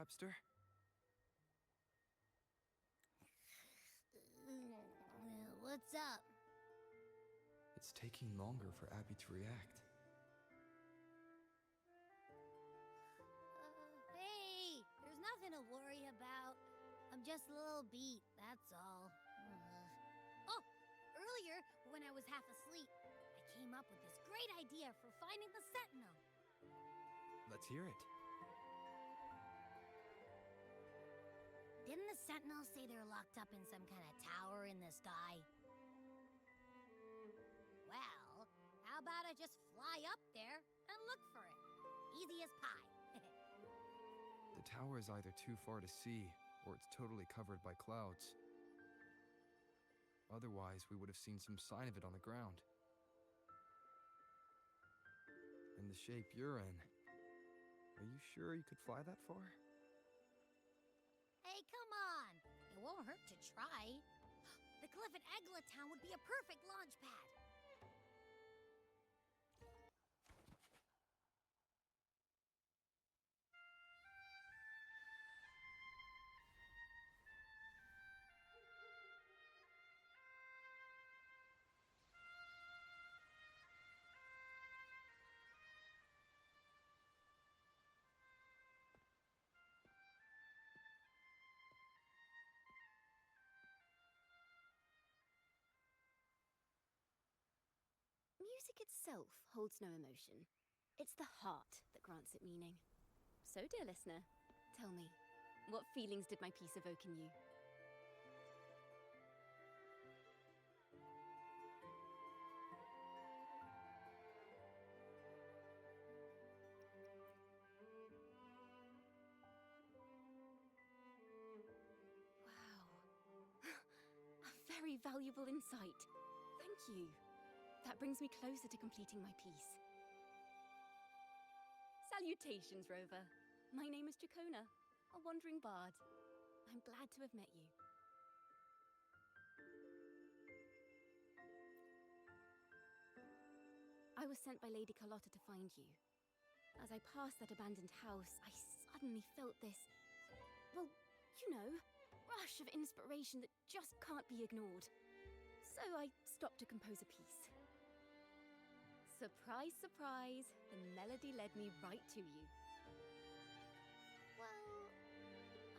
Capster? What's up? It's taking longer for Abby to react. Hey, there's nothing to worry about. I'm just a little beat, that's all. Oh, earlier, when I was half asleep, I came up with this great idea for finding the Sentinel. Let's hear it. Didn't the Sentinel say they're locked up in some kind of tower in the sky? Well, how about I just fly up there and look for it? Easy as pie. The tower is either too far to see, or it's totally covered by clouds. Otherwise, we would have seen some sign of it on the ground. In the shape you're in, are you sure you could fly that far? Hey, come on! It won't hurt to try. The cliff at Eglatown would be a perfect launch pad. Music itself holds no emotion. It's the heart that grants it meaning. So, dear listener, tell me, what feelings did my piece evoke in you? Wow. A very valuable insight. Thank you. That brings me closer to completing my piece. Salutations, Rover. My name is Chacona, a wandering bard. I'm glad to have met you. I was sent by Lady Carlotta to find you. As I passed that abandoned house, I suddenly felt this, well, you know, rush of inspiration that just can't be ignored. So I stopped to compose a piece. Surprise, surprise, the melody led me right to you. Well,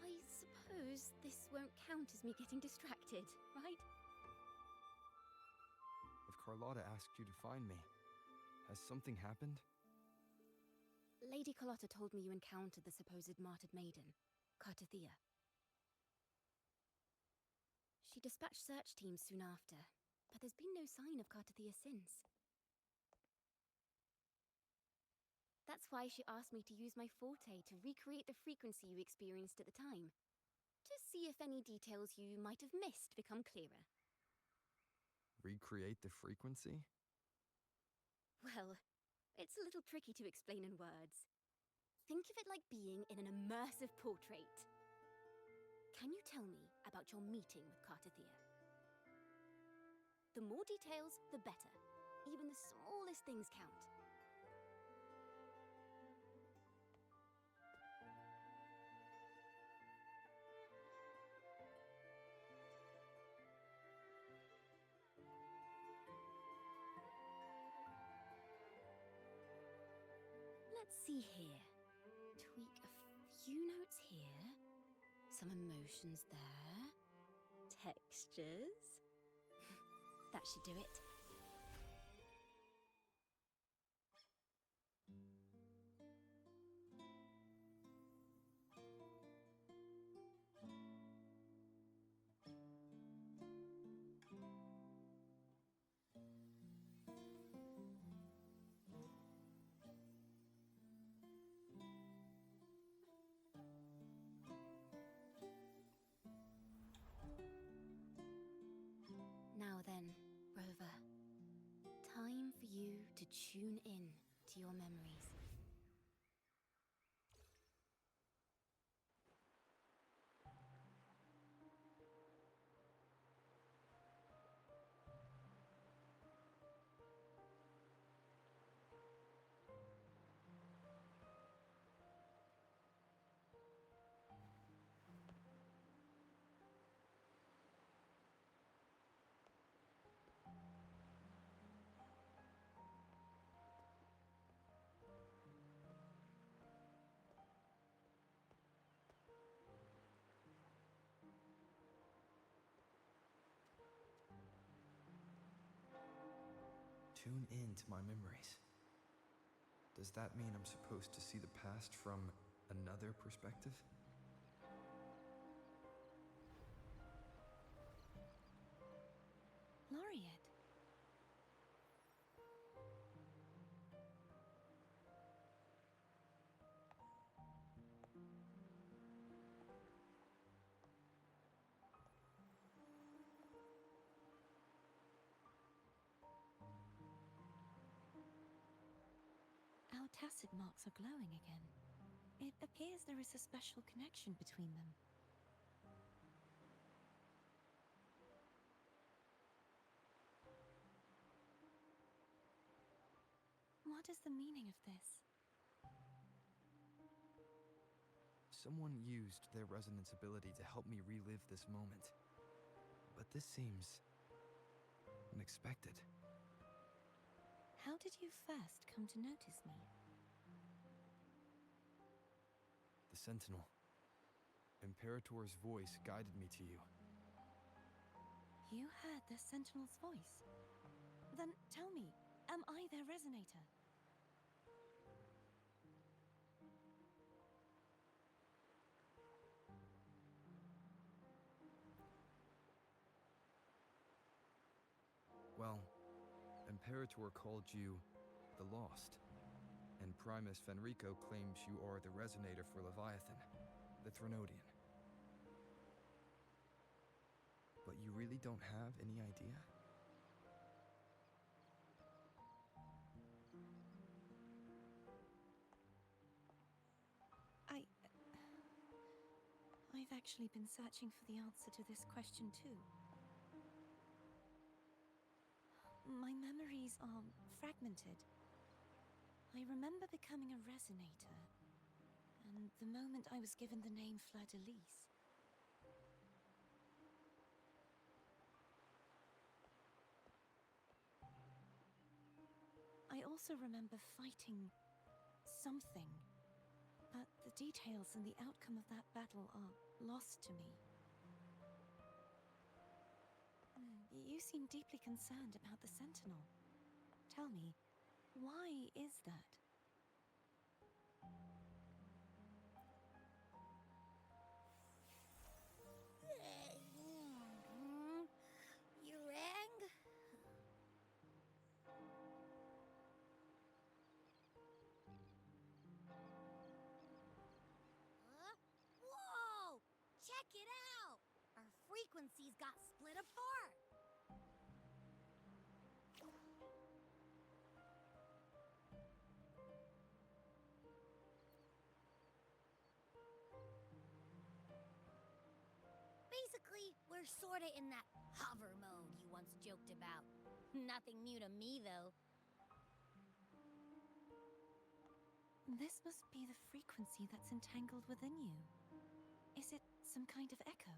I suppose this won't count as me getting distracted, right? If Carlotta asked you to find me, has something happened? Lady Carlotta told me you encountered the supposed martyred maiden, Cartathea. She dispatched search teams soon after, but there's been no sign of Cartathea since. That's why she asked me to use my forte to recreate the frequency you experienced at the time, to see if any details you might have missed become clearer. Recreate the frequency? Well, it's a little tricky to explain in words. Think of it like being in an immersive portrait. Can you tell me about your meeting with Cartathea? The more details, the better. Even the smallest things count. Let's see here. Tweak a few notes here. Some emotions there. Textures. That should do it. Now then, Rover. Time for you to tune in to your memories. tune in to my memories. Does that mean I'm supposed to see the past from another perspective? Laureate. Our tacit marks are glowing again. It appears there is a special connection between them. What is the meaning of this? Someone used their resonance ability to help me relive this moment. But this seems unexpected. How did you first come to notice me? The Sentinel. Imperator's voice guided me to you. You heard the Sentinel's voice? Then tell me, am I their resonator? Well, Imperator called you the Lost, and Primus Fenrico claims you are the resonator for Leviathan, the Threnodian. But you really don't have any idea? I've actually been searching for the answer to this question too. My memories are fragmented. I remember becoming a resonator, and the moment I was given the name Fleur-de-Lis. I also remember fighting something, but the details and the outcome of that battle are lost to me. You seem deeply concerned about the Sentinel. Tell me, why is that? You rang? Whoa! Check it out! Our frequencies got split apart! Basically, we're sorta in that hover mode you once joked about. Nothing new to me, though. This must be the frequency that's entangled within you. Is it some kind of echo?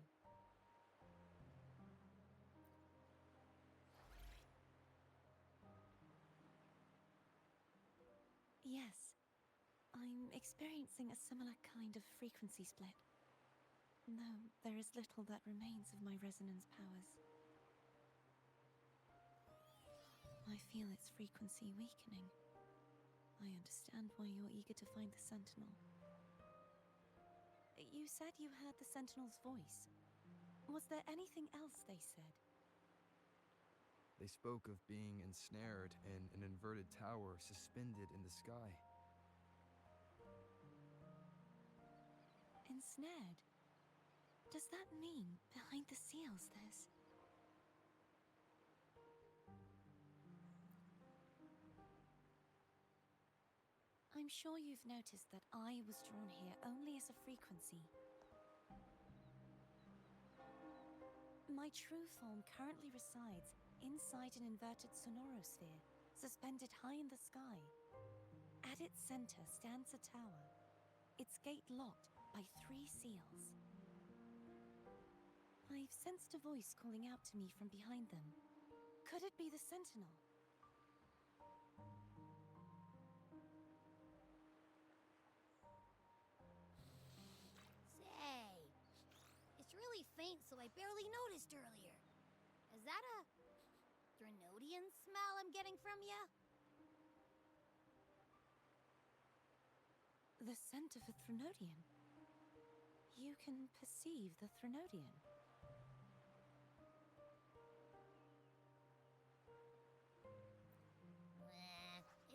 Yes, I'm experiencing a similar kind of frequency split. No, there is little that remains of my resonance powers. I feel its frequency weakening. I understand why you're eager to find the Sentinel. You said you heard the Sentinel's voice. Was there anything else they said? They spoke of being ensnared in an inverted tower suspended in the sky. Ensnared? Does that mean behind the seals there's... I'm sure you've noticed that I was drawn here only as a frequency. My true form currently resides inside an inverted sonorosphere, suspended high in the sky. At its center stands a tower, its gate locked by 3 seals. I've sensed a voice calling out to me from behind them. Could it be the Sentinel? Say, it's really faint, so I barely noticed earlier. Is that a Threnodian? Threnodian smell I'm getting from you? The scent of a Threnodian. You can perceive the Threnodian.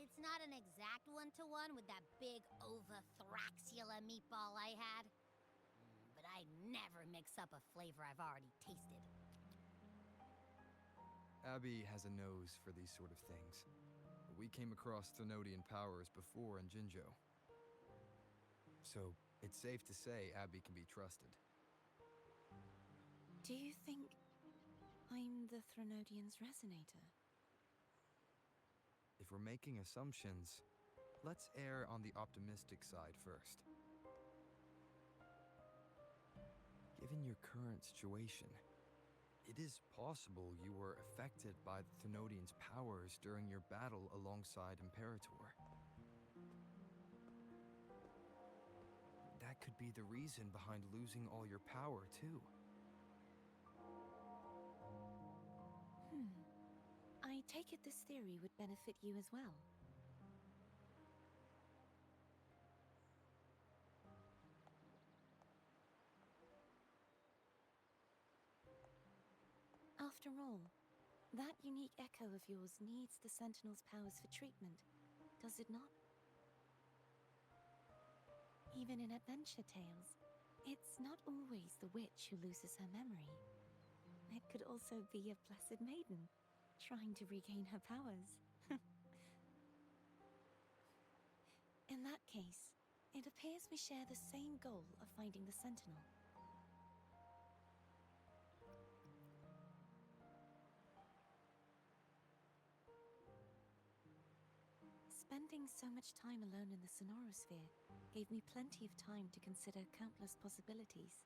It's not an exact one-to-one with that big Ovathraxula meatball I had. But I'd never mix up a flavor I've already tasted. Abby has a nose for these sort of things. We came across Threnodian powers before in Jinzhou. So, it's safe to say Abby can be trusted. Do you think I'm the Threnodian's resonator? If we're making assumptions, let's err on the optimistic side first. Given your current situation, it is possible you were affected by the Threnodian's powers during your battle alongside Imperator. That could be the reason behind losing all your power, too. I take it this theory would benefit you as well. After all, that unique echo of yours needs the Sentinel's powers for treatment, does it not? Even in adventure tales, it's not always the witch who loses her memory. It could also be a blessed maiden, trying to regain her powers. In that case, it appears we share the same goal of finding the Sentinel. Spending so much time alone in the Sonorosphere gave me plenty of time to consider countless possibilities.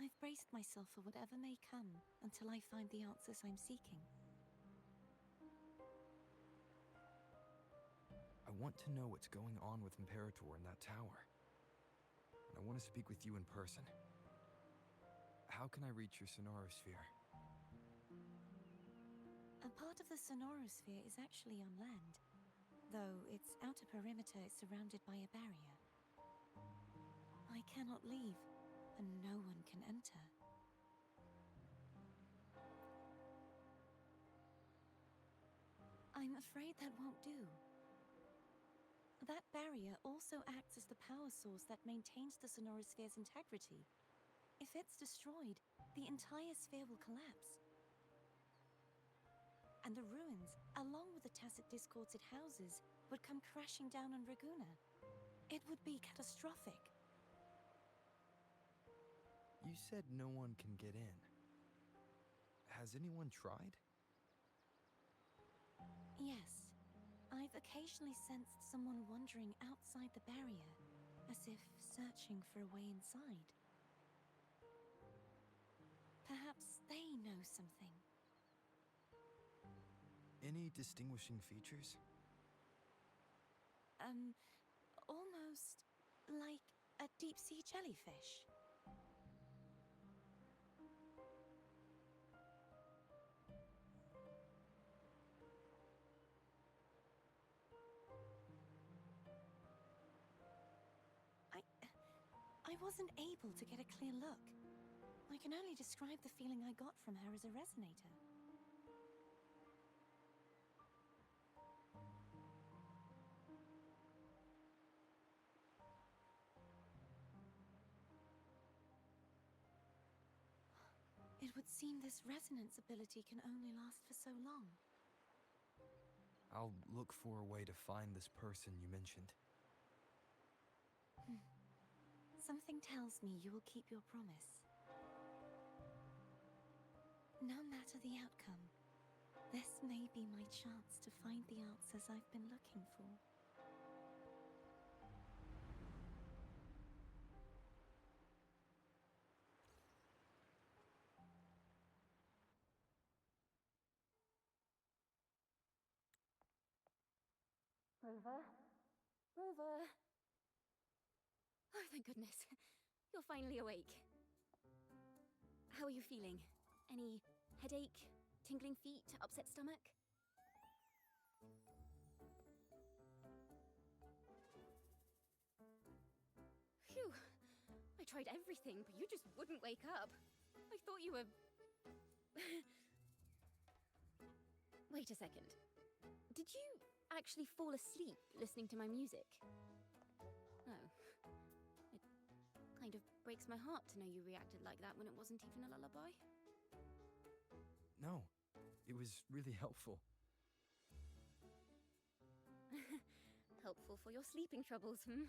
I've braced myself for whatever may come until I find the answers I'm seeking. I want to know what's going on with Imperator in that tower. And I want to speak with you in person. How can I reach your Sonorosphere? A part of the Sonorosphere is actually on land, though its outer perimeter is surrounded by a barrier. I cannot leave, and no one can enter. I'm afraid that won't do. That barrier also acts as the power source that maintains the Sonorosphere's integrity. If it's destroyed, the entire sphere will collapse. And the ruins, along with the tacit discords it houses, would come crashing down on Raguna. It would be catastrophic. You said no one can get in. Has anyone tried? Yes. I've occasionally sensed someone wandering outside the barrier, as if searching for a way inside. Perhaps they know something. Any distinguishing features? Almost like a deep-sea jellyfish. I wasn't able to get a clear look. I can only describe the feeling I got from her as a resonator. It would seem this resonance ability can only last for so long. I'll look for a way to find this person you mentioned. Something tells me you will keep your promise. No matter the outcome, this may be my chance to find the answers I've been looking for. Rover? Rover? Oh, thank goodness. You're finally awake. How are you feeling? Any headache, tingling feet, upset stomach? Phew. I tried everything, but you just wouldn't wake up. I thought you were... Wait a second. Did you actually fall asleep listening to my music? Oh. It kind of breaks my heart to know you reacted like that when it wasn't even a lullaby. No, it was really helpful. Helpful for your sleeping troubles, hmm?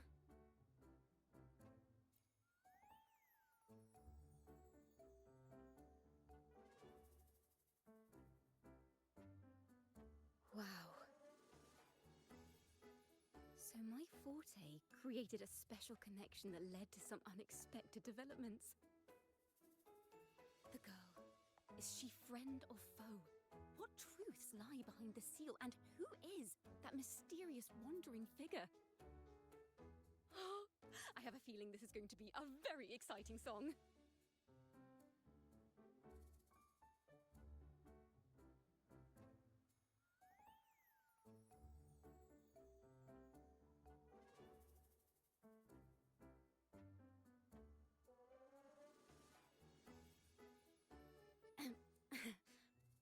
Wow. So my forte created a special connection that led to some unexpected developments. The girl, is she friend or foe? What truths lie behind the seal, and who is that mysterious wandering figure? I have a feeling this is going to be a very exciting song.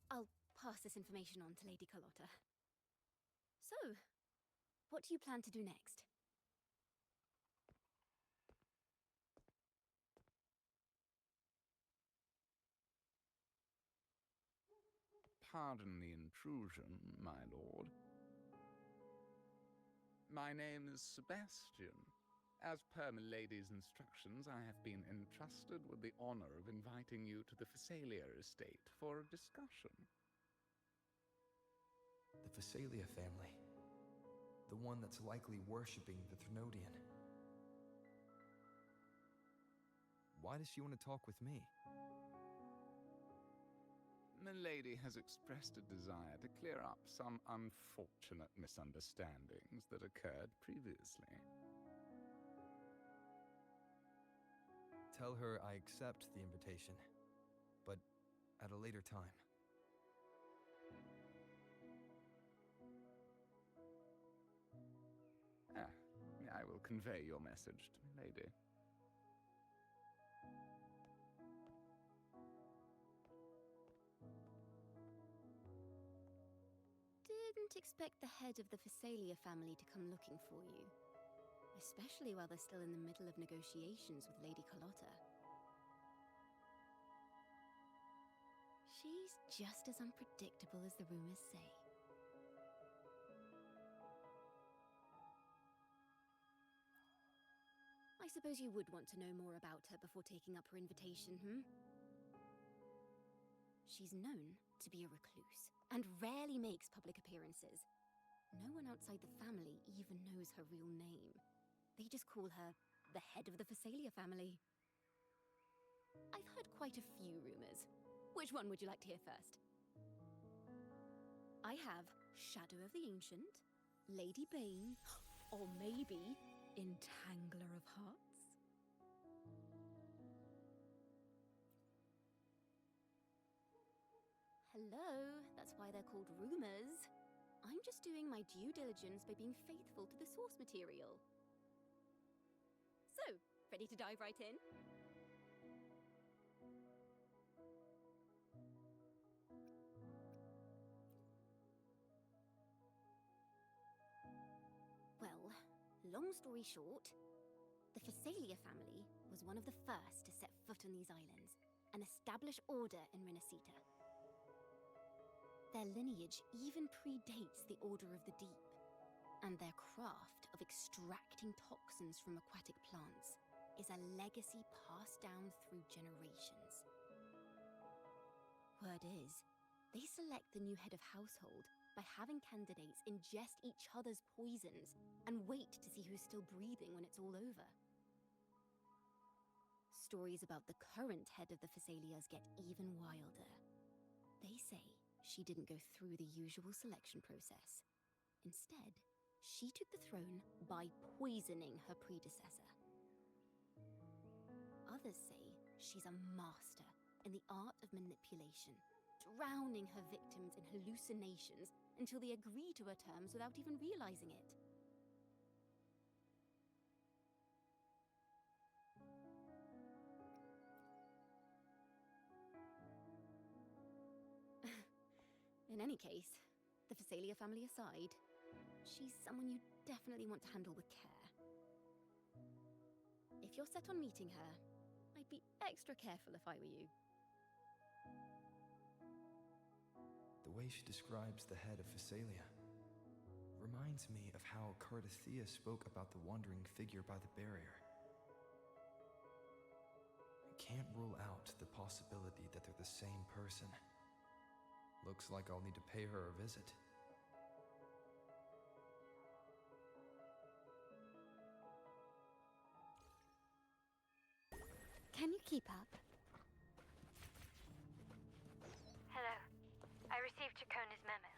I'll pass this information on to Lady Carlotta. So, what do you plan to do next? Pardon the intrusion, my lord. My name is Sebastian. As per Milady's instructions, I have been entrusted with the honor of inviting you to the Phasalia estate for a discussion. The Phasalia family. The one that's likely worshipping the Threnodian. Why does she want to talk with me? Milady has expressed a desire to clear up some unfortunate misunderstandings that occurred previously. Tell her I accept the invitation, but at a later time. I will convey your message to Milady. Didn't expect the head of the Phasalia family to come looking for you. Especially while they're still in the middle of negotiations with Lady Carlotta. She's just as unpredictable as the rumors say. I suppose you would want to know more about her before taking up her invitation, hmm? She's known to be a recluse, and rarely makes public appearances. No one outside the family even knows her real name. They just call her the head of the Phasalia family. I've heard quite a few rumors. Which one would you like to hear first? I have Shadow of the Ancient, Lady Bane, or maybe Entangler of Hearts. Hello, that's why they're called rumors. I'm just doing my due diligence by being faithful to the source material. So, ready to dive right in? Well, long story short, the Phasalia family was one of the first to set foot on these islands and establish order in Renacita. Their lineage even predates the Order of the Deep, and their craft of extracting toxins from aquatic plants is a legacy passed down through generations. Word is, they select the new head of household by having candidates ingest each other's poisons and wait to see who's still breathing when it's all over. Stories about the current head of the Phasalias get even wilder. They say she didn't go through the usual selection process. Instead, she took the throne by poisoning her predecessor. Others say she's a master in the art of manipulation, drowning her victims in hallucinations until they agree to her terms without even realizing it. In any case, the Phasalia family aside, she's someone you definitely want to handle with care. If you're set on meeting her, I'd be extra careful if I were you. The way she describes the head of Phasalia reminds me of how Cardathea spoke about the wandering figure by the barrier. I can't rule out the possibility that they're the same person. Looks like I'll need to pay her a visit. Can you keep up? Hello. I received Chacona's memo.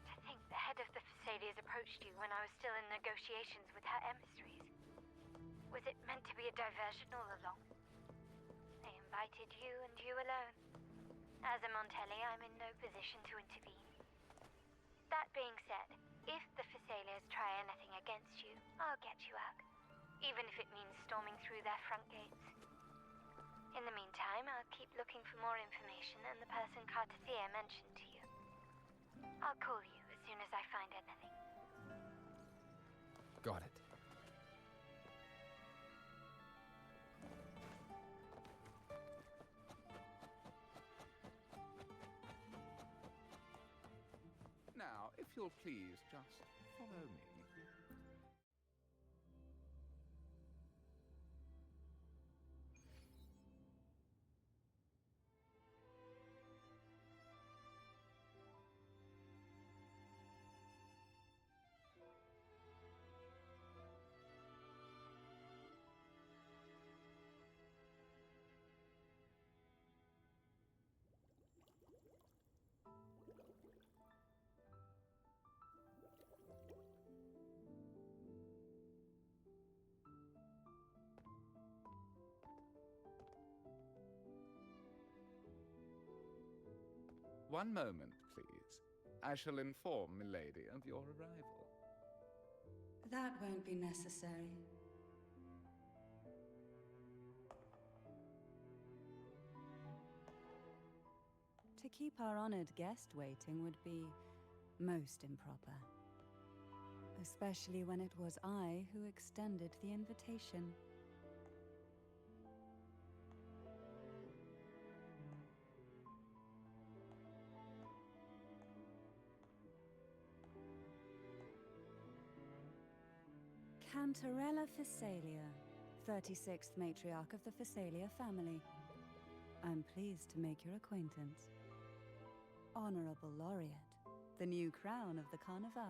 To think the head of the Phasalias approached you when I was still in negotiations with her emissaries. Was it meant to be a diversion all along? They invited you and you alone. As a Montelli, I'm in no position to intervene. That being said, if the Phasalias try anything against you, I'll get you out. Even if it means storming through their front gates. In the meantime, I'll keep looking for more information and the person Cardathea mentioned to you. I'll call you as soon as I find anything. Got it. Now, if you'll please just follow me. One moment, please. I shall inform Milady of your arrival. That won't be necessary. To keep our honored guest waiting would be most improper. Especially when it was I who extended the invitation. Cantarella Phasalia, 36th matriarch of the Phasalia family. I'm pleased to make your acquaintance. Honorable Laureate, the new crown of the Carnival.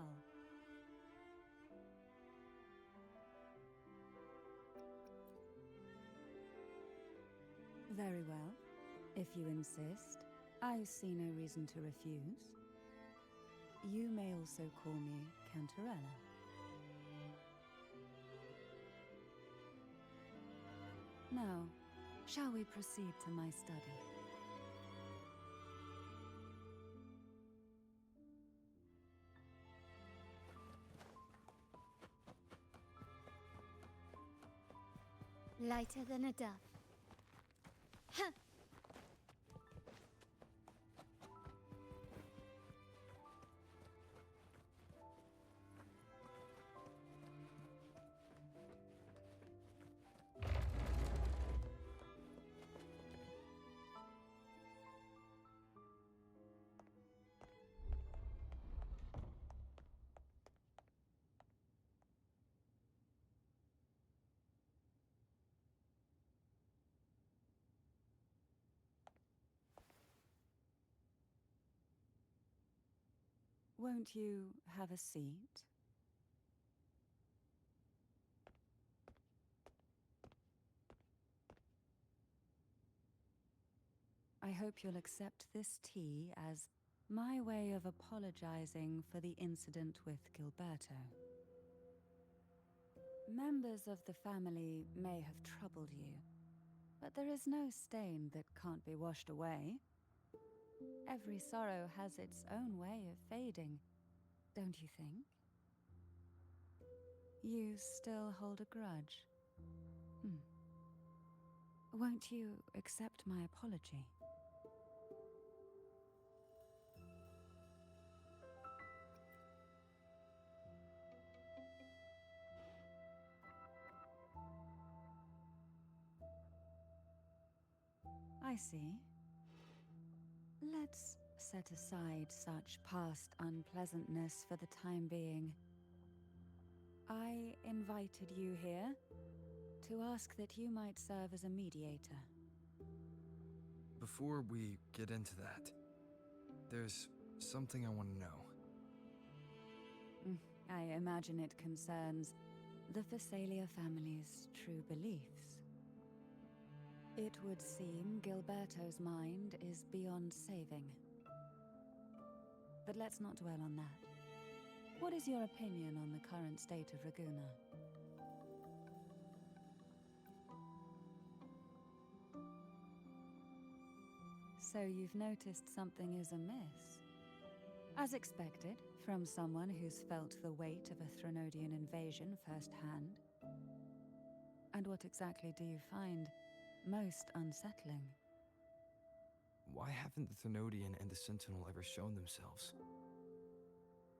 Very well. If you insist, I see no reason to refuse. You may also call me Cantarella. Now, shall we proceed to my study? Lighter than a dove. Huh. Won't you have a seat? I hope you'll accept this tea as my way of apologizing for the incident with Gilberto. Members of the family may have troubled you, but there is no stain that can't be washed away. Every sorrow has its own way of fading, don't you think? You still hold a grudge. Won't you accept my apology? I see. Let's set aside such past unpleasantness for the time being. I invited you here to ask that you might serve as a mediator. Before we get into that, there's something I want to know. I imagine it concerns the Phasalia family's true beliefs. It would seem Gilberto's mind is beyond saving. But let's not dwell on that. What is your opinion on the current state of Raguna? So you've noticed something is amiss. As expected, from someone who's felt the weight of a Threnodian invasion firsthand. And what exactly do you find most unsettling? Why haven't the Threnodian and the Sentinel ever shown themselves?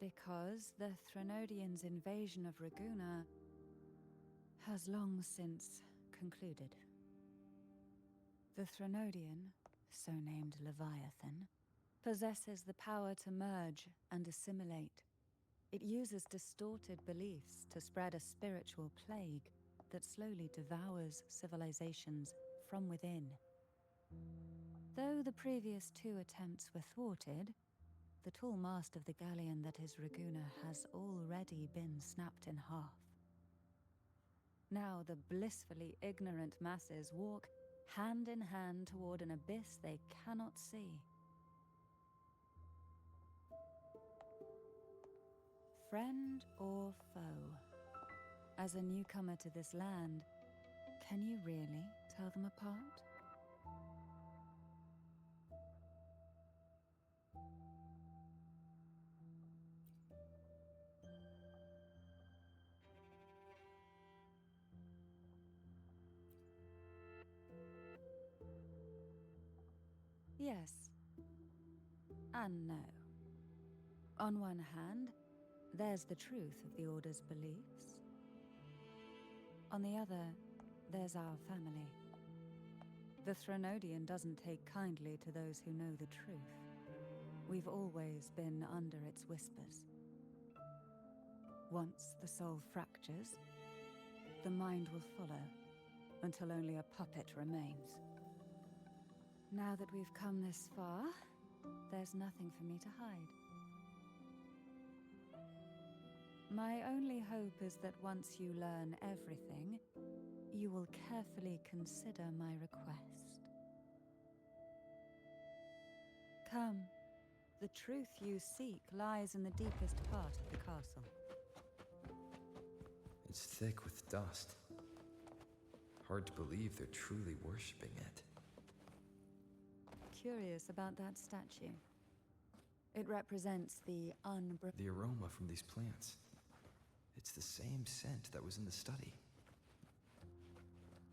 Because the Threnodians' invasion of Raguna has long since concluded. The Threnodian, so named Leviathan, possesses the power to merge and assimilate. It uses distorted beliefs to spread a spiritual plague that slowly devours civilizations from within. Though the previous two attempts were thwarted, the tall mast of the galleon that is Raguna has already been snapped in half. Now the blissfully ignorant masses walk hand in hand toward an abyss they cannot see. Friend or foe? As a newcomer to this land, can you really tell them apart? Yes. And no. On one hand, there's the truth of the Order's beliefs. On the other, there's our family. The Threnodian doesn't take kindly to those who know the truth. We've always been under its whispers. Once the soul fractures, the mind will follow, until only a puppet remains. Now that we've come this far, there's nothing for me to hide. My only hope is that once you learn everything, you will carefully consider my request. Come. The truth you seek lies in the deepest part of the castle. It's thick with dust. Hard to believe they're truly worshipping it. Curious about that statue. It represents the The aroma from these plants. It's the same scent that was in the study.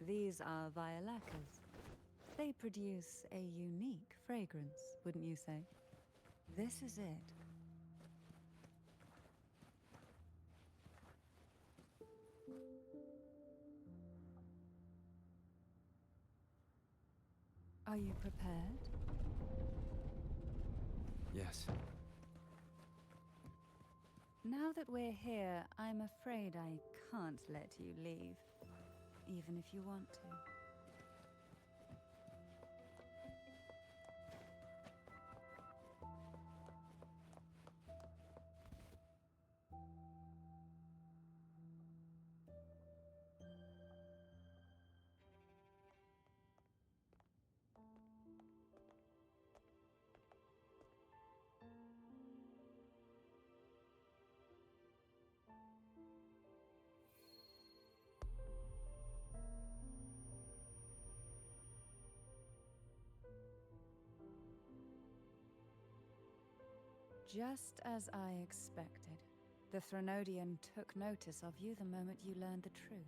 These are violacas. They produce a unique fragrance, wouldn't you say? This is it. Are you prepared? Yes. Now that we're here, I'm afraid I can't let you leave, even if you want to. Just as I expected. The Threnodian took notice of you the moment you learned the truth.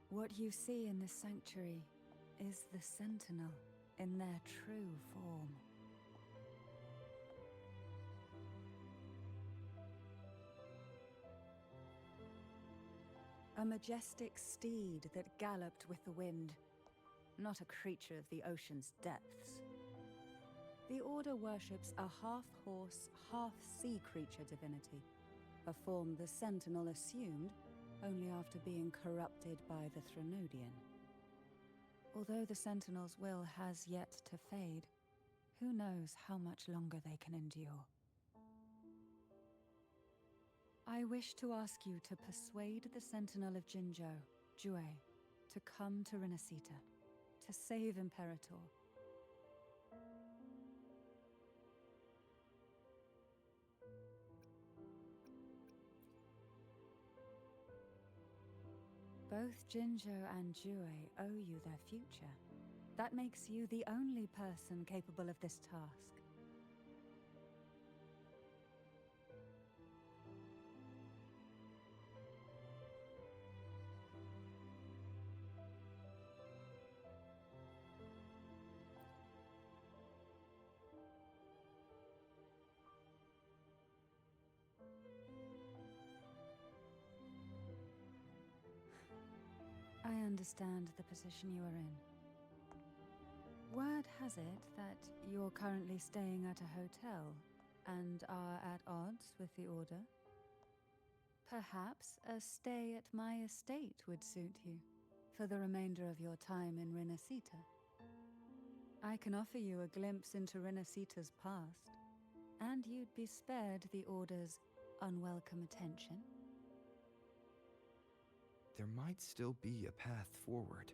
What you see in this sanctuary is the Sentinel in their true form. A majestic steed that galloped with the wind, not a creature of the ocean's depths. The Order worships a half-horse, half-sea creature divinity, a form the Sentinel assumed only after being corrupted by the Threnodian. Although the Sentinel's will has yet to fade, who knows how much longer they can endure. I wish to ask you to persuade the Sentinel of Jinzhou, Jue, to come to Renacita, to save Imperator. Both Jinzhou and Jue owe you their future. That makes you the only person capable of this task. I understand the position you are in. Word has it that you're currently staying at a hotel and are at odds with the Order. Perhaps a stay at my estate would suit you for the remainder of your time in Renacita. I can offer you a glimpse into Renacita's past, and you'd be spared the Order's unwelcome attention. There might still be a path forward.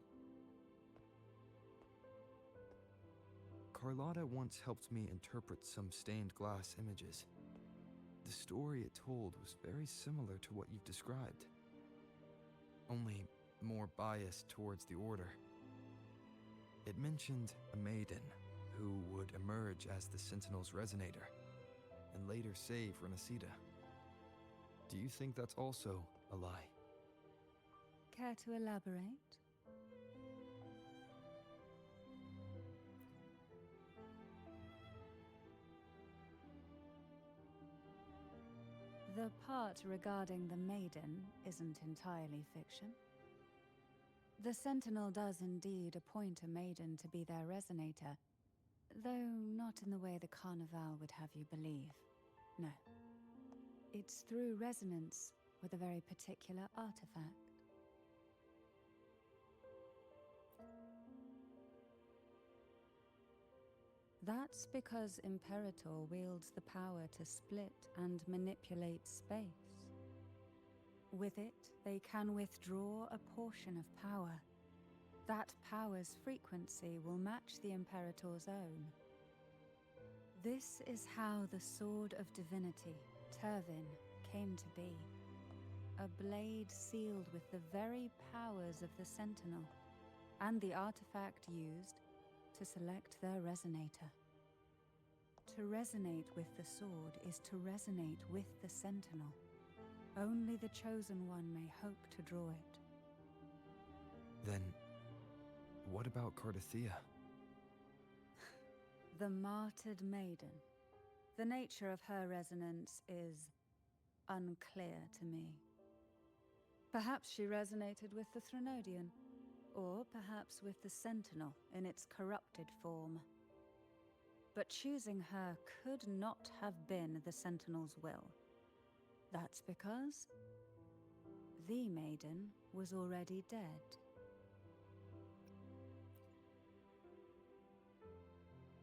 Carlotta once helped me interpret some stained glass images. The story it told was very similar to what you've described, only more biased towards the Order. It mentioned a maiden who would emerge as the Sentinel's resonator and later save Renacita. Do you think that's also a lie? Care to elaborate? The part regarding the maiden isn't entirely fiction. The Sentinel does indeed appoint a maiden to be their resonator, though not in the way the Carnival would have you believe. No. It's through resonance with a very particular artifact. That's because Imperator wields the power to split and manipulate space. With it, they can withdraw a portion of power. That power's frequency will match the Imperator's own. This is how the Sword of Divinity, Turvin, came to be. A blade sealed with the very powers of the Sentinel, and the artifact used to select their resonator. To resonate with the sword is to resonate with the Sentinel. Only the Chosen One may hope to draw it. Then, what about Cardathea? The martyred maiden. The nature of her resonance is unclear to me. Perhaps she resonated with the Threnodian, or perhaps with the Sentinel in its corrupted form. But choosing her could not have been the Sentinel's will. That's because the maiden was already dead.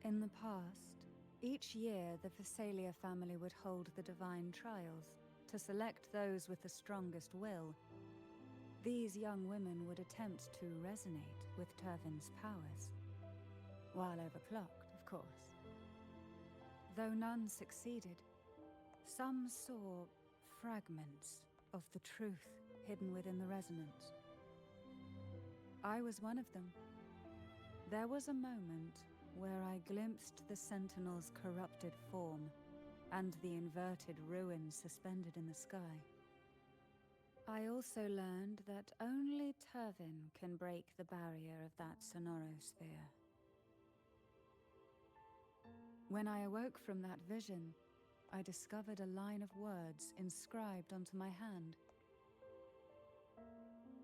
In the past, each year the Phasalia family would hold the Divine Trials to select those with the strongest will. These young women would attempt to resonate with Turvin's powers, while overclocked, of course. Though none succeeded, some saw fragments of the truth hidden within the resonance. I was one of them. There was a moment where I glimpsed the Sentinel's corrupted form and the inverted ruins suspended in the sky. I also learned that only Turvin can break the barrier of that sonorosphere. When I awoke from that vision, I discovered a line of words inscribed onto my hand.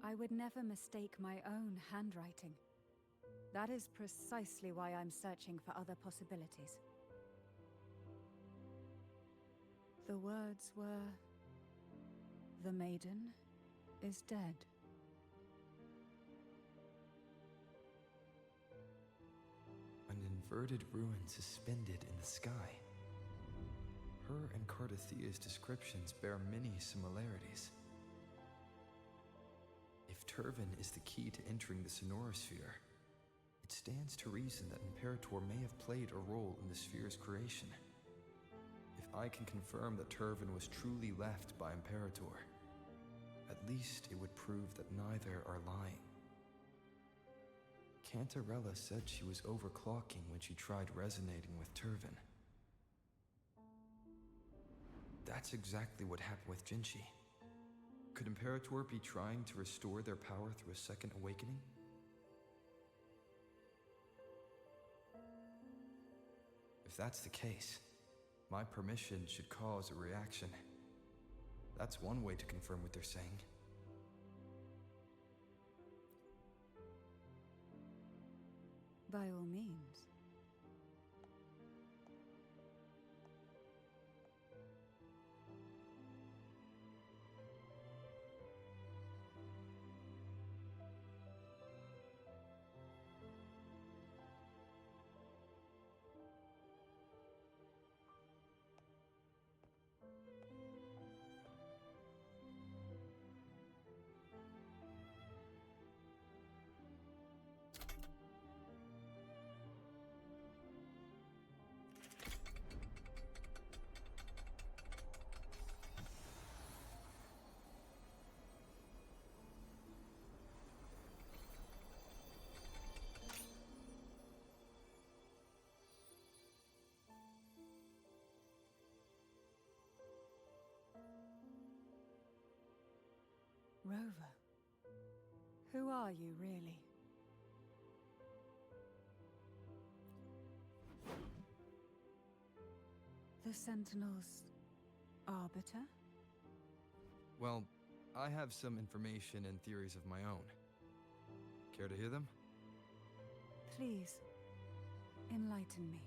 I would never mistake my own handwriting. That is precisely why I'm searching for other possibilities. The words were, "The maiden is dead." An inverted ruin suspended in the sky. Her and Cardathia's descriptions bear many similarities. If Turvin is the key to entering the sonorosphere, it stands to reason that Imperator may have played a role in the sphere's creation. If I can confirm that Turvin was truly left by Imperator, at least it would prove that neither are lying. Cantarella said she was overclocking when she tried resonating with Turvin. That's exactly what happened with Jinchi. Could Imperator be trying to restore their power through a second awakening? If that's the case, my permission should cause a reaction. That's one way to confirm what they're saying. By all means. Rover, who are you really? The Sentinel's arbiter? Well, I have some information and theories of my own. Care to hear them? Please, enlighten me.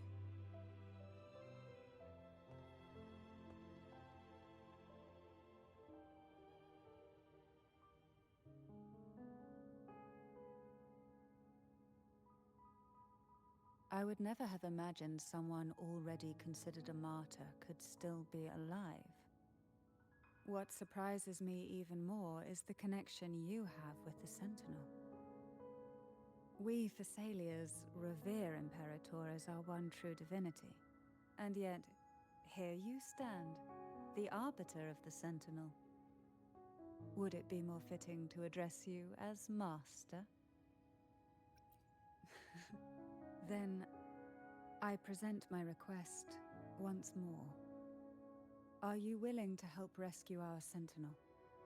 I would never have imagined someone already considered a martyr could still be alive. What surprises me even more is the connection you have with the Sentinel. We Thessalians revere Imperator as our one true divinity, and yet, here you stand, the arbiter of the Sentinel. Would it be more fitting to address you as Master? Then, I present my request once more. Are you willing to help rescue our Sentinel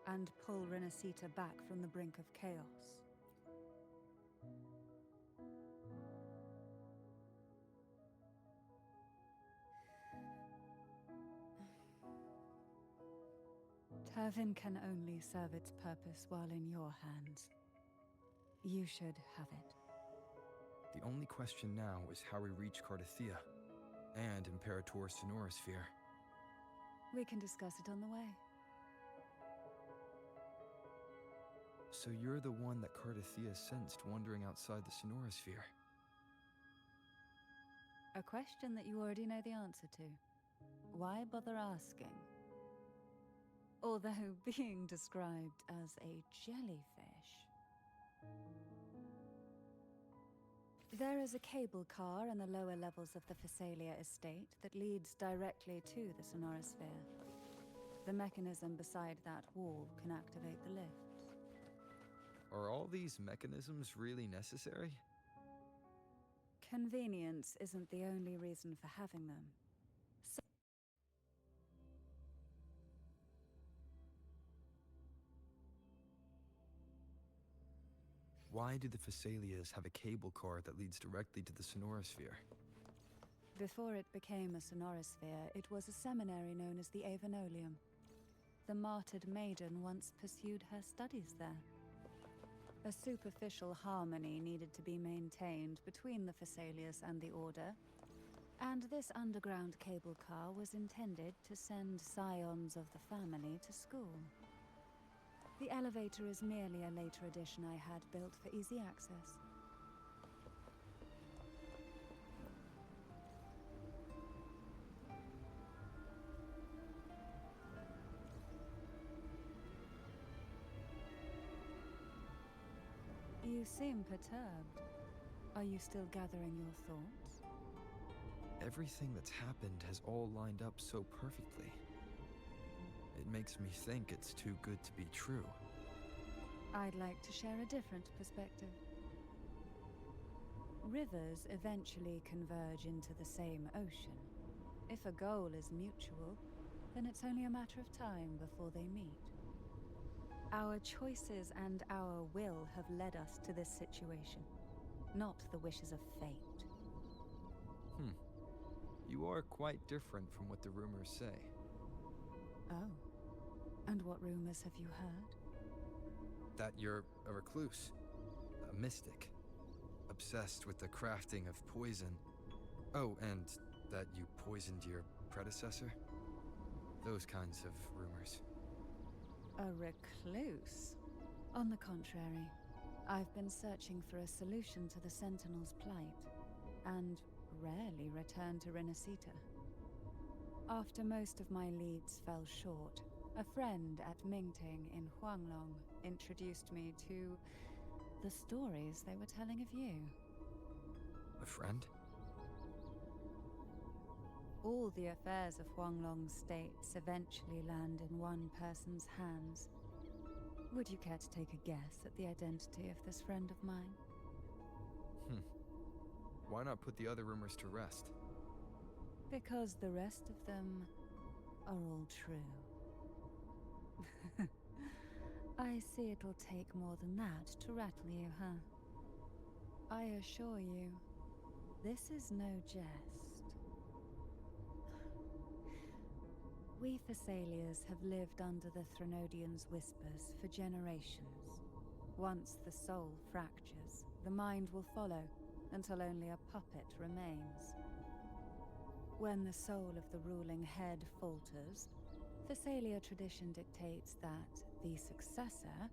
and pull Renacita back from the brink of chaos? Turvin can only serve its purpose while in your hands. You should have it. The only question now is how we reach Cardathia and Imperator's sonorosphere. We can discuss it on the way. So you're the one that Cardathia sensed wandering outside the sonorosphere? A question that you already know the answer to. Why bother asking? Although being described as a jellyfish. There is a cable car in the lower levels of the Phasalia estate that leads directly to the sonorosphere. The mechanism beside that wall can activate the lifts. Are all these mechanisms really necessary? Convenience isn't the only reason for having them. Why do the Phasalias have a cable car that leads directly to the Sonorosphere? Before it became a sonorosphere, it was a seminary known as the Avenolium. The martyred maiden once pursued her studies there. A superficial harmony needed to be maintained between the Phasalias and the Order, and this underground cable car was intended to send scions of the family to school. The elevator is merely a later addition I had built for easy access. You seem perturbed. Are you still gathering your thoughts? Everything that's happened has all lined up so perfectly. It makes me think it's too good to be true. I'd like to share a different perspective. Rivers eventually converge into the same ocean. If a goal is mutual, then it's only a matter of time before they meet. Our choices and our will have led us to this situation, not the wishes of fate. You are quite different from what the rumors say. Oh. And what rumors have you heard? That you're a recluse, a mystic, obsessed with the crafting of poison. Oh, and that you poisoned your predecessor? Those kinds of rumors. A recluse? On the contrary, I've been searching for a solution to the Sentinel's plight, and rarely return to Renacita. After most of my leads fell short, a friend at Mingting in Huanglong introduced me to the stories they were telling of you. A friend? All the affairs of Huanglong states eventually land in one person's hands. Would you care to take a guess at the identity of this friend of mine? Why not put the other rumors to rest? Because the rest of them are all true. I see it'll take more than that to rattle you, huh? I assure you, this is no jest. We Thessalians have lived under the Threnodians' whispers for generations. Once the soul fractures, the mind will follow, until only a puppet remains. When the soul of the ruling head falters, Thessalia tradition dictates that the successor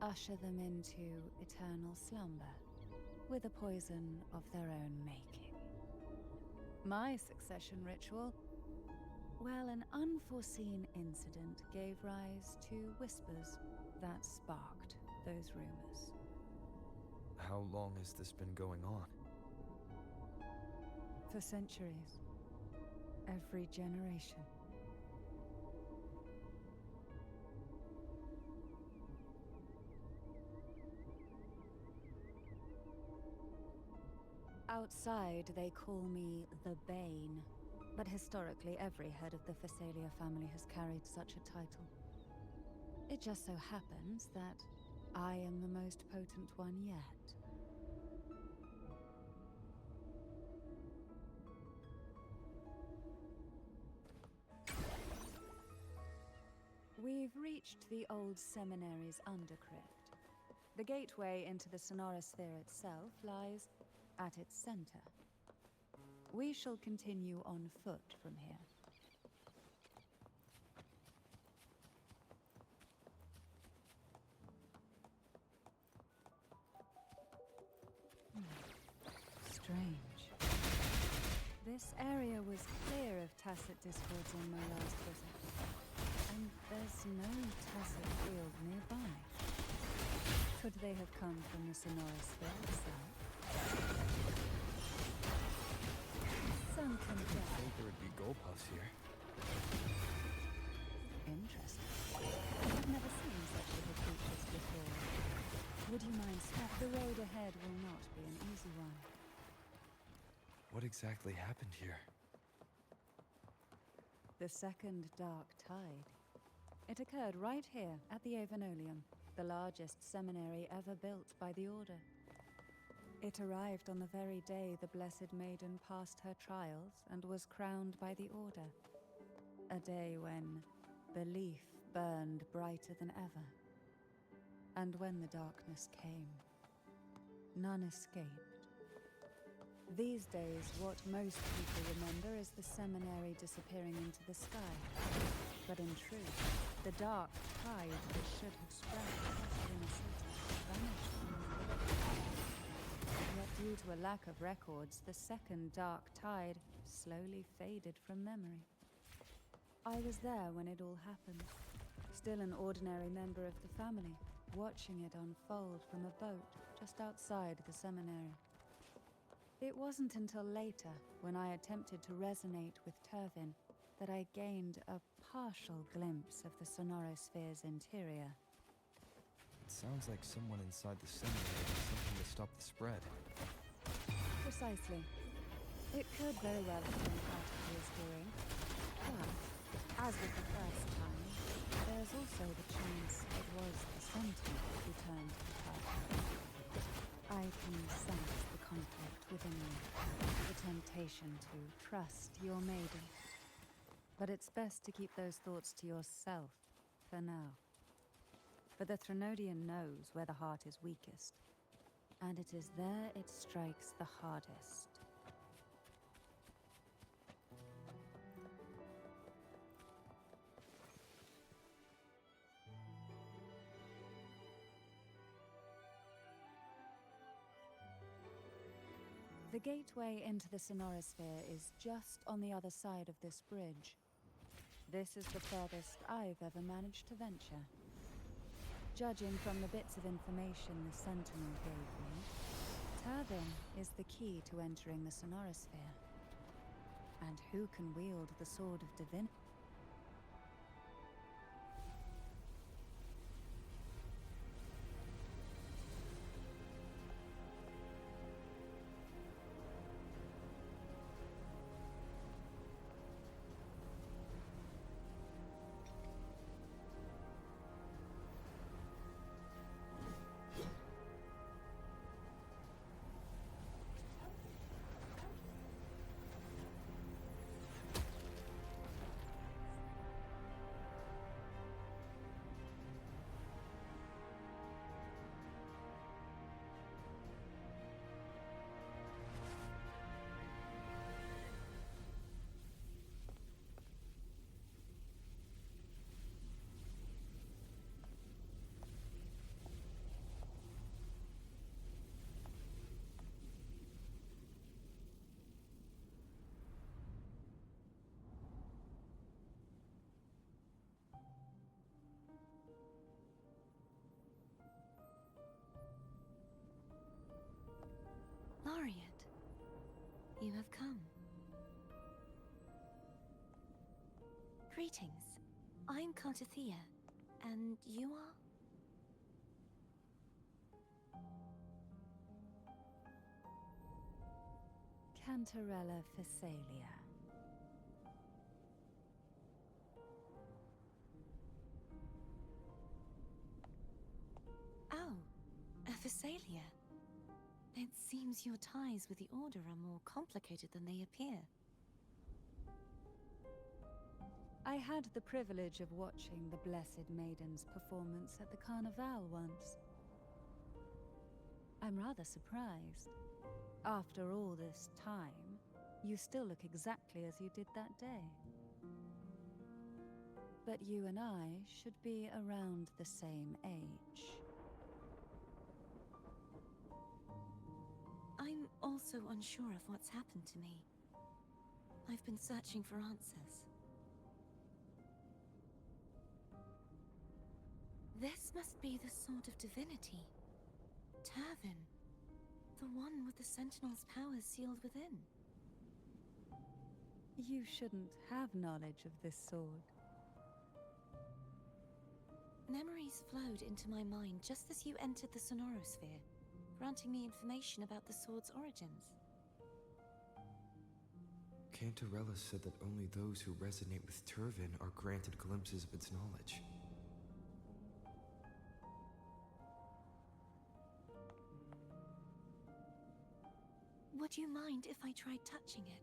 usher them into eternal slumber, with a poison of their own making. My succession ritual? Well, an unforeseen incident gave rise to whispers that sparked those rumors. How long has this been going on? For centuries. Every generation. Outside, they call me the Bane, but historically every head of the Phasalia family has carried such a title. It just so happens that I am the most potent one yet. We've reached the old seminary's undercrypt. The gateway into the Sonorosphere itself lies at its center. We shall continue on foot from here. Strange. This area was clear of tacit discords in my last visit. And there's no tacit field nearby. Could they have come from the Sonorosphere itself? Sunken I depth. think there would be goalposts here. Interesting. I've never seen such little creatures before. Would you mind step? The road ahead will not be an easy one. What exactly happened here? The second dark tide. It occurred right here at the Avenolium, the largest seminary ever built by the Order. It arrived on the very day the Blessed Maiden passed her trials and was crowned by the Order. A day when belief burned brighter than ever. And when the darkness came, none escaped. These days, what most people remember is the seminary disappearing into the sky. But in truth, the dark tide that should have spread across the inner city vanished from the river. Yet due to a lack of records, the second dark tide slowly faded from memory. I was there when it all happened, still an ordinary member of the family, watching it unfold from a boat just outside the seminary. It wasn't until later, when I attempted to resonate with Turvin, that I gained a partial glimpse of the Sonorosphere's interior. It sounds like someone inside the seminary did something to stop the spread. Precisely. It could very well have been part of his doing. But, as with the first time, there's also the chance it was the Sentinel who turned the tide. I can sense the conflict within you, the temptation to trust your maiden. But it's best to keep those thoughts to yourself, for now. For the Threnodian knows where the heart is weakest, and it is there it strikes the hardest. The gateway into the Sonorosphere is just on the other side of this bridge. This is the furthest I've ever managed to venture. Judging from the bits of information the Sentinel gave me, Turvin is the key to entering the Sonorosphere. And who can wield the Sword of Divinity? Laureate, you have come. Greetings. I'm Cartathea, and you are? Cantarella Phasalia. Oh, a Phasalia. It seems your ties with the Order are more complicated than they appear. I had the privilege of watching the Blessed Maiden's performance at the Carnival once. I'm rather surprised. After all this time, you still look exactly as you did that day. But you and I should be around the same age. I'm also unsure of what's happened to me. I've been searching for answers. This must be the Sword of Divinity. Turvin. The one with the Sentinel's powers sealed within. You shouldn't have knowledge of this sword. Memories flowed into my mind just as you entered the Sonorosphere, granting me information about the sword's origins. Cantarella said that only those who resonate with Turvin are granted glimpses of its knowledge. Would you mind if I tried touching it?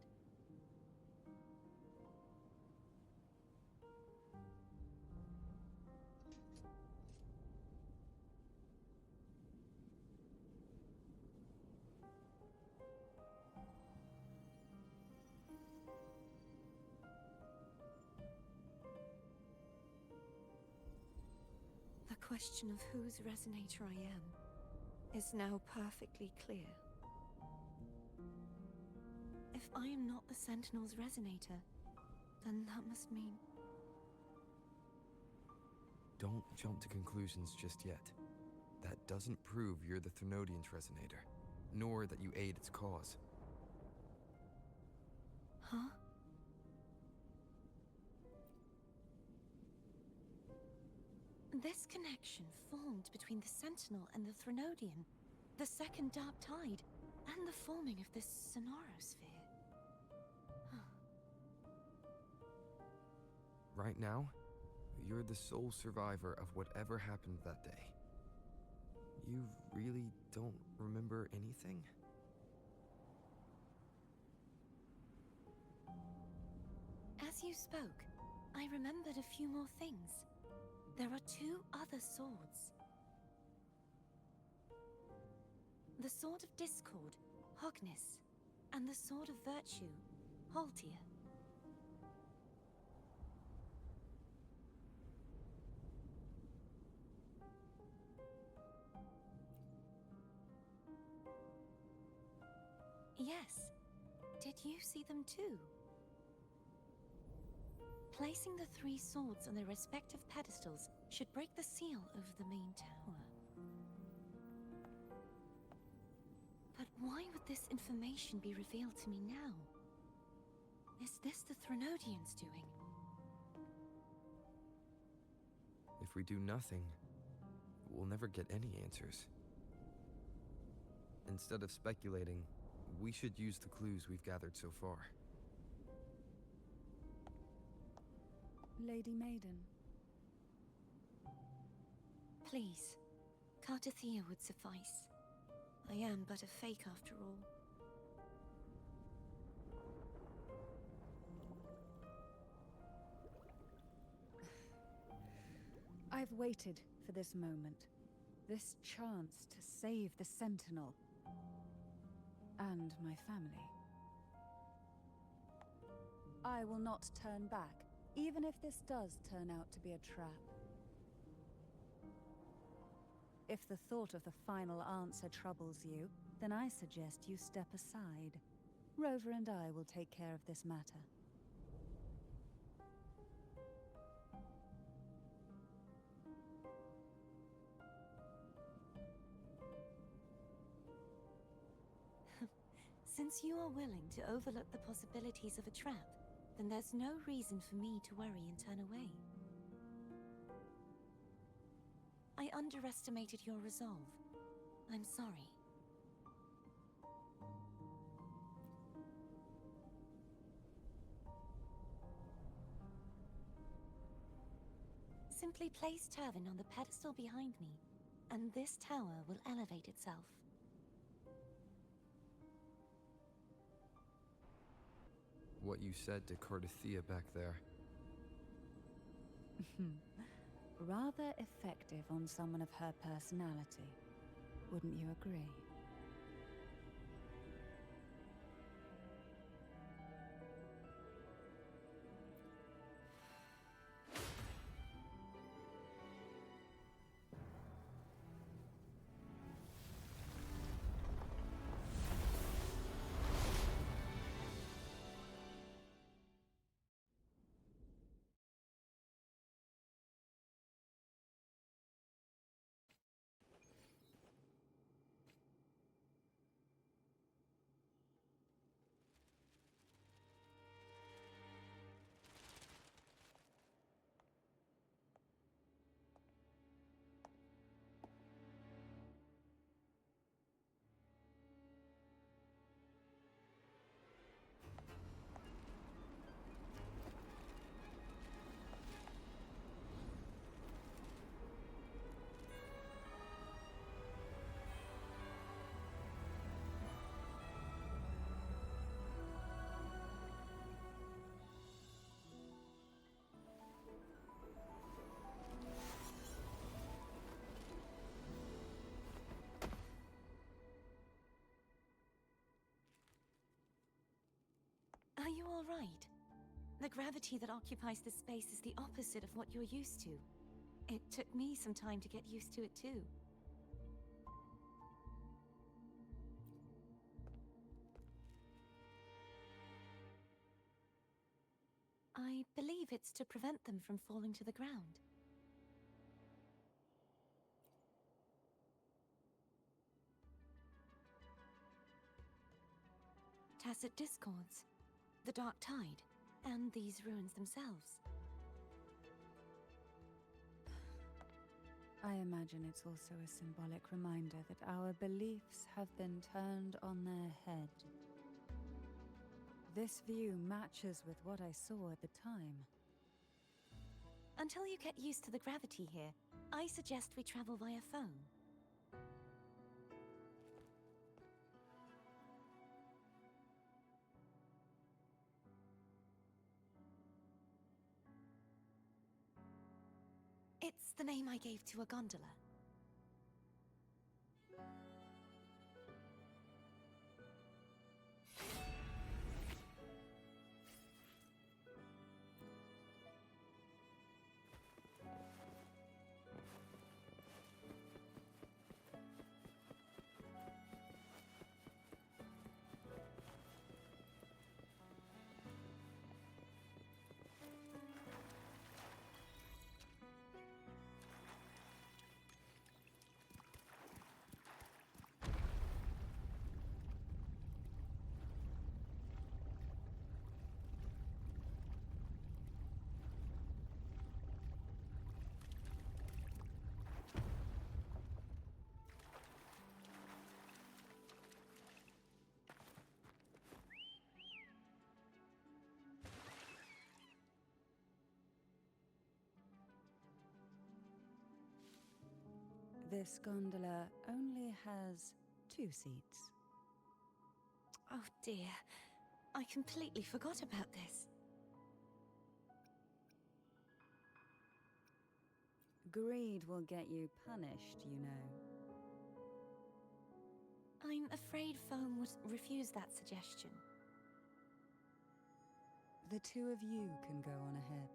The question of whose resonator I am is now perfectly clear. If I am not the Sentinel's resonator, then that must mean... Don't jump to conclusions just yet. That doesn't prove you're the Thrunodian's resonator, nor that you aid its cause. Huh? This connection formed between the Sentinel and the Thrunodian, the second Dark Tide, and the forming of this sonorosphere. Right now, you're the sole survivor of whatever happened that day. You really don't remember anything? As you spoke, I remembered a few more things. There are two other swords. The Sword of Discord, Hogness, and the Sword of Virtue, Haltia. Yes. Did you see them too? Placing the three swords on their respective pedestals should break the seal over the main tower. But why would this information be revealed to me now? Is this the Thrunodians' doing? If we do nothing, we'll never get any answers. Instead of speculating, we should use the clues we've gathered so far. Lady Maiden. Please, Cartathea would suffice. I am but a fake after all. I've waited for this moment. This chance to save the Sentinel. And my family. I will not turn back, even if this does turn out to be a trap. If the thought of the final answer troubles you, then I suggest you step aside. Rover and I will take care of this matter. Since you are willing to overlook the possibilities of a trap, then there's no reason for me to worry and turn away. I underestimated your resolve. I'm sorry. Simply place Turvin on the pedestal behind me, and this tower will elevate itself. What you said to Cartathea back there. Rather effective on someone of her personality. Wouldn't you agree? right. The gravity that occupies this space is the opposite of what you're used to. It took me some time to get used to it too. I believe it's to prevent them from falling to the ground. Tacit discords, the dark tide, and these ruins themselves. I imagine it's also a symbolic reminder that our beliefs have been turned on their head. This view matches with what I saw at the time. Until you get used to the gravity here, I suggest we travel via phone. It's the name I gave to a gondola. This gondola only has 2 seats. Oh dear, I completely forgot about this. Greed will get you punished, you know. I'm afraid phone would refuse that suggestion. The 2 of you can go on ahead.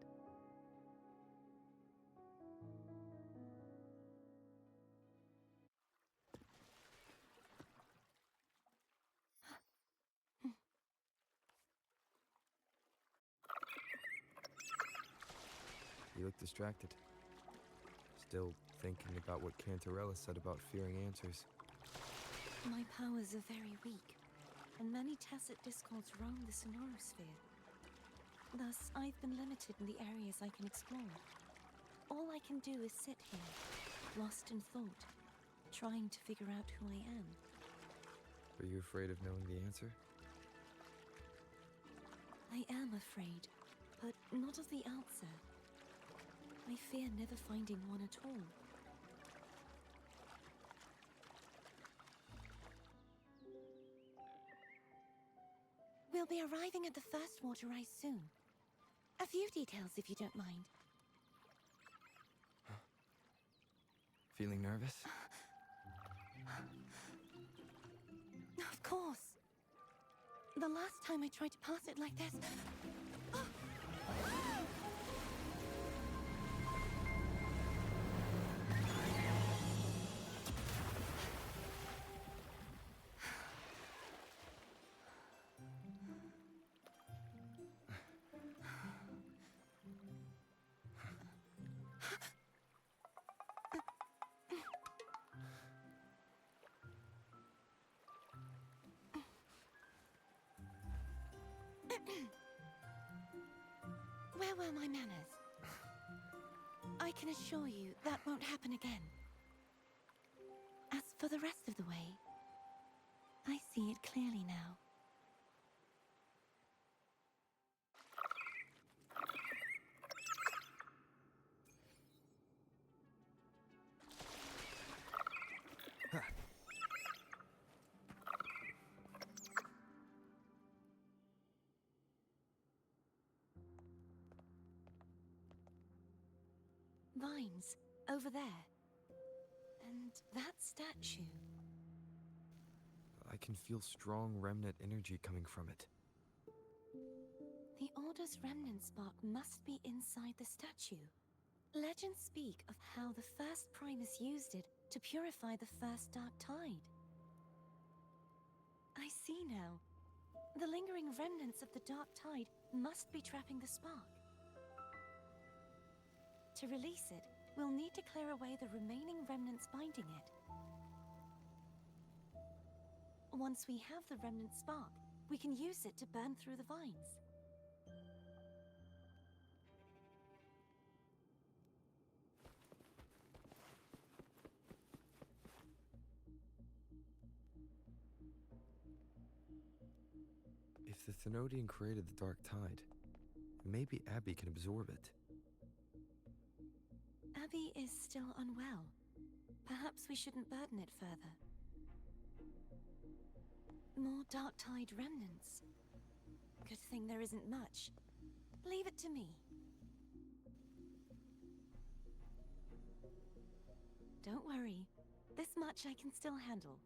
You look distracted. Still thinking about what Cantarella said about fearing answers. My powers are very weak, and many tacit discords roam the sonorosphere. Thus, I've been limited in the areas I can explore. All I can do is sit here, lost in thought, trying to figure out who I am. Are you afraid of knowing the answer? I am afraid, but not of the answer. I fear never finding one at all. We'll be arriving at the first water rise soon. A few details, if you don't mind. Feeling nervous? Of course. The last time I tried to pass it like this... Where were my manners? I can assure you that won't happen again. As for the rest of the way, I see it clearly now. Vines, over there. And that statue. I can feel strong remnant energy coming from it. The Order's remnant spark must be inside the statue. Legends speak of how the first Primus used it to purify the first Dark Tide. I see now. The lingering remnants of the Dark Tide must be trapping the spark. To release it, we'll need to clear away the remaining remnants binding it. Once we have the remnant spark, we can use it to burn through the vines. If the Thenodian created the Dark Tide, maybe Abby can absorb it. Abby is still unwell. Perhaps we shouldn't burden it further. More Dark Tide remnants. Good thing there isn't much. Leave it to me. Don't worry. This much I can still handle.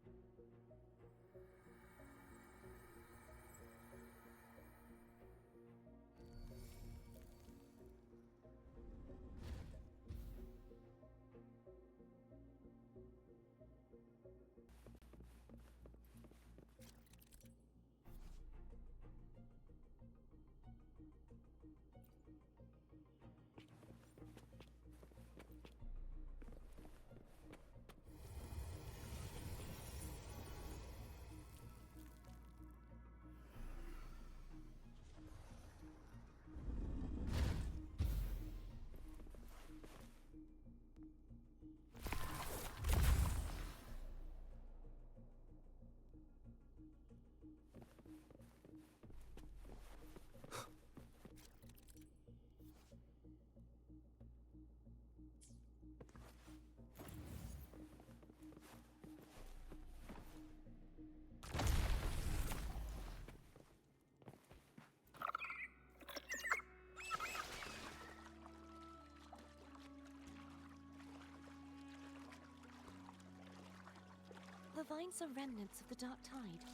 The vines are remnants of the Dark Tide.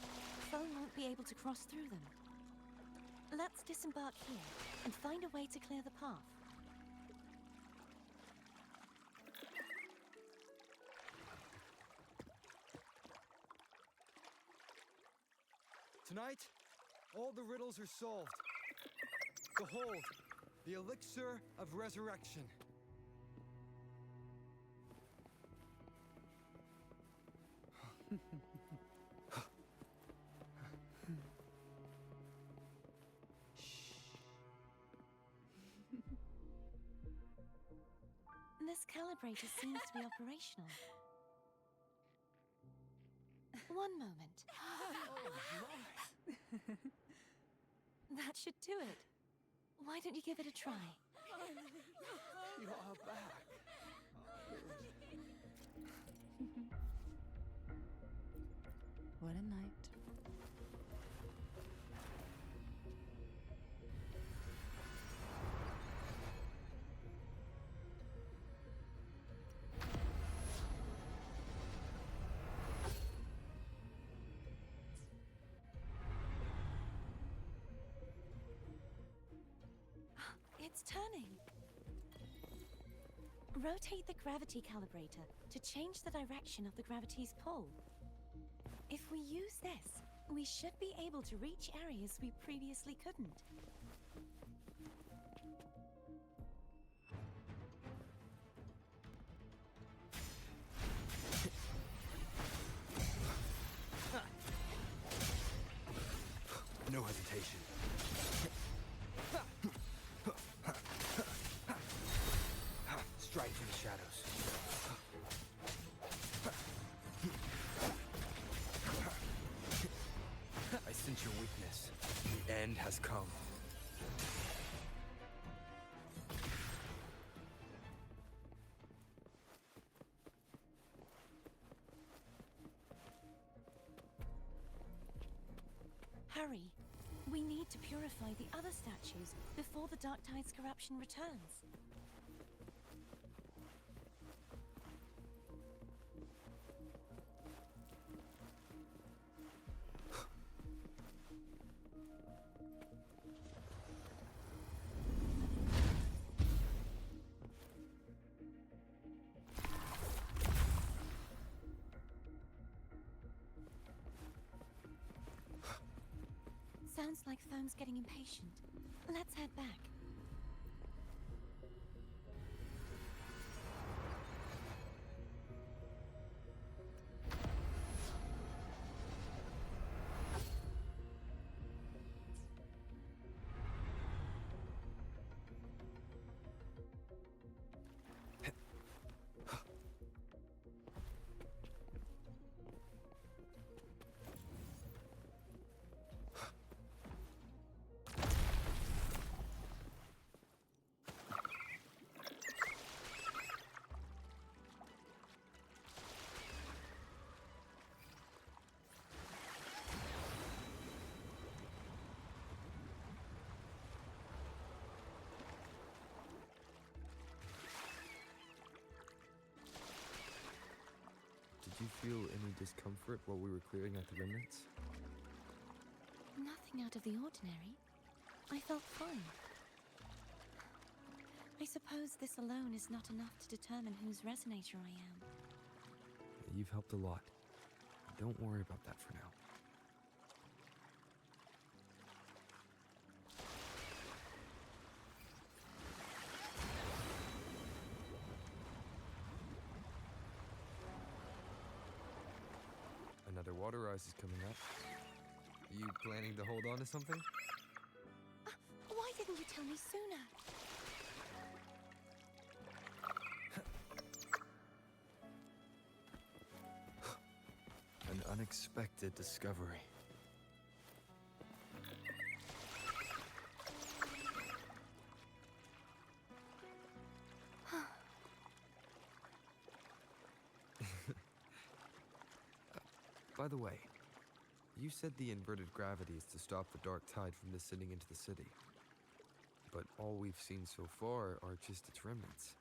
Foe won't be able to cross through them. Let's disembark here and find a way to clear the path. Tonight, all the riddles are solved. Behold, the elixir of resurrection. This calibrator seems to be operational. One moment. That should do it. Why don't you give it a try? You are back. What a night. It's turning. Rotate the gravity calibrator to change the direction of the gravity's pull. If we use this, we should be able to reach areas we previously couldn't. No hesitation. Strike through the shadows. I sense your weakness. The end has come. Hurry. We need to purify the other statues before the Dark Tide's corruption returns. Sounds like Foam's getting impatient. Let's head back. Did you feel any discomfort while we were clearing out the remnants? Nothing out of the ordinary. I felt fine. I suppose this alone is not enough to determine whose resonator I am. You've helped a lot. Don't worry about that for now. Another water rise is coming up. You planning to hold on to something? Why didn't you tell me sooner? An unexpected discovery. By the way, you said the inverted gravity is to stop the dark tide from descending into the city. But all we've seen so far are just its remnants.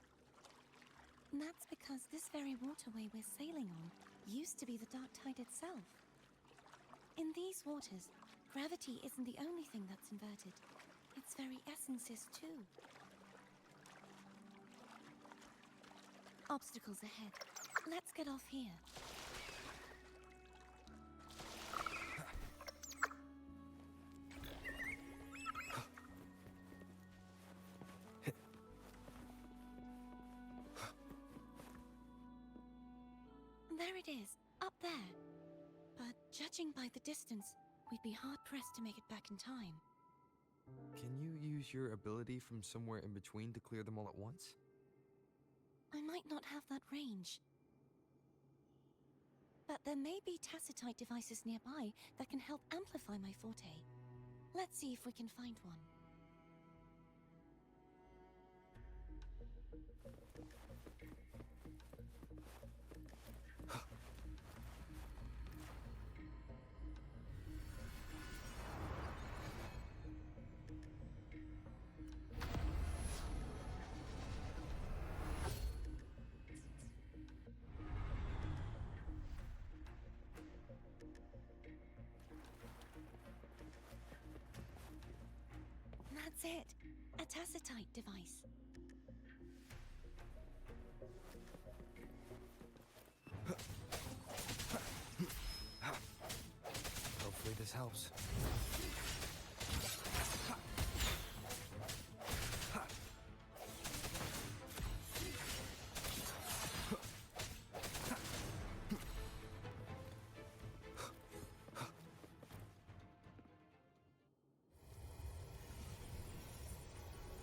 That's because this very waterway we're sailing on used to be the dark tide itself. In these waters, gravity isn't the only thing that's inverted. Its very essence is too. Obstacles ahead. Let's get off here. There it is, up there. But judging by the distance, we'd be hard-pressed to make it back in time. Can you use your ability from somewhere in between to clear them all at once? I might not have that range. But there may be tacitite devices nearby that can help amplify my forte. Let's see if we can find one. That's it. A tacitite device. Hopefully this helps.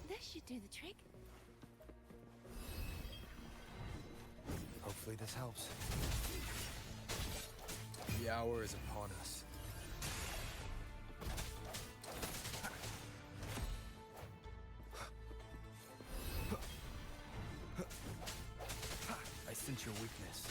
This should do the trick. Hopefully this helps. The hour is upon us. I sense your weakness.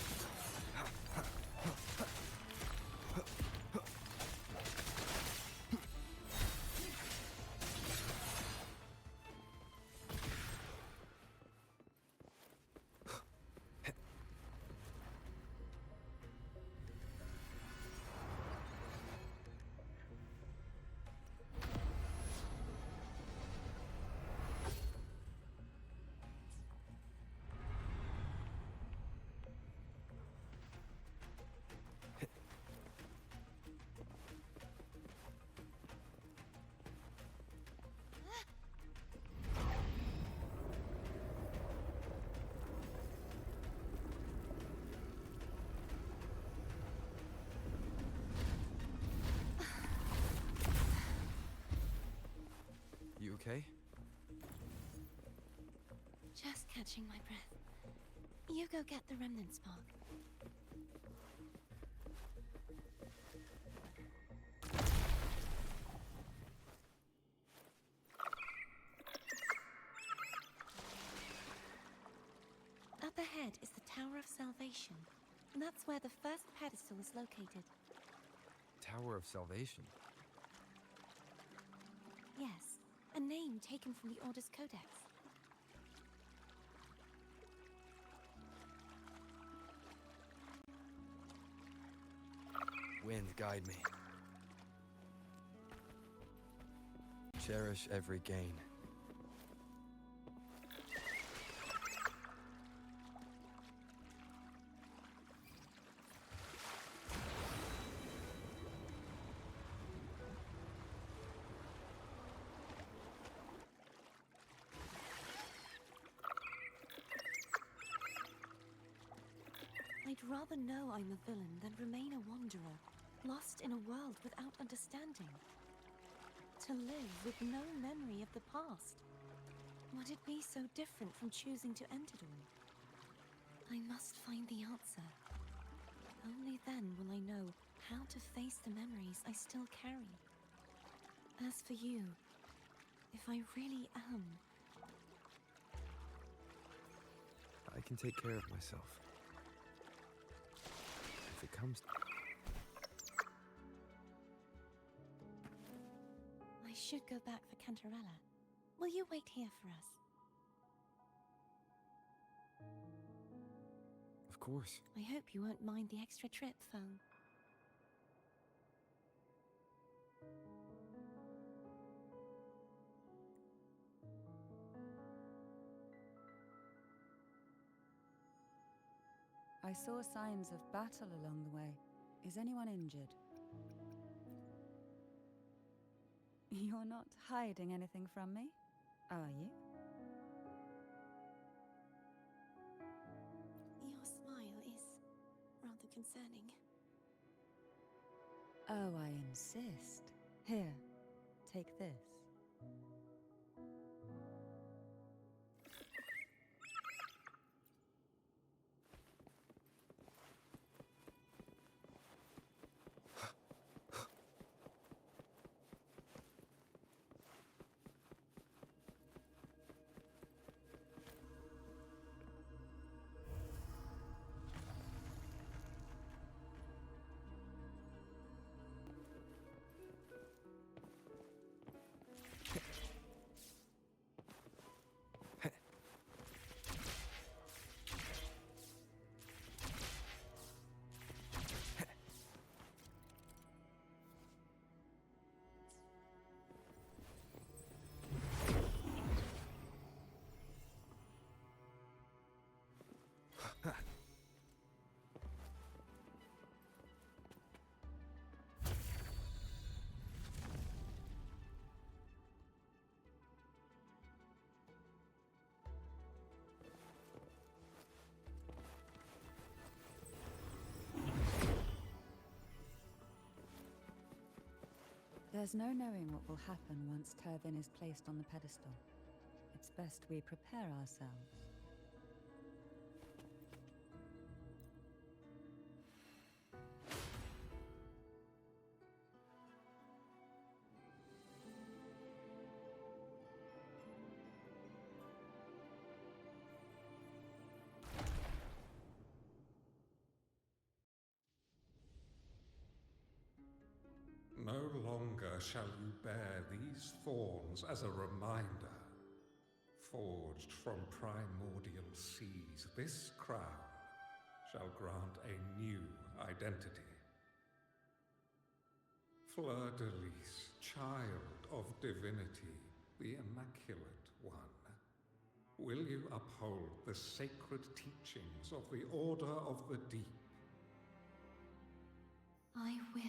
catching my breath. You go get the remnant spark. Up ahead is the Tower of Salvation. That's where the first pedestal is located. Tower of Salvation. Yes, a name taken from the Order's Codex. Wind, guide me. Cherish every gain. I'd rather know I'm a villain than remain a wanderer, lost in a world without understanding. To live with no memory of the past. Would it be so different from choosing to end it all? I must find the answer. Only then will I know how to face the memories I still carry. As for you, if I really am... I can take care of myself. If it comes... I should go back for Cantarella. Will you wait here for us? Of course. I hope you won't mind the extra trip, Phone. I saw signs of battle along the way. Is anyone injured? You're not hiding anything from me, are you? Your smile is rather concerning. Oh, I insist. Here, take this. There's no knowing what will happen once Turvin is placed on the pedestal. It's best we prepare ourselves. No longer shall you bear these thorns as a reminder. Forged from primordial seas, this crown shall grant a new identity. Fleur de Lis, child of divinity, the Immaculate One, will you uphold the sacred teachings of the Order of the Deep? I will.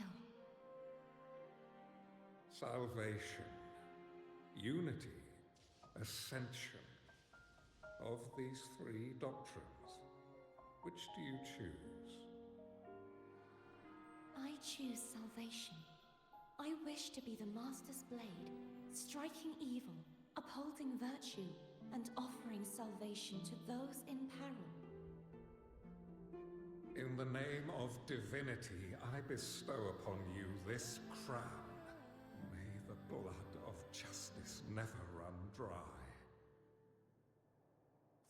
Salvation, unity, ascension. Of these three doctrines, which do you choose? I choose salvation. I wish to be the Master's blade, striking evil, upholding virtue, and offering salvation to those in peril. In the name of divinity, I bestow upon you this crown. May the blood of justice never run dry.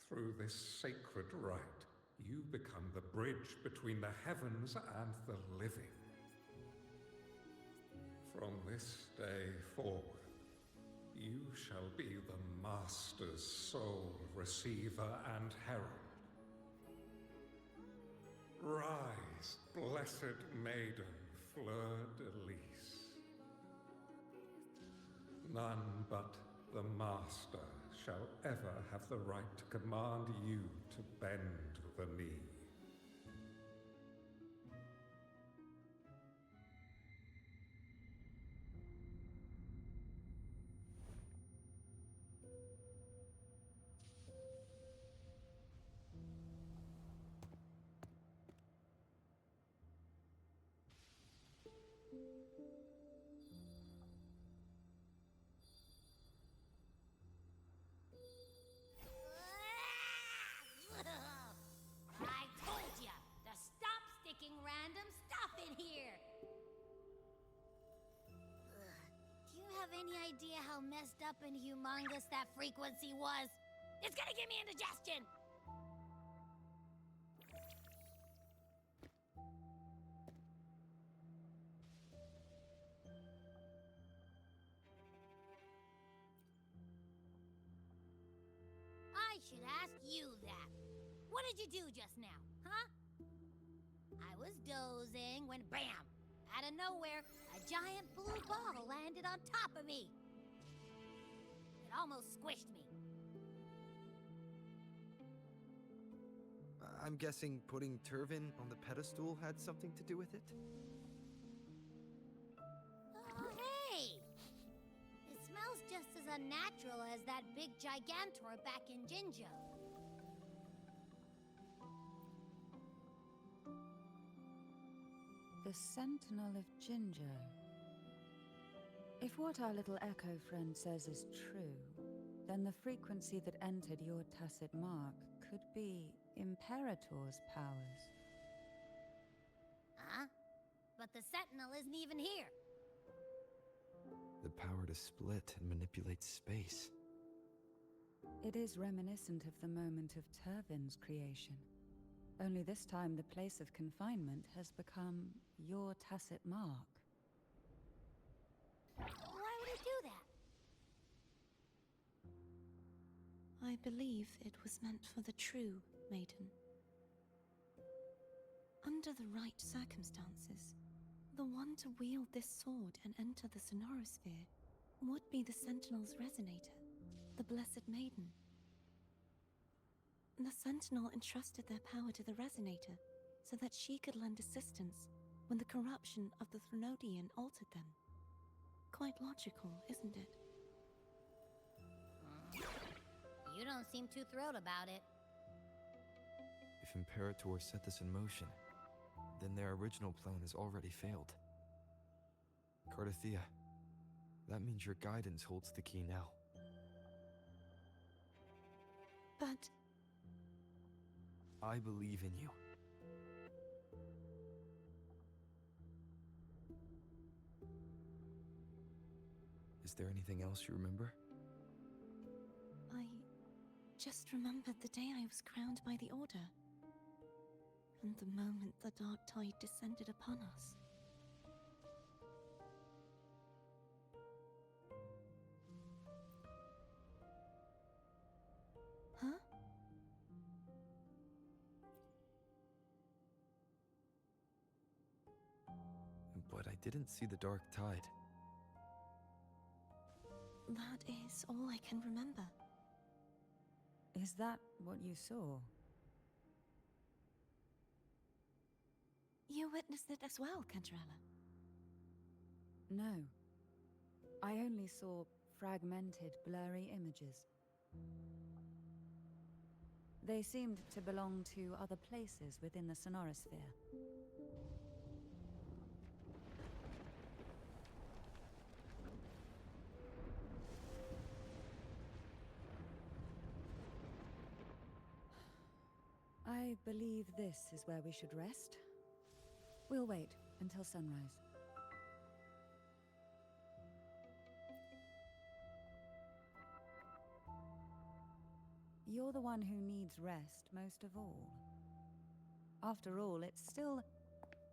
Through this sacred rite, you become the bridge between the heavens and the living. From this day forward, you shall be the Master's sole receiver and herald. Rise, blessed maiden, fleur-de-lis. None but the Master shall ever have the right to command you to bend the knee. I told ya to stop sticking random stuff in here! Do you have any idea how messed up and humongous that frequency was? It's gonna give me indigestion! I should ask you that. What did you do just now, huh? I was dozing when bam! Out of nowhere, a giant blue ball landed on top of me. It almost squished me. I'm guessing putting Turvin on the pedestal had something to do with it? Oh, hey! It smells just as unnatural as that big gigantor back in Jinjo. The Sentinel of Ginger. If what our little echo friend says is true, then the frequency that entered your tacit mark could be Imperator's powers. Huh? But the Sentinel isn't even here. The power to split and manipulate space. It is reminiscent of the moment of Turvin's creation. Only this time the place of confinement has become your tacit mark. Why would he do that? I believe it was meant for the true, maiden. Under the right circumstances, the one to wield this sword and enter the Sonorosphere would be the Sentinel's resonator, the Blessed Maiden. The Sentinel entrusted their power to the Resonator so that she could lend assistance when the corruption of the Threnodian altered them. Quite logical, isn't it? You don't seem too thrilled about it. If Imperator set this in motion, then their original plan has already failed. Cardathea, that means your guidance holds the key now. But I believe in you. Is there anything else you remember? I just remembered the day I was crowned by the Order, and the moment the dark tide descended upon us. Huh? But I didn't see the dark tide. That is all I can remember. Is that what you saw? You witnessed it as well, Cantarella. No. I only saw fragmented, blurry images. They seemed to belong to other places within the Sonorosphere. I believe this is where we should rest. We'll wait until sunrise. You're the one who needs rest most of all. After all, it's still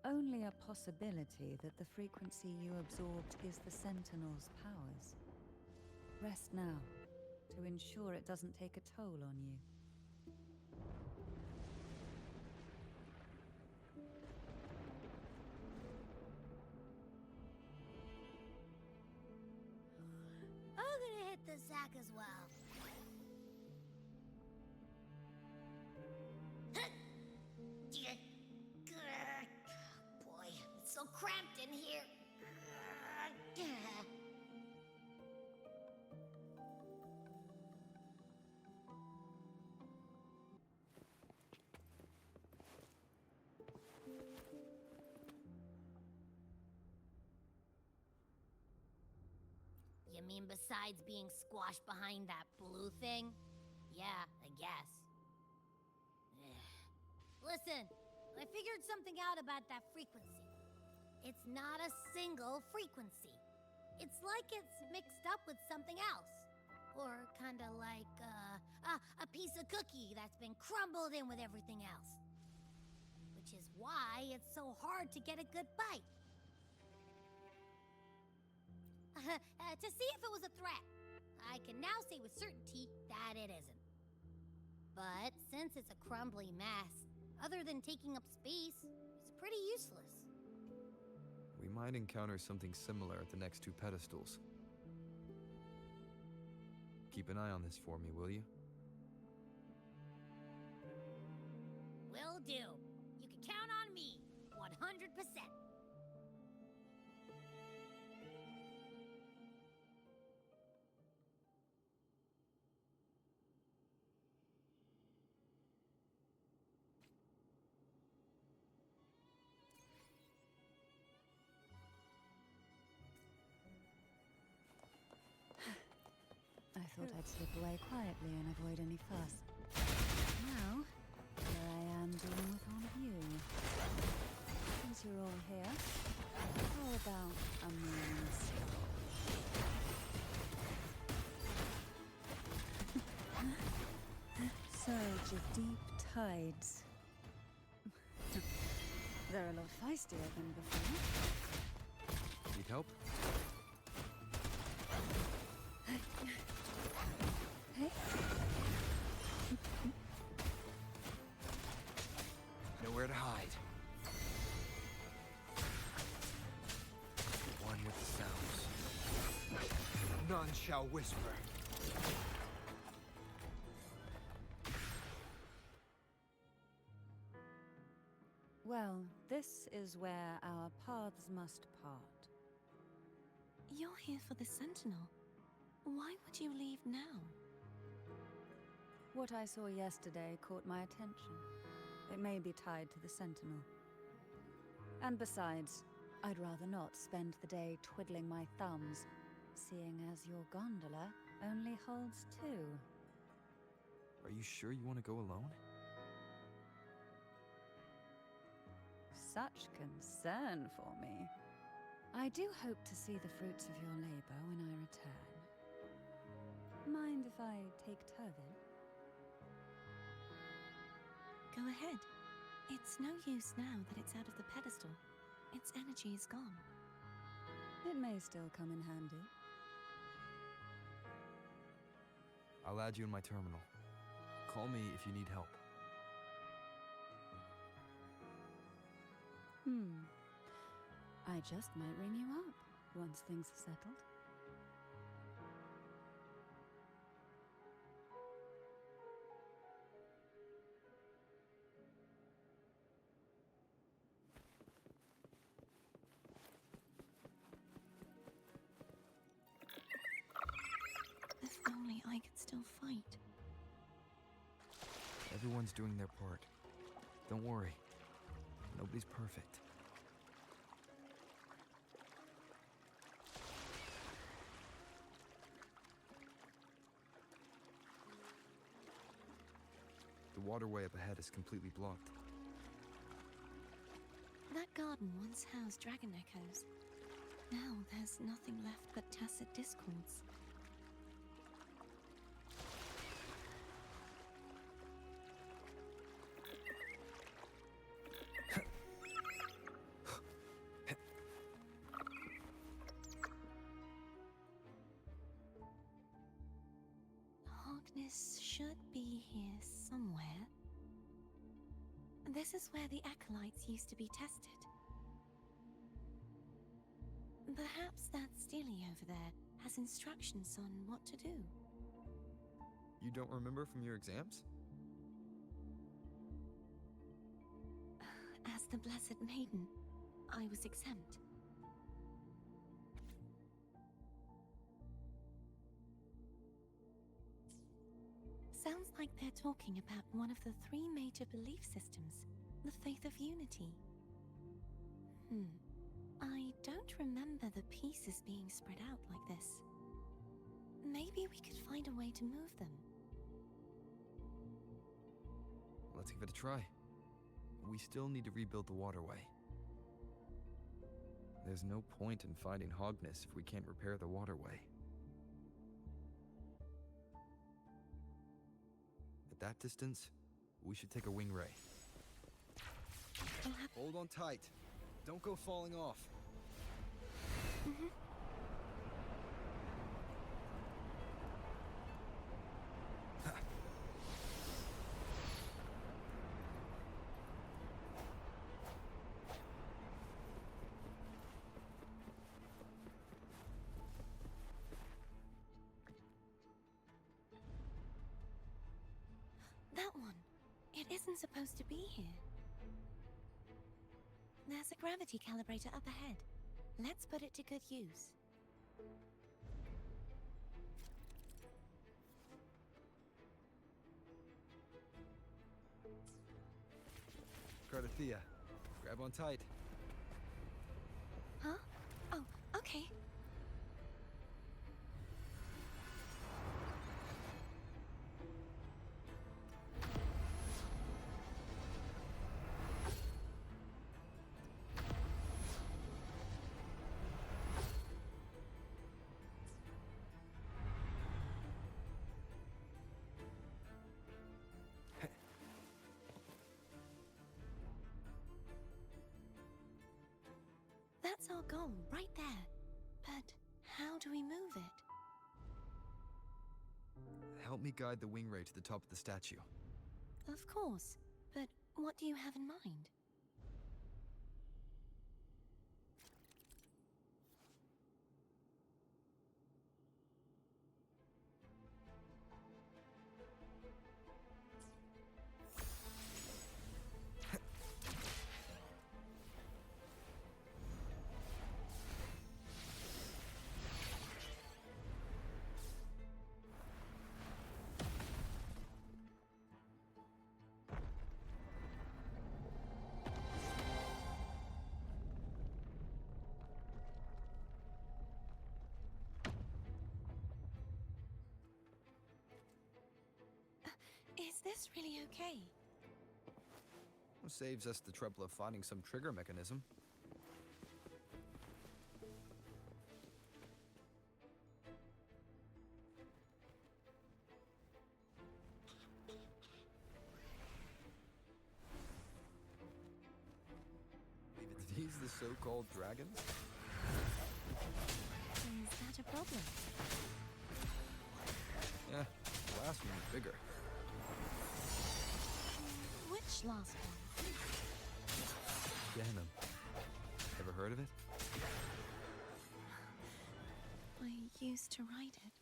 only a possibility that the frequency you absorbed is the Sentinel's powers. Rest now, to ensure it doesn't take a toll on you. I'm gonna hit the sack as well. Boy, it's so cramped in here. You mean besides being squashed behind that blue thing? Yeah, I guess. Listen, I figured something out about that frequency. It's not a single frequency. It's like it's mixed up with something else. Or kinda like, a piece of cookie that's been crumbled in with everything else. Which is why it's so hard to get a good bite. To see if it was a threat. I can now say with certainty that it isn't. But since it's a crumbly mess, other than taking up space, it's pretty useless. We might encounter something similar at the next two pedestals. Keep an eye on this for me, will you? Will do. You can count on me, 100%. I thought I'd slip away quietly and avoid any fuss. Now, here I am dealing with all of you. Since you're all here, how about a morning stroll? Surge of deep tides. They're a lot feistier than before. Need help? Hey? Nowhere to hide. One with the sounds. None shall whisper. Well, this is where our paths must part. You're here for the Sentinel. Why would you leave now? What I saw yesterday caught my attention. It may be tied to the Sentinel. And besides, I'd rather not spend the day twiddling my thumbs, seeing as your gondola only holds two. Are you sure you want to go alone? Such concern for me. I do hope to see the fruits of your labor when I return. Mind if I take Turvin? Go ahead. It's no use now that it's out of the pedestal. Its energy is gone. It may still come in handy. I'll add you in my terminal. Call me if you need help. I just might ring you up once things are settled. If only I could still fight. Everyone's doing their part. Don't worry. Nobody's perfect. The the waterway up ahead is completely blocked. That garden once housed dragon echoes. Now there's nothing left but tacit discords. Hogness should be here somewhere. This is where the acolytes used to be tested. Perhaps that Steely over there has instructions on what to do. You don't remember from your exams? As the Blessed Maiden, I was exempt. Sounds like they're talking about one of the 3 major belief systems, the faith of unity. I don't remember the pieces being spread out like this. Maybe we could find a way to move them. Let's give it a try. We still need to rebuild the waterway. There's no point in fighting Hogness if we can't repair the waterway. At that distance, we should take a wing ray. Hold on tight. Don't go falling off. That one. It isn't supposed to be here. There's a gravity calibrator up ahead. Let's put it to good use. Cardathea, grab on tight. Huh? Oh, okay. That's our goal, right there. But how do we move it? Help me guide the wing ray to the top of the statue. Of course. But what do you have in mind? Is this really okay? Saves us the trouble of finding some trigger mechanism. Are these the so-called dragons? Is that a problem? Yeah, the last one was bigger. Which last one? Ganem. Ever heard of it? I used to ride it.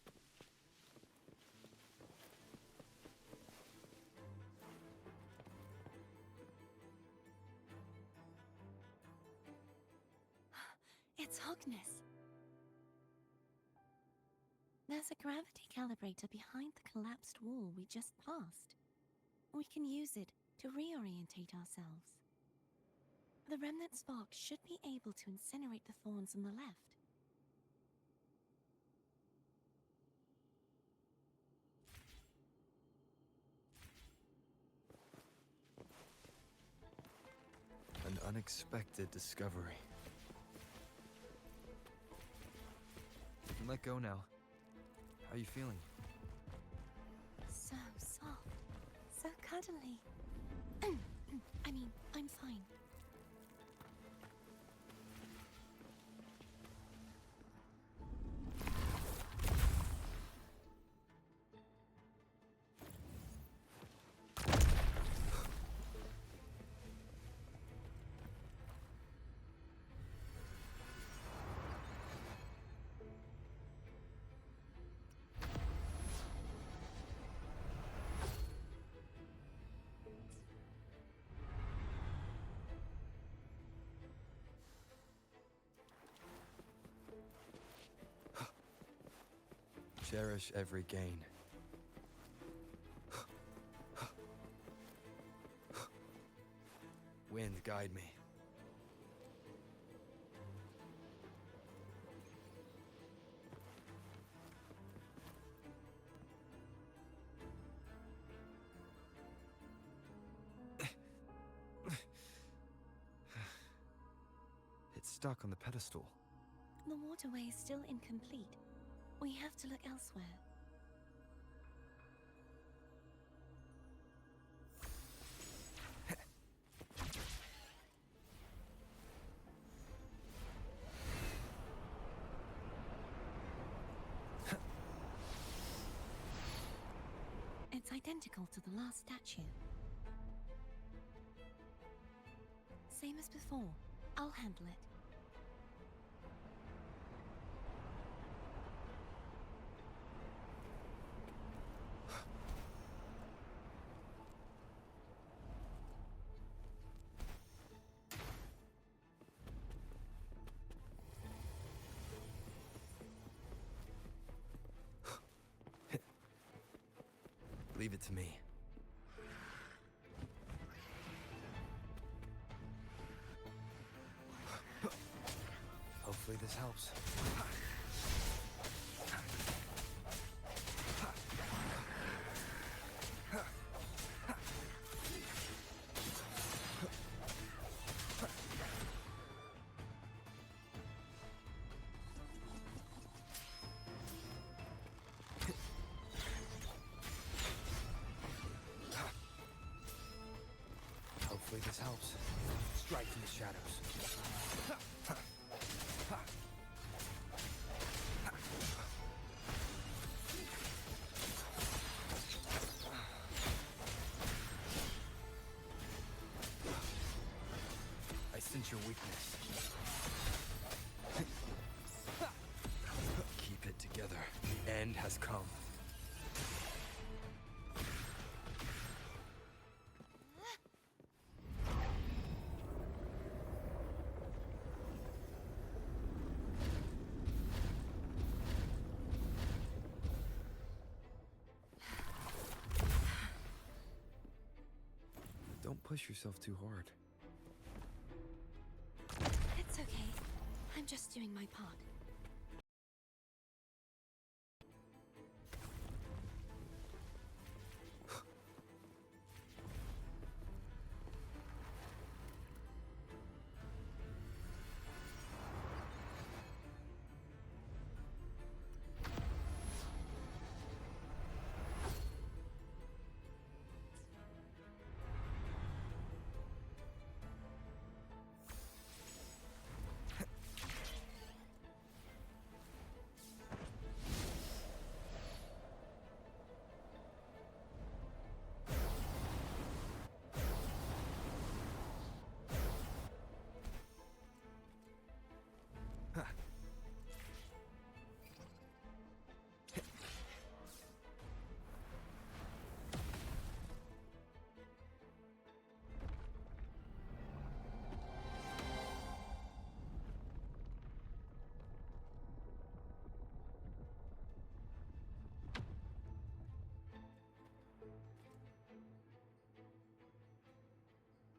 It's Hogness. There's a gravity calibrator behind the collapsed wall we just passed. We can use it to reorientate ourselves. The remnant spark should be able to incinerate the thorns on the left. unexpected discovery. You can let go now. How are you feeling? So soft. So cuddly. I mean, I'm fine. Cherish every gain. Wind, guide me. It's stuck on the pedestal. The waterway is still incomplete. We have to look elsewhere. It's identical to the last statue. Same as before. I'll handle it. Leave it to me. Hopefully this helps. Hopefully this helps. Strike from the shadows. I sense your weakness. Keep it together. The end has come. Don't push yourself too hard. It's okay. I'm just doing my part.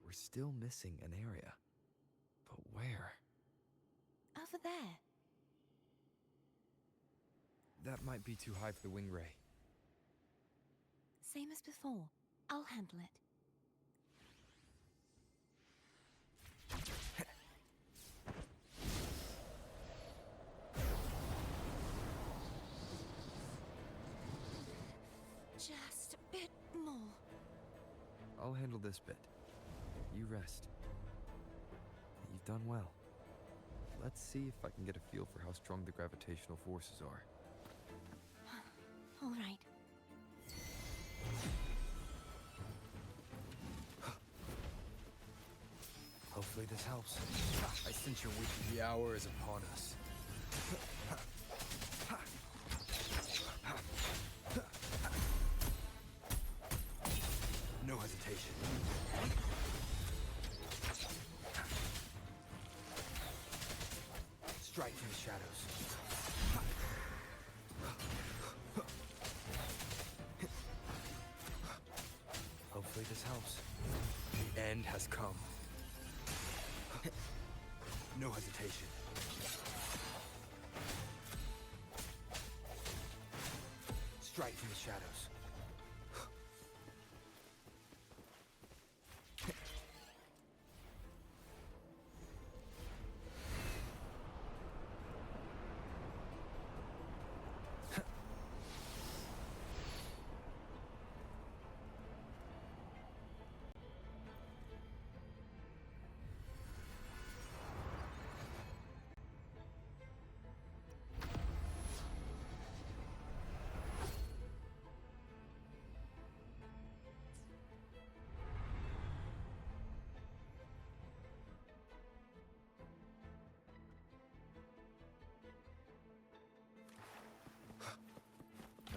We're still missing an area. But where? Over there. That might be too high for the wing ray. Same as before. I'll handle it. I'll handle this bit. You rest. You've done well. Let's see if I can get a feel for how strong the gravitational forces are. All right. Hopefully this helps. I sense your weakness. The hour is upon us. No hesitation. Strike from the shadows. Hopefully this helps. The end has come. No hesitation. Strike from the shadows.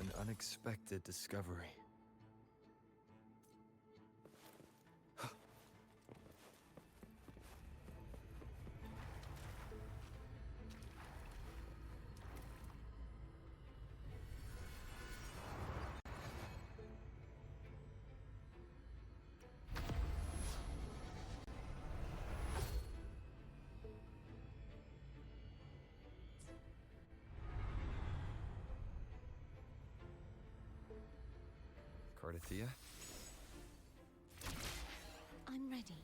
An unexpected discovery. Cardathia? I'm ready.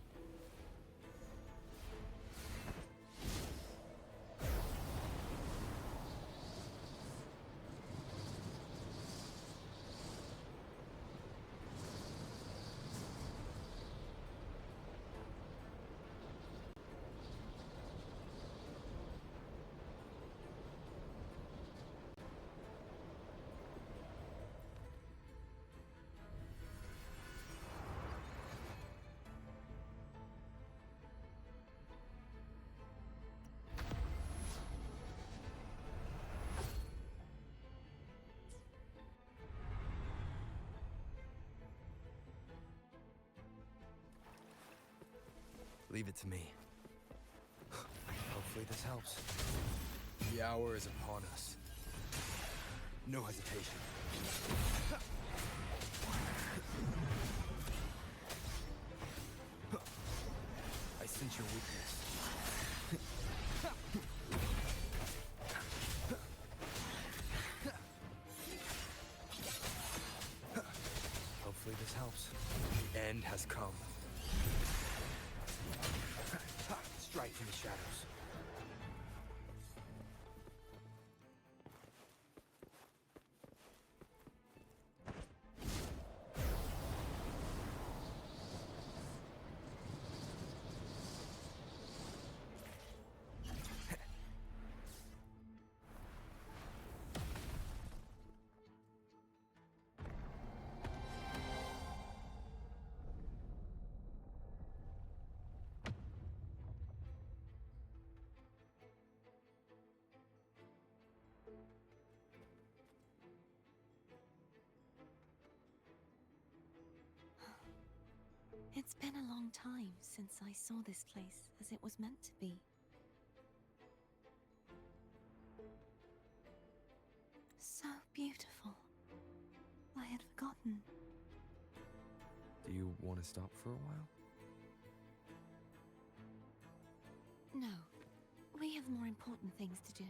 Leave it to me. Hopefully this helps. The hour is upon us. No hesitation. I sense your weakness. Hopefully this helps. The end has come. Strike from the shadows. It's been a long time since I saw this place as it was meant to be. So beautiful. I had forgotten. Do you want to stop for a while? No, we have more important things to do.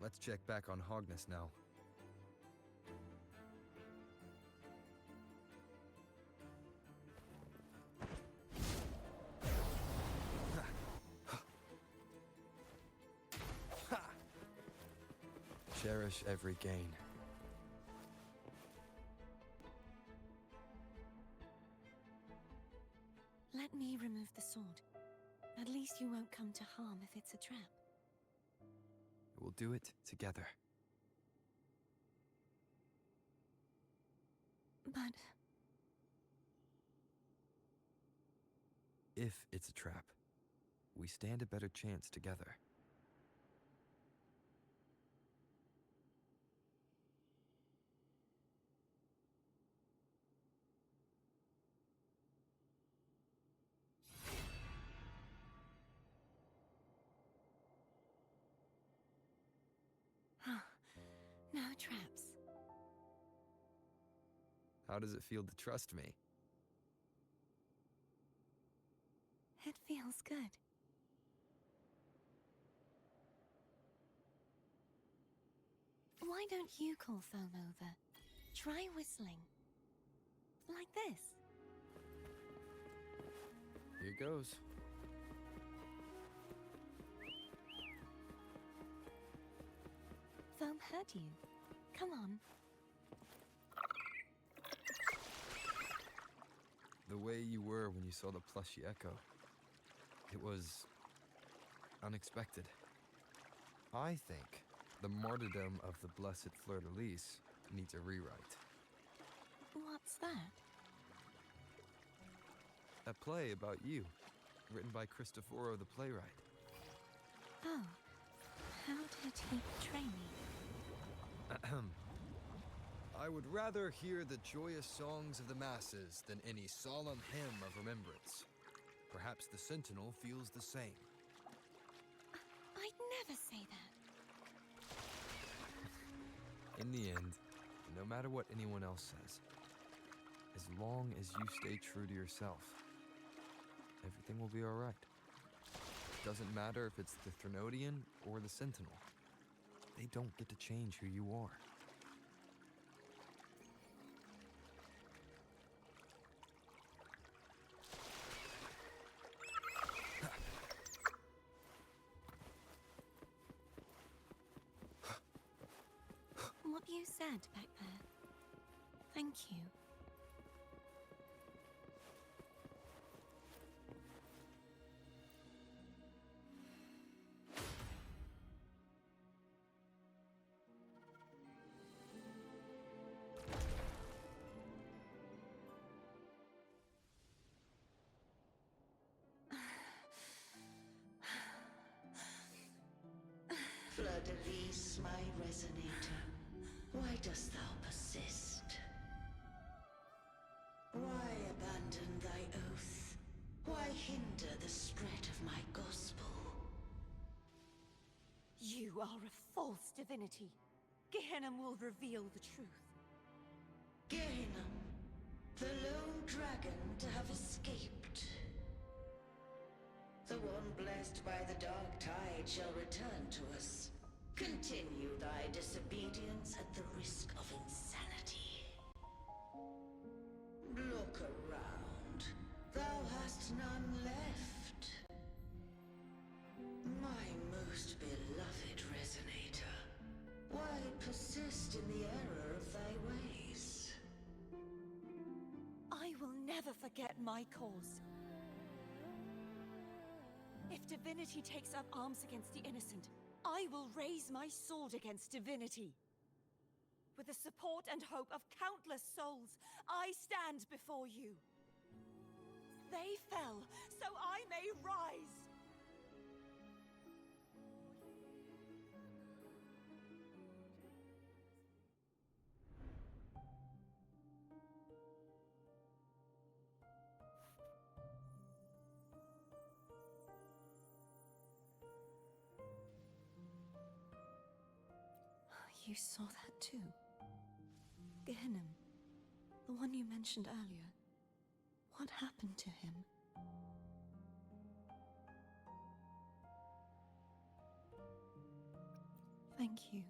Let's check back on Hogness now. Cherish every gain. Let me remove the sword. At least you won't come to harm if it's a trap. We'll do it together. But If it's a trap, we stand a better chance together. no traps. How does it feel to trust me? It feels good. Why don't you call Foam over? Try whistling. Like this. Here goes. Foam heard you. Come on. The way you were when you saw the plushy echo. It was unexpected. I think the martyrdom of the blessed fleur-de-lis needs a rewrite. What's that? A play about you, written by Cristoforo the playwright. Oh. How did he betray me? I would rather hear the joyous songs of the masses than any solemn hymn of remembrance. Perhaps the Sentinel feels the same. I'd never say that. In the end, no matter what anyone else says, as long as you stay true to yourself, everything will be alright. It doesn't matter if it's the Threnodian or the Sentinel. They don't get to change who you are. What you said back there. Thank you. Fleur-de-lis, my resonator, why dost thou persist? Why abandon thy oath? Why hinder the spread of my gospel? You are a false divinity. Gehenna will reveal the truth. Gehenna, the lone dragon to have escaped. The one blessed by the dark tide shall return to us. Continue thy disobedience at the risk of insanity. Look around. Thou hast none left. My most beloved resonator, why persist in the error of thy ways? I will never forget my cause. If divinity takes up arms against the innocent, I will raise my sword against divinity. With the support and hope of countless souls, I stand before you. They fell, so I may rise! You saw that too? Gehenna, the one you mentioned earlier. What happened to him? Thank you.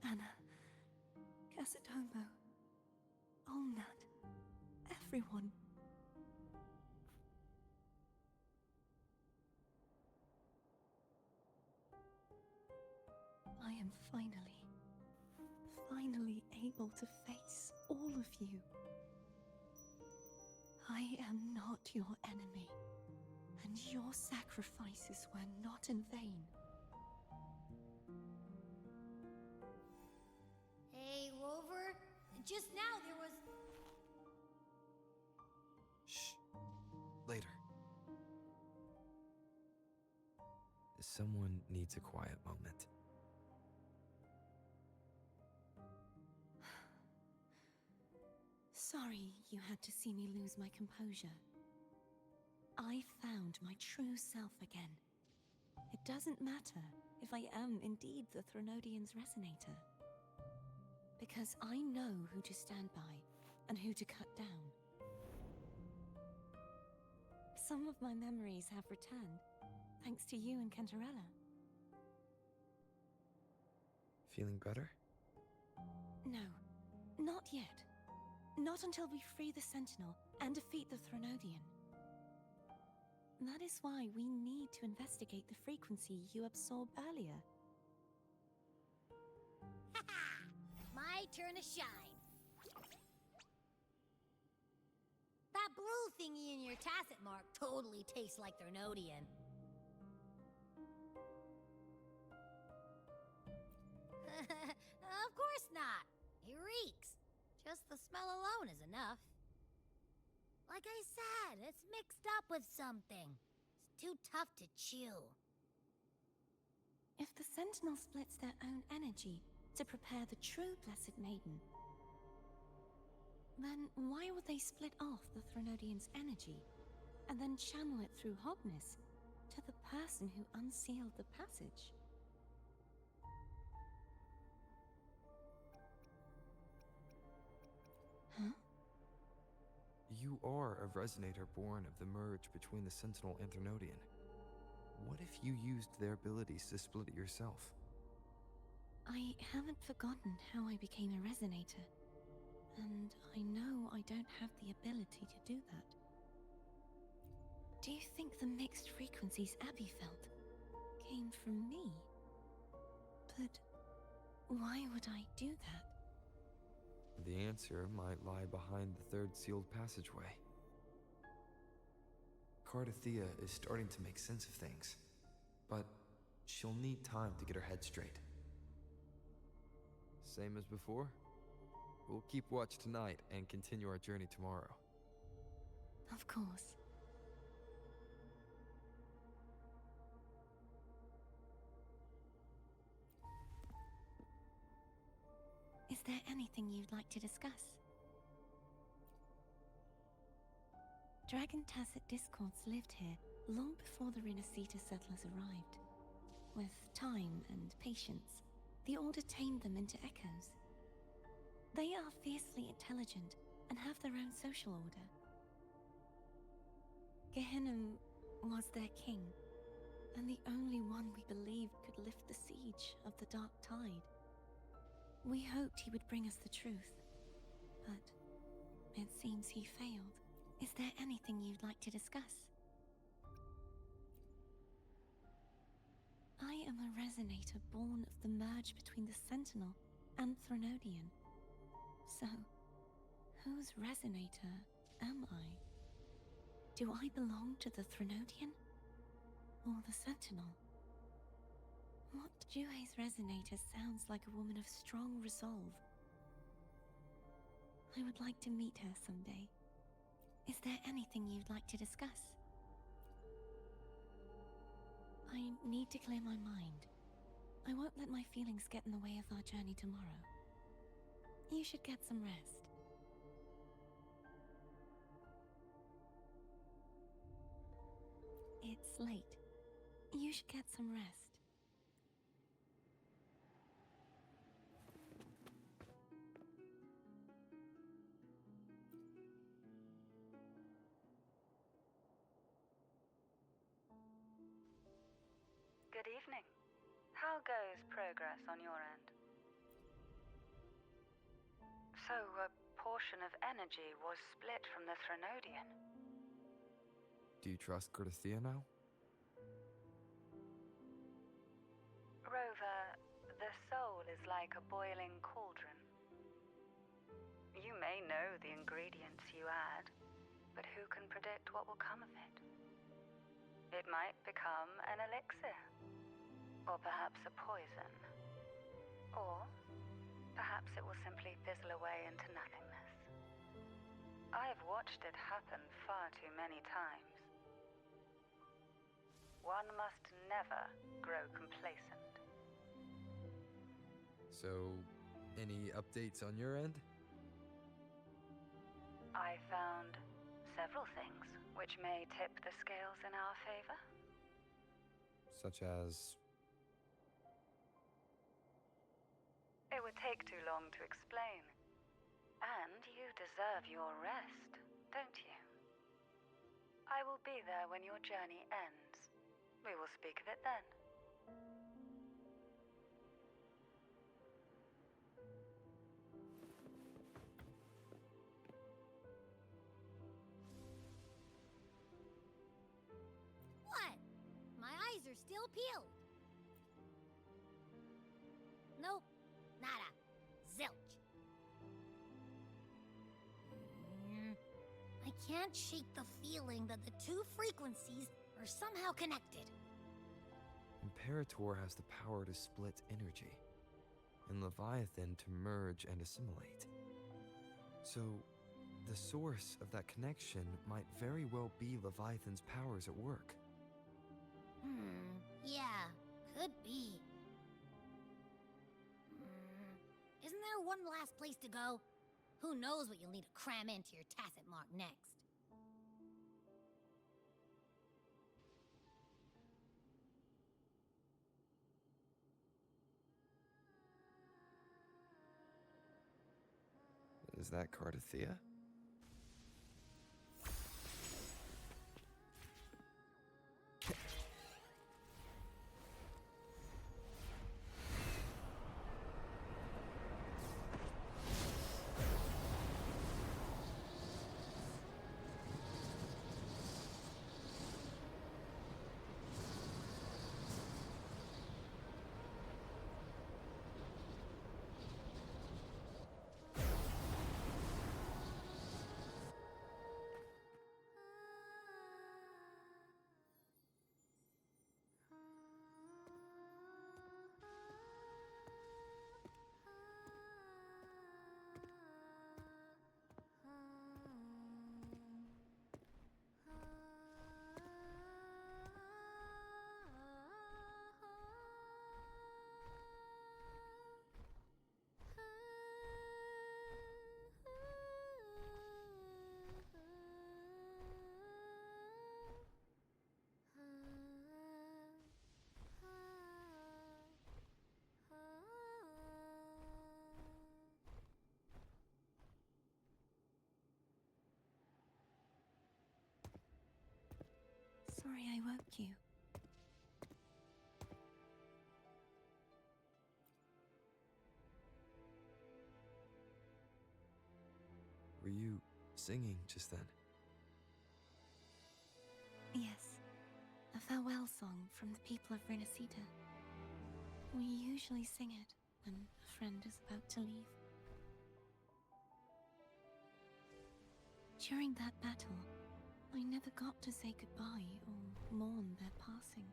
Anna, Casatomo, Olnat, everyone. I am finally able to face all of you. I am not your enemy, and your sacrifices were not in vain. Hey, Rover, just now there was... Shh. Later. Someone needs a quiet moment. Sorry you had to see me lose my composure. I found my true self again. It doesn't matter if I am indeed the Threnodian's resonator. Because I know who to stand by and who to cut down. Some of my memories have returned, thanks to you and Cantarella. Feeling better? No, not yet. Not until we free the Sentinel and defeat the Threnodian. That is why we need to investigate the frequency you absorbed earlier. My turn to shine. That blue thingy in your tacit mark totally tastes like Threnodian. Of course not. It reeks. Just the smell alone is enough. Like I said, it's mixed up with something. It's too tough to chew. If the Sentinel splits their own energy to prepare the true Blessed Maiden, then why would they split off the Threnodian's energy and then channel it through Hogness to the person who unsealed the passage? Huh? You are a resonator born of the merge between the Sentinel and Threnodian. What if you used their abilities to split it yourself? I haven't forgotten how I became a resonator, and I know I don't have the ability to do that. Do you think the mixed frequencies Abby felt came from me? But why would I do that? The answer might lie behind the third sealed passageway. Cardathea is starting to make sense of things, but she'll need time to get her head straight. Same as before? We'll keep watch tonight and continue our journey tomorrow. Of course. Is there anything you'd like to discuss? Dragon Tacet discords lived here long before the Renacita settlers arrived. With time and patience, the Order tamed them into echoes. They are fiercely intelligent and have their own social order. Gehinnom was their king, and the only one we believed could lift the siege of the Dark Tide. We hoped he would bring us the truth, but it seems he failed. Is there anything you'd like to discuss? I am a resonator born of the merge between the Sentinel and Threnodian. So, whose resonator am I? Do I belong to the Threnodian? Or the Sentinel? What Jue's resonator sounds like a woman of strong resolve. I would like to meet her someday. Is there anything you'd like to discuss? I need to clear my mind. I won't let my feelings get in the way of our journey tomorrow. You should get some rest. It's late. You should get some rest. Good evening. How goes progress on your end? So, a portion of energy was split from the Threnodian. Do you trust Cardathea now? Rover, the soul is like a boiling cauldron. You may know the ingredients you add, but who can what will come of it. It might become an elixir, or perhaps a poison, or perhaps it will simply fizzle away into nothingness. I've watched it happen far too many times. One must never grow complacent. So, any updates on your end? I found several things which may tip the scales in our favor. Such as... It would take too long to explain. And you deserve your rest, don't you? I will be there when your journey ends. We will speak of it then. What? My eyes are still peeled. Nope. Nada. Zilch. I can't shake the feeling that the two frequencies are somehow connected. Imperator has the power to split energy, and Leviathan to merge and assimilate. So, the source of that connection might very well be Leviathan's powers at work. Yeah, could be. Isn't there one last place to go? Who knows what you'll need to cram into your tacit mark next? Is that Cardathea? Sorry I woke you. Were you singing just then? Yes, a farewell song from the people of Renacita. We usually sing it when a friend is about to leave. During that battle, I never got to say goodbye or mourn their passing.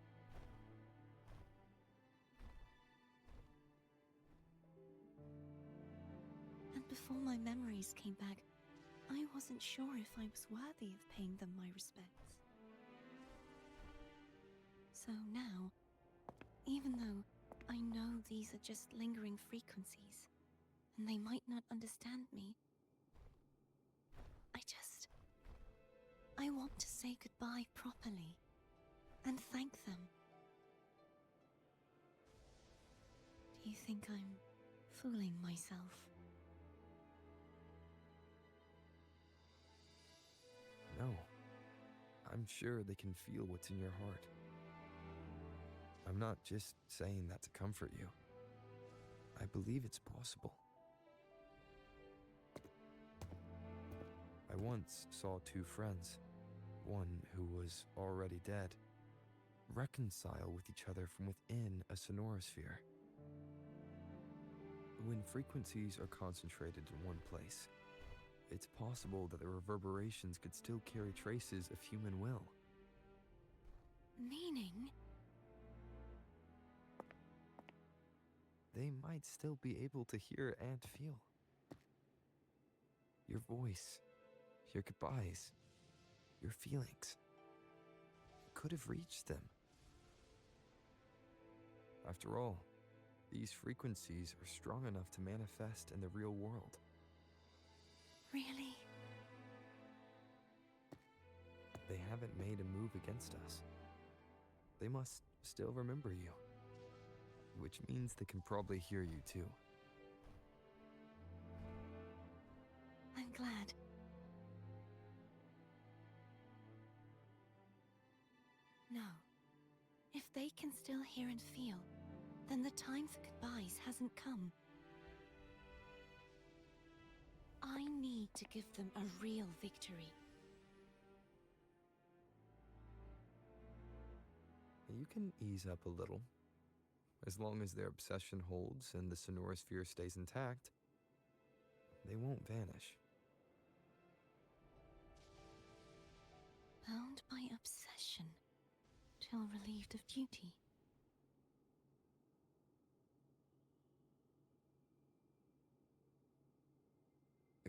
And before my memories came back, I wasn't sure if I was worthy of paying them my respects. So now, even though I know these are just lingering frequencies, and they might not understand me, I want to say goodbye properly, and thank them. Do you think I'm fooling myself? No. I'm sure they can feel what's in your heart. I'm not just saying that to comfort you. I believe it's possible. I once saw two friends, one who was already dead, reconcile with each other from within a sonorosphere. When frequencies are concentrated in one place, it's possible that the reverberations could still carry traces of human will. Meaning? They might still be able to hear and feel. Your voice, your goodbyes, your feelings. You could have reached them. After all, these frequencies are strong enough to manifest in the real world. Really? They haven't made a move against us. They must still remember you. Which means they can probably hear you too. I'm glad. No. If they can still hear and feel, then the time for goodbyes hasn't come. I need to give them a real victory. You can ease up a little. As long as their obsession holds and the sonorosphere stays intact, they won't vanish. Bound by obsession, till relieved of duty.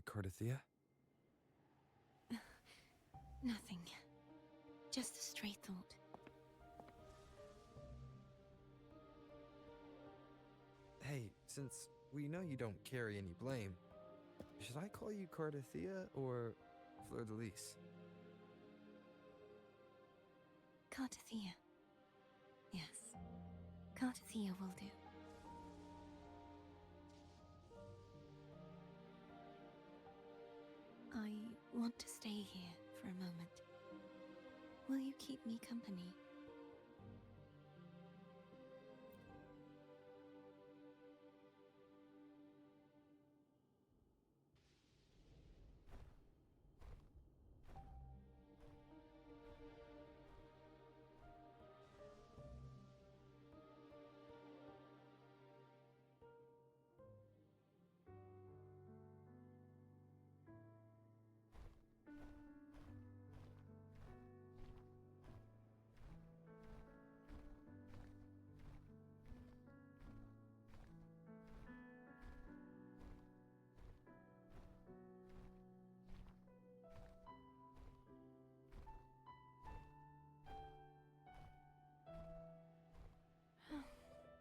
Cardathia? Nothing. Just a stray thought. Hey, since we know you don't carry any blame, should I call you Cardathia or Fleur de Lis? Cardathia. Yes. Cardathia will do. I want to stay here for a moment. Will you keep me company?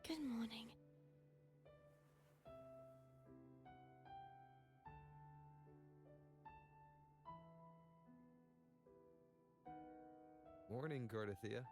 Good morning. Morning, Cardathia.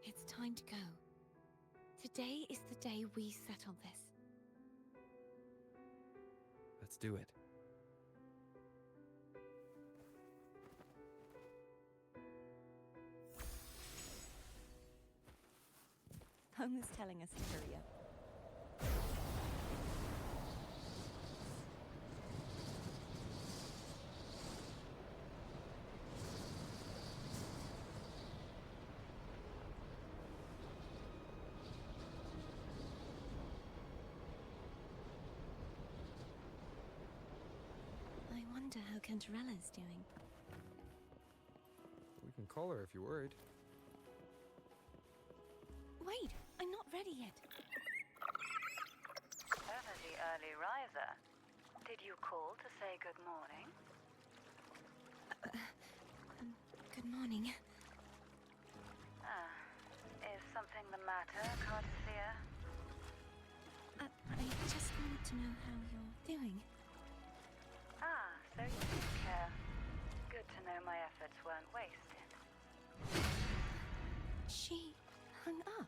It's time to go. Today is the day we settle this. Let's do it. Home is telling us to hurry up. I wonder how Cantarella's doing. We can call her if you're worried. Wait, I'm not ready yet. Ever the early riser. Did you call to say good morning? Good morning. Is something the matter, Cardathia? I just wanted to know how you're doing. So you do care. Good to know my efforts weren't wasted. She hung up.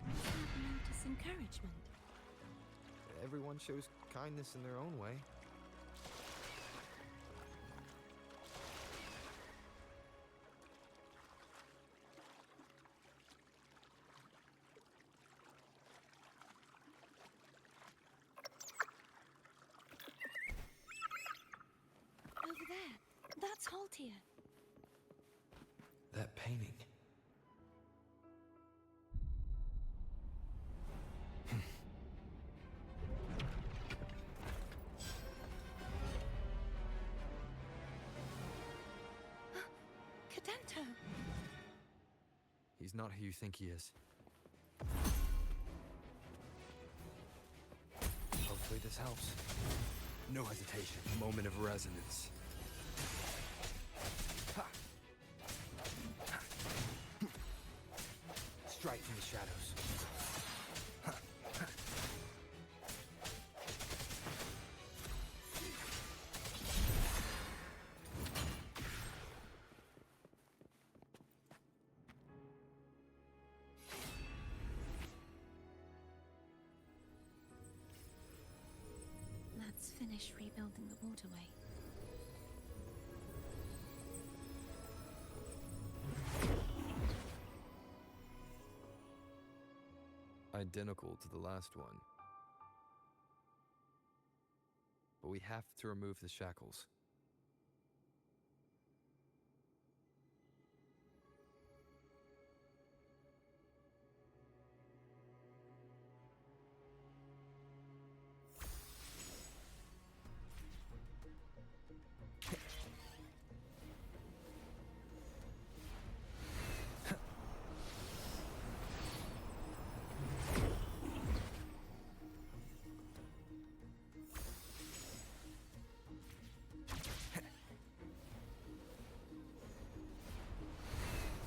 Without notice encouragement. Everyone shows kindness in their own way. Let's halt here. That painting. Cadento! He's not who you think he is. Hopefully this helps. No hesitation. Moment of resonance. Ha! Ha! Strike from the shadows. Ha! Ha! Let's finish rebuilding the waterway. Identical to the last one. But we have to remove the shackles.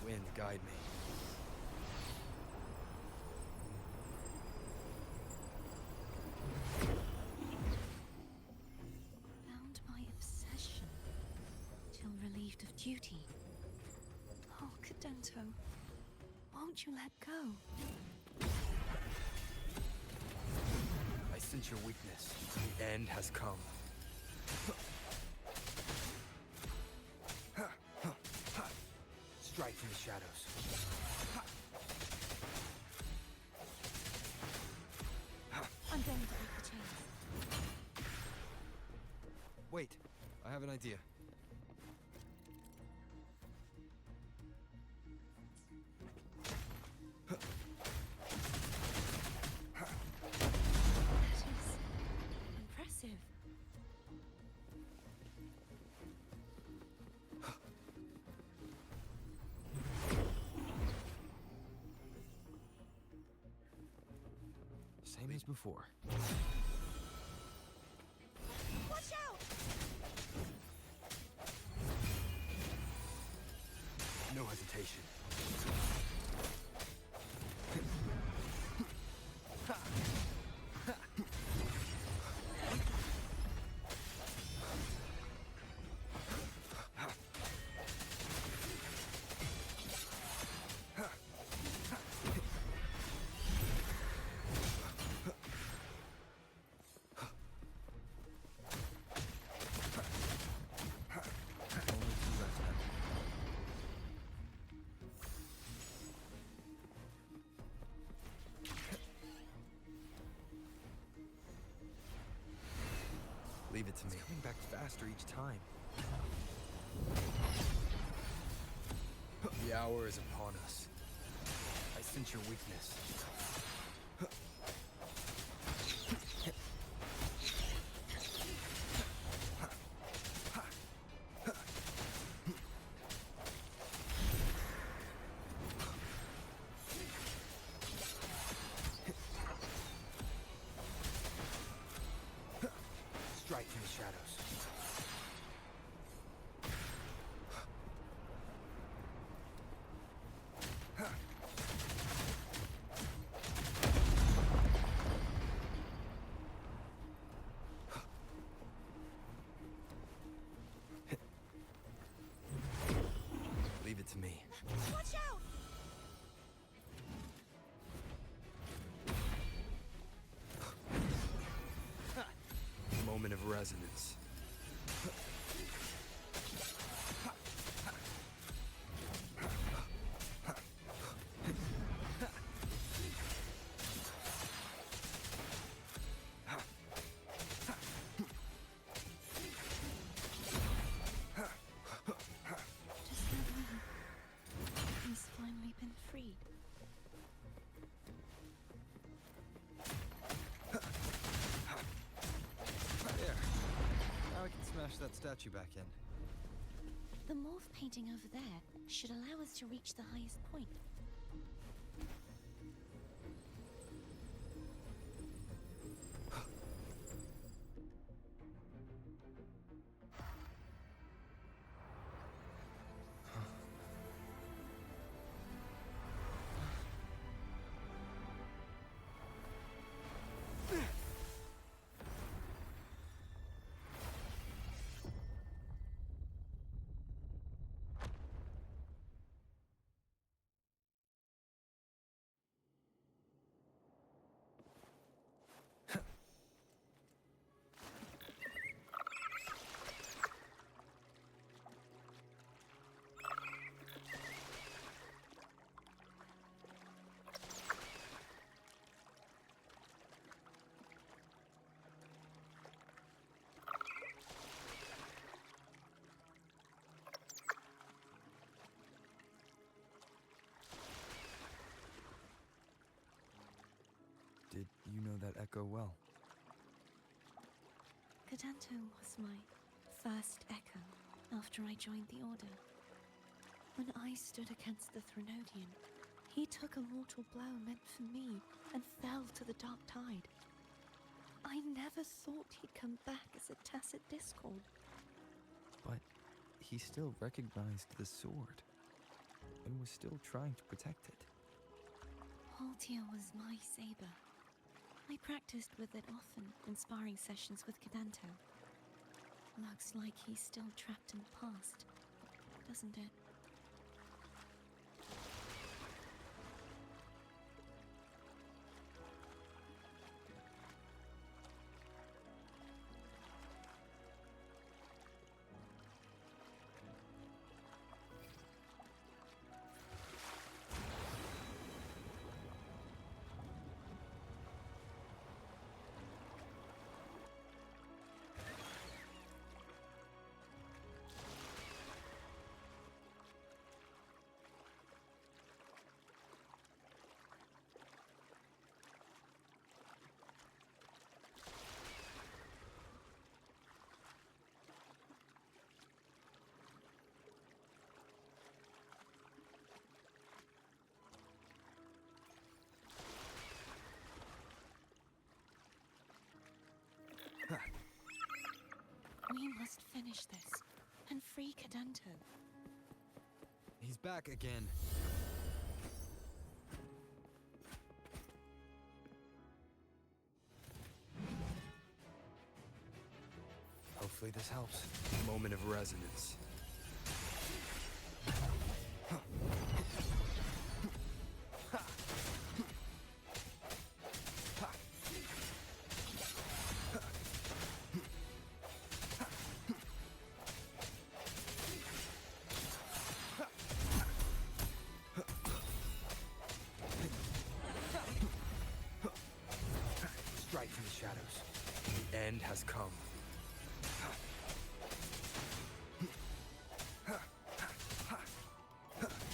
Wind, guide me. Bound by obsession, till relieved of duty. Oh, Cadento, won't you let go? I sense your weakness. The end has come. Strike from the shadows. I'm going to break the chains. Wait, I have an idea. That is impressive. Same as before. Watch out! No hesitation. Only two left now. Leave it to me. It's coming back faster each time. The hour is upon us. I sense your weakness. Strike from the shadows. Leave it to me. Watch out! Moment of resonance. statue back in. The morph painting over there should allow us to reach the highest point. Did you know that echo well? Cadanto was my first echo after I joined the Order. When I stood against the Threnodian, he took a mortal blow meant for me and fell to the Dark Tide. I never thought he'd come back as a tacit discord. But he still recognized the sword and was still trying to protect it. Haltia was my saber. I practiced with it often in sparring sessions with Cadanto. Looks like he's still trapped in the past, doesn't it? We must finish this and free Cadanto. He's back again. Hopefully this helps. Moment of resonance. Strike from the shadows. The end has come.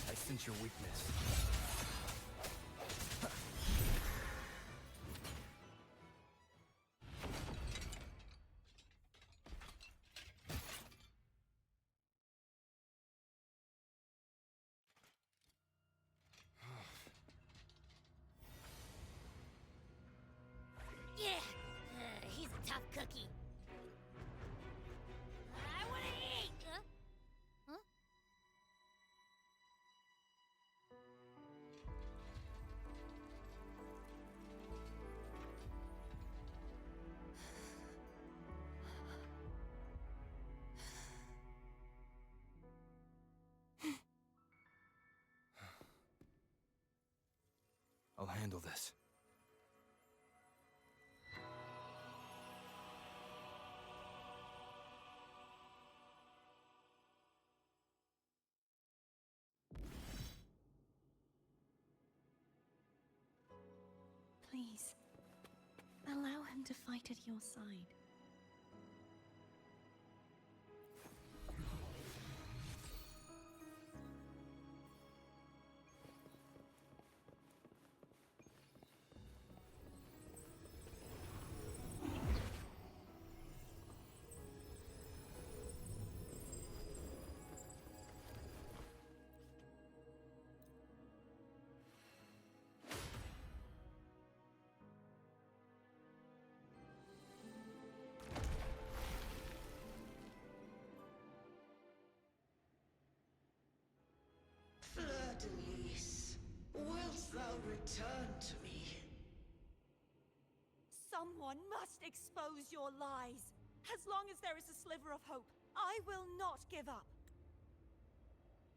I sense your weakness. Yeah, he's a tough cookie. I want to eat. Huh? I'll handle this. Please, allow him to fight at your side. return to me. Someone must expose your lies. As long as there is a sliver of hope, I will not give up.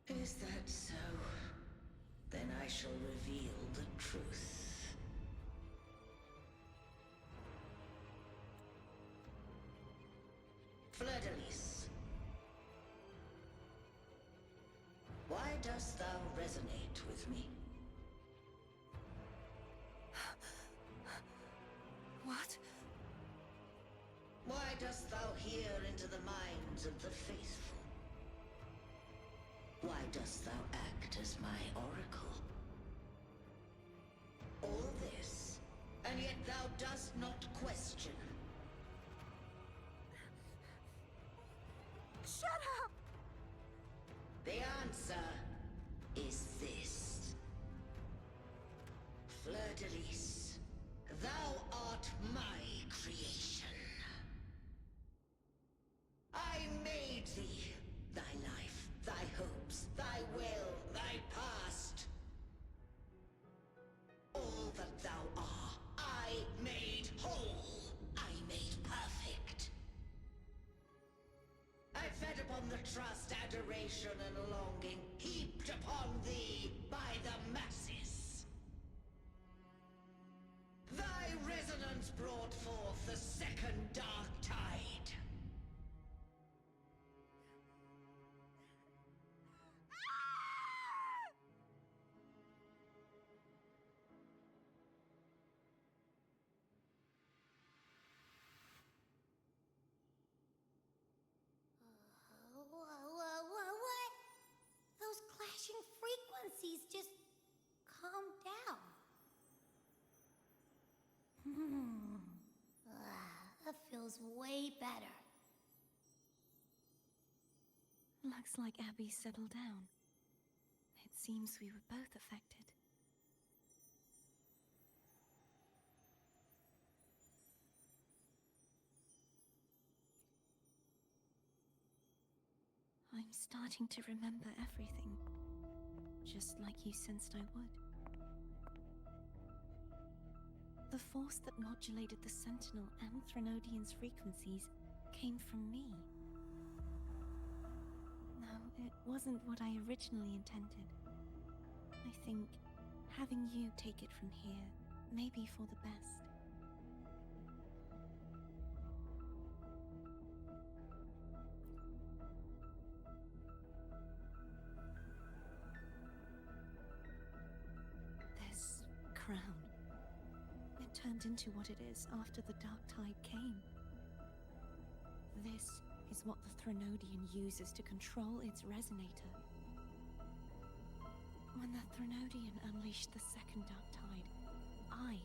Is that so? Then I shall reveal the truth. Fleur-de-Lis, why dost thou resonate with me? What? Why dost thou hear into the minds of the faithful? Why dost thou act as my oracle? All this, and yet thou dost not question. Shut up! The answer is this. Fleur-de-Lis, thou art my creation. I made thee, thy life, thy hopes, thy will, thy past. All that thou art, I made whole. I made perfect. I fed upon the trust, adoration, and longing heaped upon thee by the masses. Thy resonance brought forth the second dark tide. What? Those clashing frequencies just calm down. That feels way better. Looks like Abby settled down. It seems we were both affected. I'm starting to remember everything, just like you sensed I would. The force that modulated the Sentinel and Threnodian's frequencies came from me. No, it wasn't what I originally intended. I think having you take it from here may be for the best. This crown, it turned into what it is after the Dark Tide came. This is what the Threnodian uses to control its resonator. When the Threnodian unleashed the second Dark Tide, I,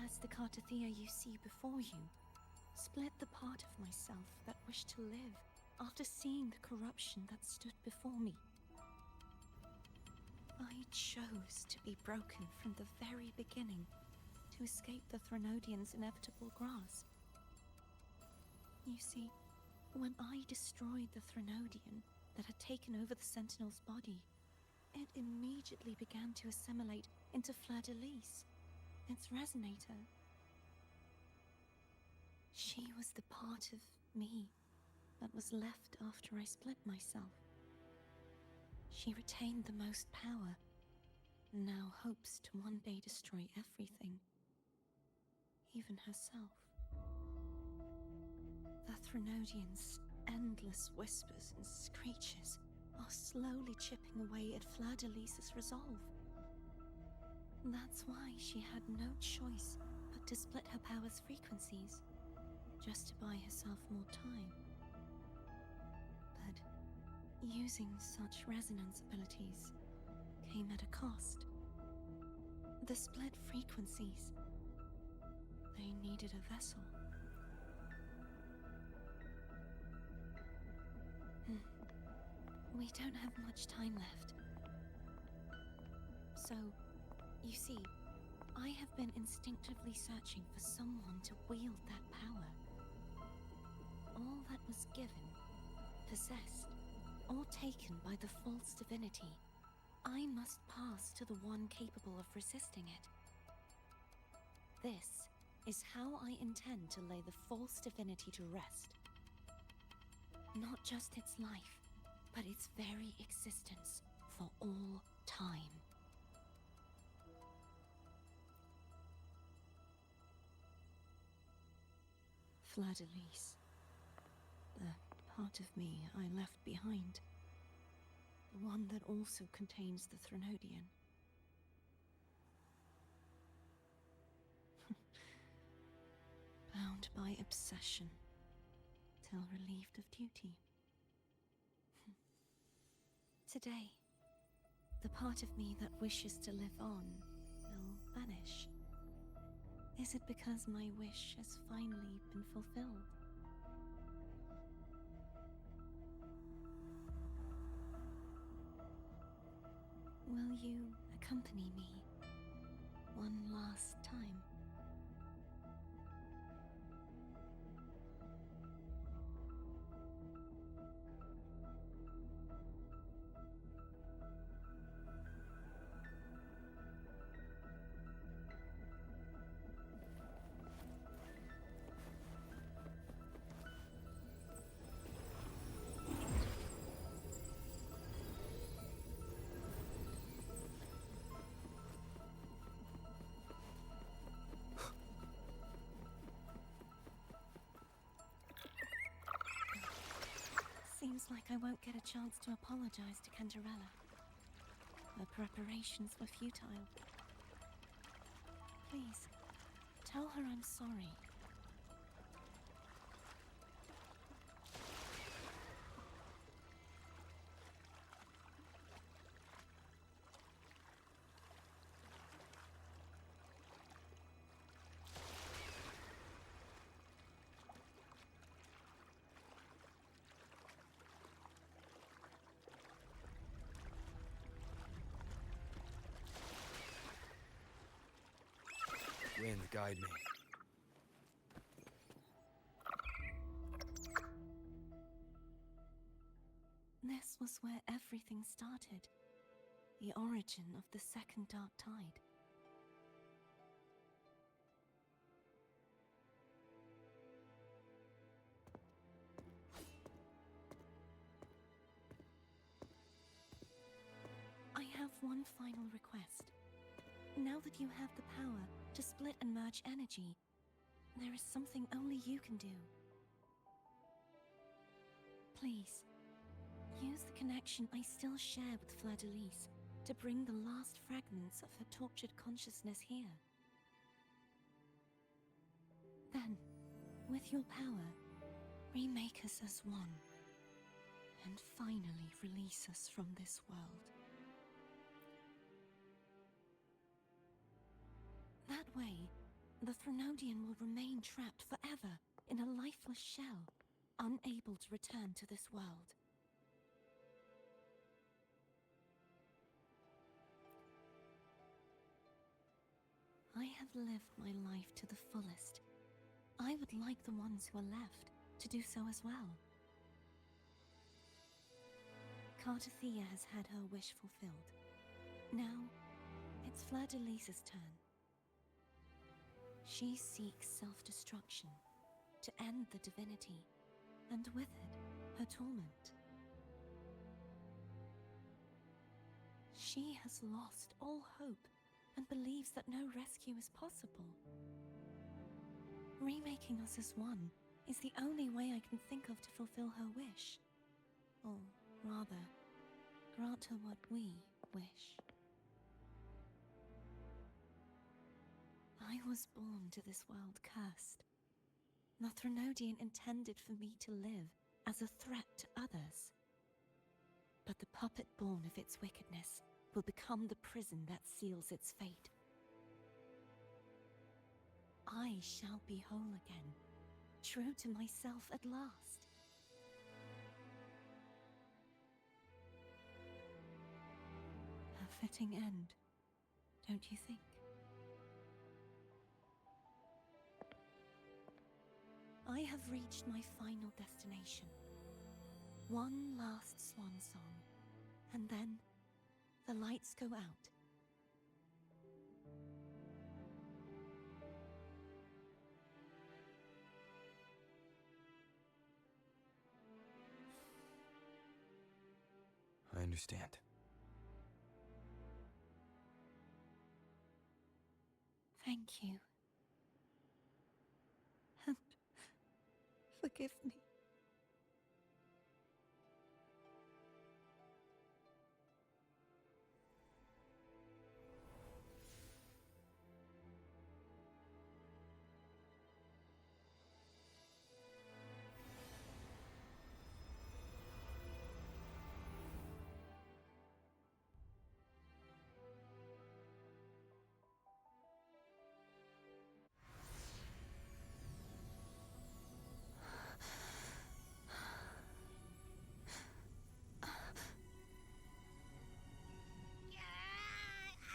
as the Cartathea you see before you, split the part of myself that wished to live after seeing the corruption that stood before me. I chose to be broken from the very beginning to escape the Threnodian's inevitable grasp. You see, when I destroyed the Threnodian that had taken over the Sentinel's body, it immediately began to assimilate into Fleur-de-Lis, its resonator. She was the part of me that was left after I split myself. She retained the most power, and now hopes to one day destroy everything, even herself. The Threnodian's endless whispers and screeches are slowly chipping away at Fleur-de-Lis's resolve. That's why she had no choice but to split her power's frequencies, just to buy herself more time. But using such resonance abilities came at a cost. The split frequencies, they needed a vessel. We don't have much time left. So, you see, I have been instinctively searching for someone to wield that power. All that was given, possessed, or taken by the false divinity I must pass to the one capable of resisting it. This is how I intend to lay the false divinity to rest. Not just its life, but its very existence for all time. Fleur-de-Lis. The part of me I left behind. The one that also contains the Threnodian. Bound by obsession, till relieved of duty. Today, the part of me that wishes to live on will vanish. Is it because my wish has finally been fulfilled? Will you accompany me one last time? Seems like I won't get a chance to apologize to Cantarella. Her preparations were futile. Please, tell her I'm sorry. Wind, guide me. This was where everything started. The origin of the second dark tide. I have one final request. Now that you have the power to split and merge energy, there is something only you can do. Please, use the connection I still share with Fleur-de-Lis to bring the last fragments of her tortured consciousness here. Then, with your power, remake us as one, and finally release us from this world. That way, the Threnodian will remain trapped forever in a lifeless shell, unable to return to this world. I have lived my life to the fullest. I would like the ones who are left to do so as well. Cartathea has had her wish fulfilled. Now, it's Fleur-de-Lis's turn. She seeks self-destruction, to end the divinity, and with it, her torment. She has lost all hope and believes that no rescue is possible. Remaking us as one is the only way I can think of to fulfill her wish. Or rather, grant her what we wish. I was born to this world cursed. The Threnodian intended for me to live as a threat to others. But the puppet born of its wickedness will become the prison that seals its fate. I shall be whole again, true to myself at last. A fitting end, don't you think? I have reached my final destination. One last swan song, and then the lights go out. I understand. Thank you. And forgive me.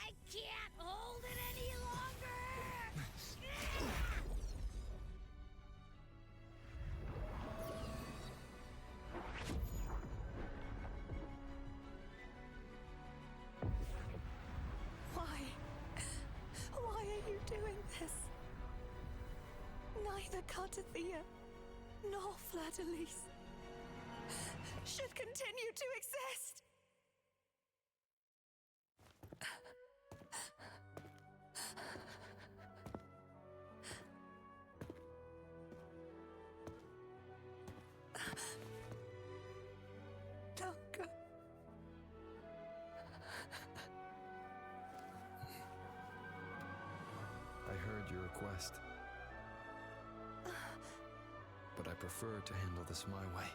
I can't hold it any longer! Why? Why are you doing this? Neither Cartathea nor Fleur-de-Lis should continue to exist! Don't go. I heard your request. But I prefer to handle this my way.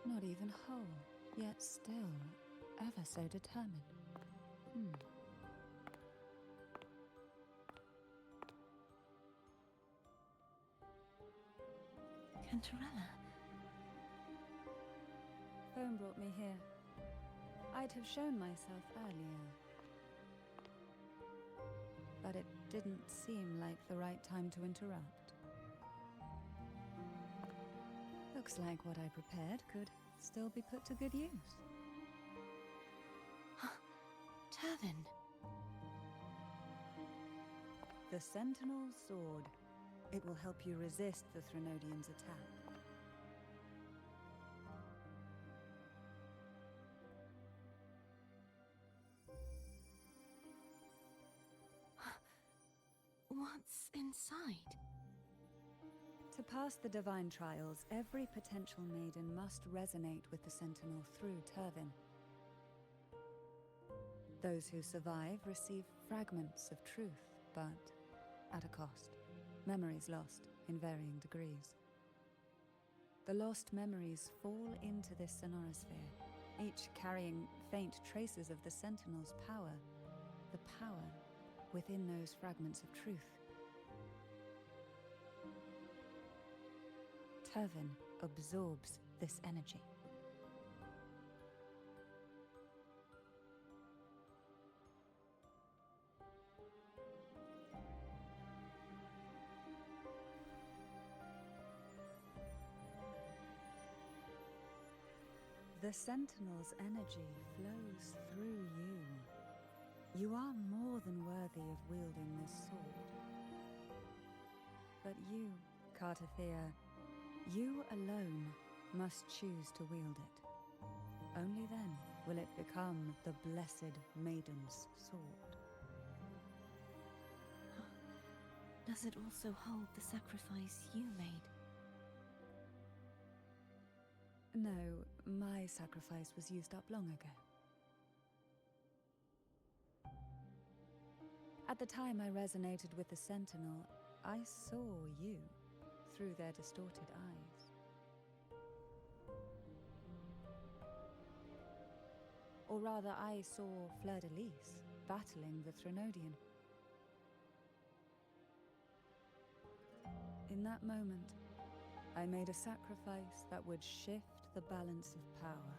Not even whole, yet still ever so determined. Cantarella? Phone brought me here. I'd have shown myself earlier. But it didn't seem like the right time to interrupt. Looks like what I prepared could still be put to good use. Turvin. The Sentinel Sword. It will help you resist the Threnodians' attack. What's inside? To pass the divine trials, every potential maiden must resonate with the Sentinel through Turvin. Those who survive receive fragments of truth, but at a cost. Memories lost in varying degrees. The lost memories fall into this sonorosphere, each carrying faint traces of the Sentinel's power, the power within those fragments of truth. Turvin absorbs this energy. The Sentinel's energy flows through you. You are more than worthy of wielding this sword. But you, Cartathea, you alone must choose to wield it. Only then will it become the Blessed Maiden's sword. Does it also hold the sacrifice you made? No, my sacrifice was used up long ago. At the time I resonated with the Sentinel, I saw you through their distorted eyes. Or rather, I saw Fleur-de-Lis battling the Threnodian. In that moment, I made a sacrifice that would shift the balance of power.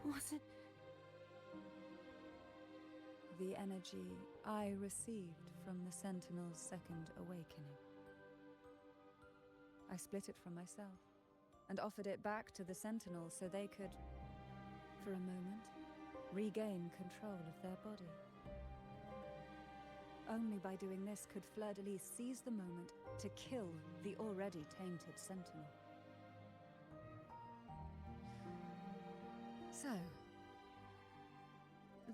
Was it? The energy I received from the Sentinel's second awakening. I split it from myself and offered it back to the Sentinel so they could, for a moment, regain control of their body. Only by doing this could Fleur-de-Lis seize the moment to kill the already tainted Sentinel. So,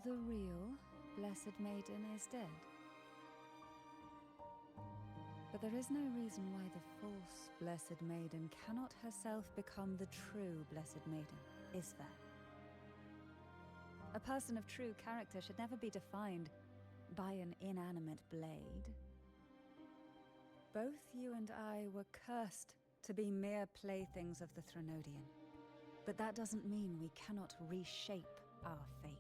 the real Blessed Maiden is dead. But there is no reason why the false Blessed Maiden cannot herself become the true Blessed Maiden, is there? A person of true character should never be defined by an inanimate blade. Both you and I were cursed to be mere playthings of the Threnodian. But that doesn't mean we cannot reshape our fate.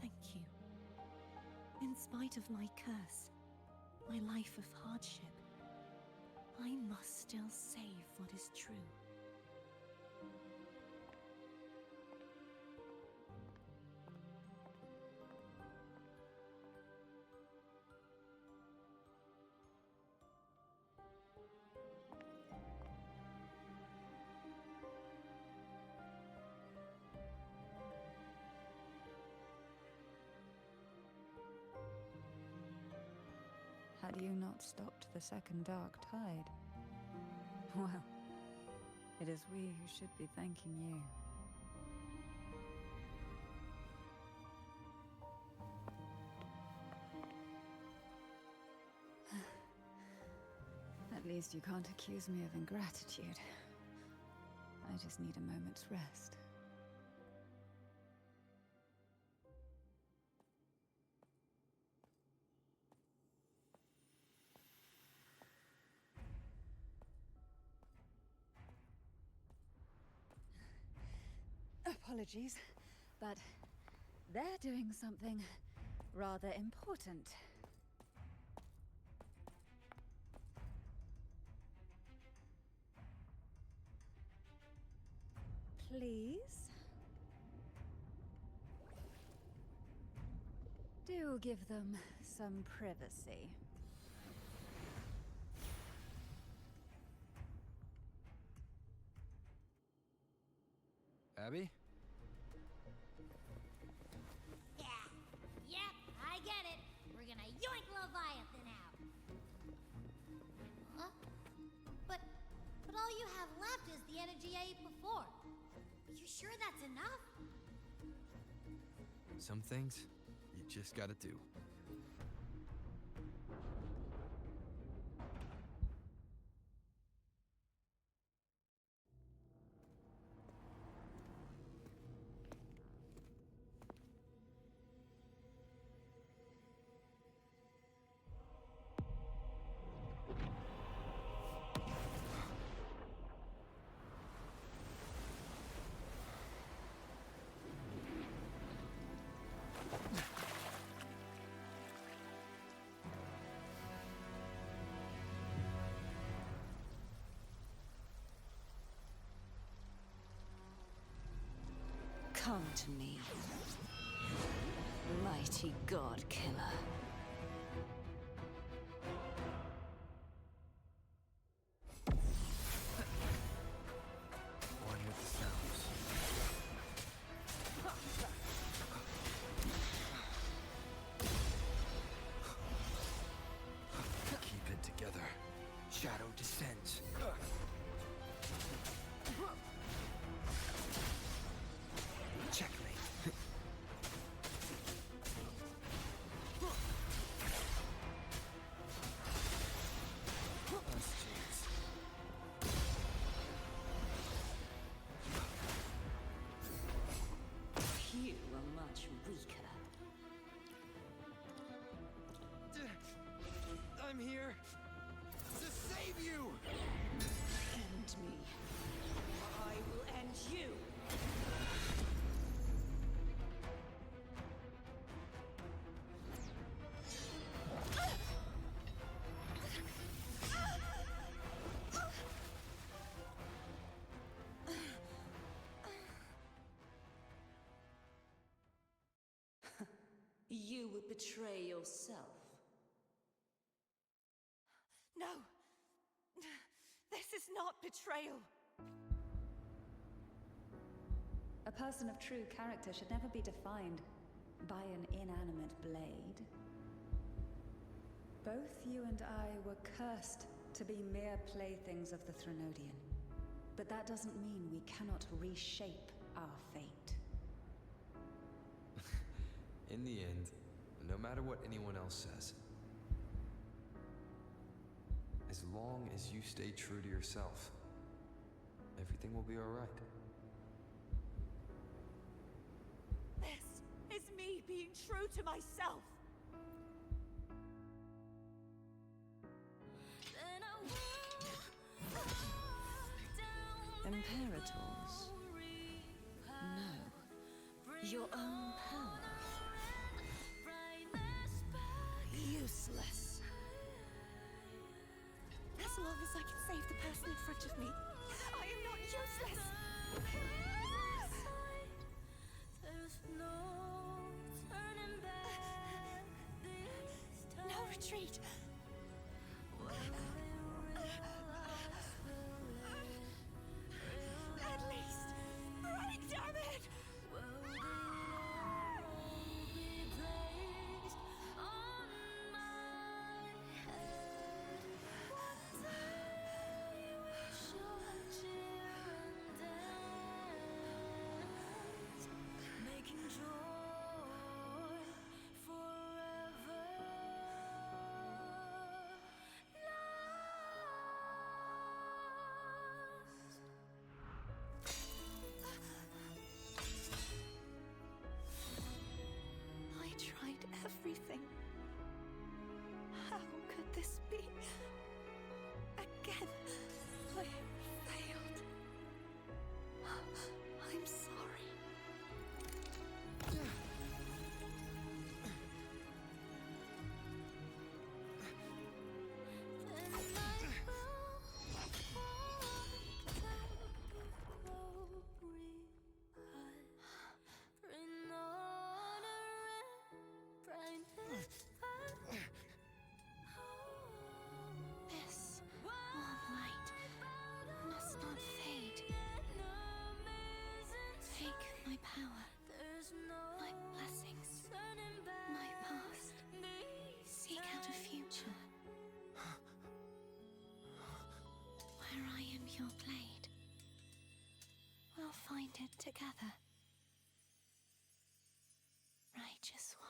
Thank you. In spite of my curse, my life of hardship, I must still save what is true. Had you not stopped the second dark tide? Well, it is we who should be thanking you. At least you can't accuse me of ingratitude. I just need a moment's rest. Apologies, but they're doing something rather important. Please? Do give them some privacy. Abby? Yeah, yep, I get it. We're gonna yoink Leviathan out. Huh? But all you have left is the energy I ate before. Are you sure that's enough? Some things you just gotta do. Come to me, mighty god killer. One with the sounds. Keep it together. Shadow descends. I'm here to save you! End me. I will end you. You would betray yourself. No! This is not betrayal! A person of true character should never be defined by an inanimate blade. Both you and I were cursed to be mere playthings of the Threnodian. But that doesn't mean we cannot reshape our fate. In the end, no matter what anyone else says, as long as you stay true to yourself, everything will be alright. This is me being true to myself! Imperators know your own power. Useless. As long as I can save the person in front of me, I am not useless! No retreat! At least, break, damn it! I tried everything. How could this be? Again, I failed. I'm sorry. This warm light must not fade. Take my power, my blessings, my past. Seek out a future where I am your blade. We'll find it together. Righteous one.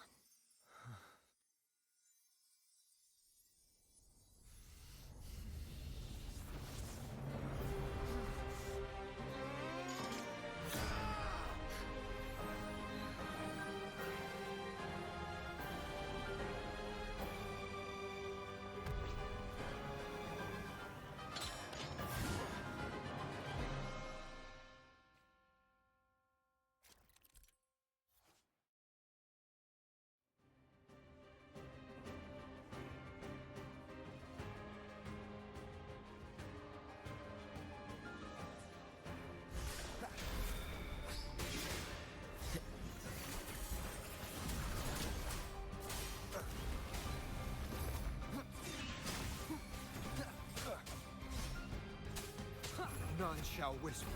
None shall whisper.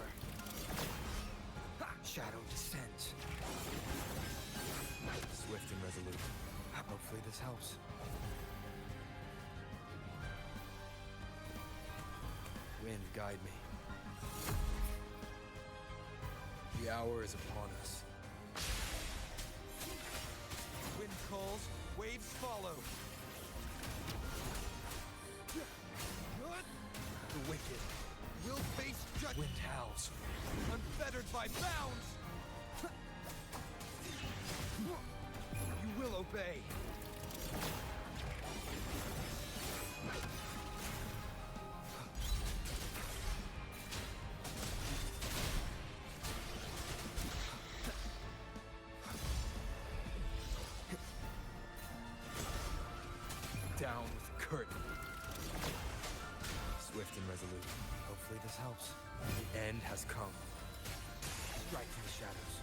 Shadow descends. Swift and resolute. Hopefully this helps. Wind, guide me. The hour is upon us. Wind calls, waves follow. The wicked will face judgment. Wind howls, unfettered by bounds. You will obey. Down with the curtain. Swift and resolute. Hopefully this helps. The end has come. Right from the shadows.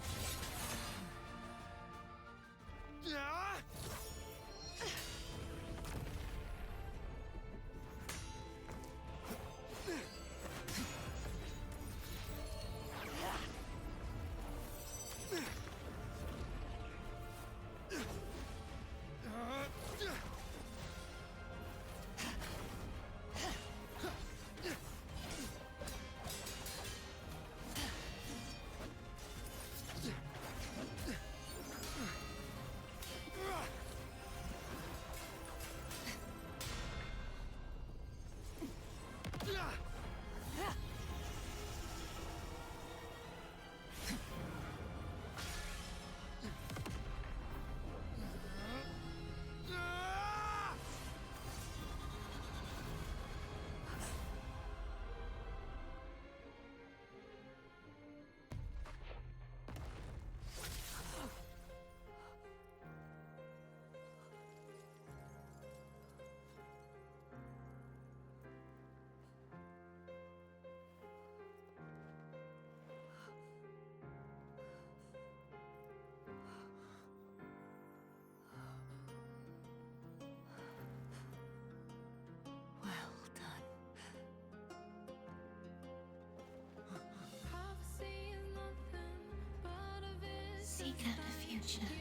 Seek out a future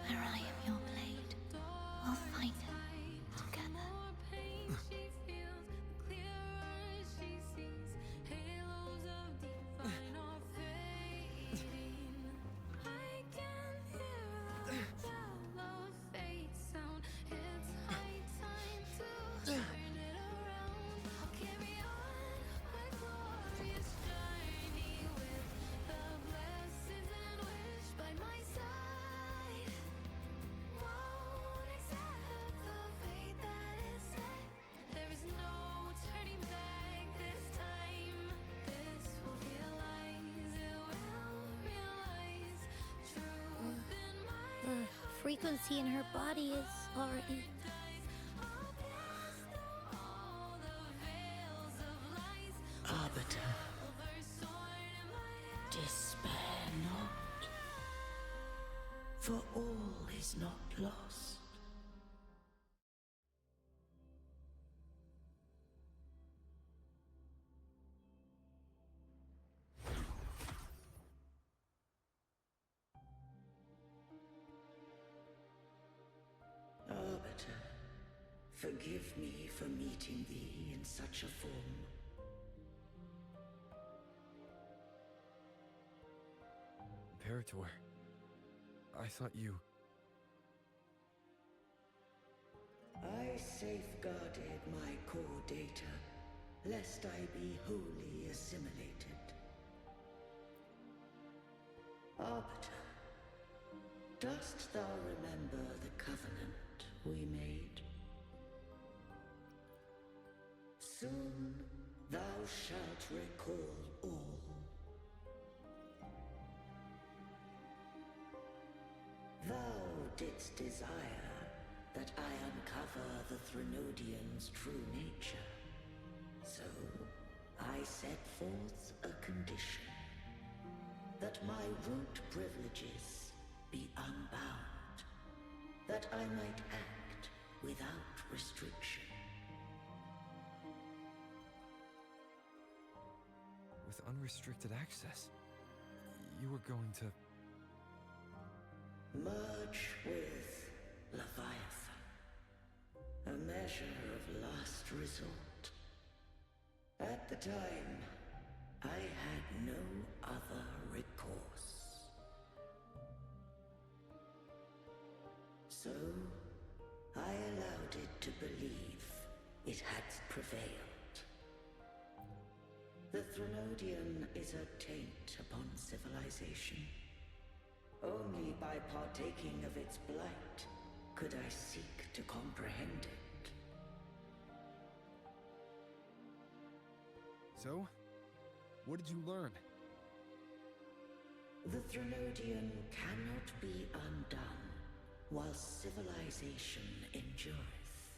where I am your blade. We'll find it together. The frequency in her body is already... Arbiter, despair not, for all is not lost. Arbiter, forgive me for meeting thee in such a form. Imperator, I thought you... I safeguarded my core data, lest I be wholly assimilated. Arbiter, dost thou remember the covenant we made? Soon thou shalt recall all. Thou didst desire that I uncover the Threnodian's true nature. So, I set forth a condition. That my root privileges be unbound. That I might act without restriction. With unrestricted access, you were going to... Merge with Leviathan. A measure of last resort. At the time, I had no other recourse. So, I allowed it to believe it had prevailed. The Threnodian is a taint upon civilization. Only by partaking of its blight could I seek to comprehend it. So, what did you learn? The Threnodian cannot be undone while civilization endureth.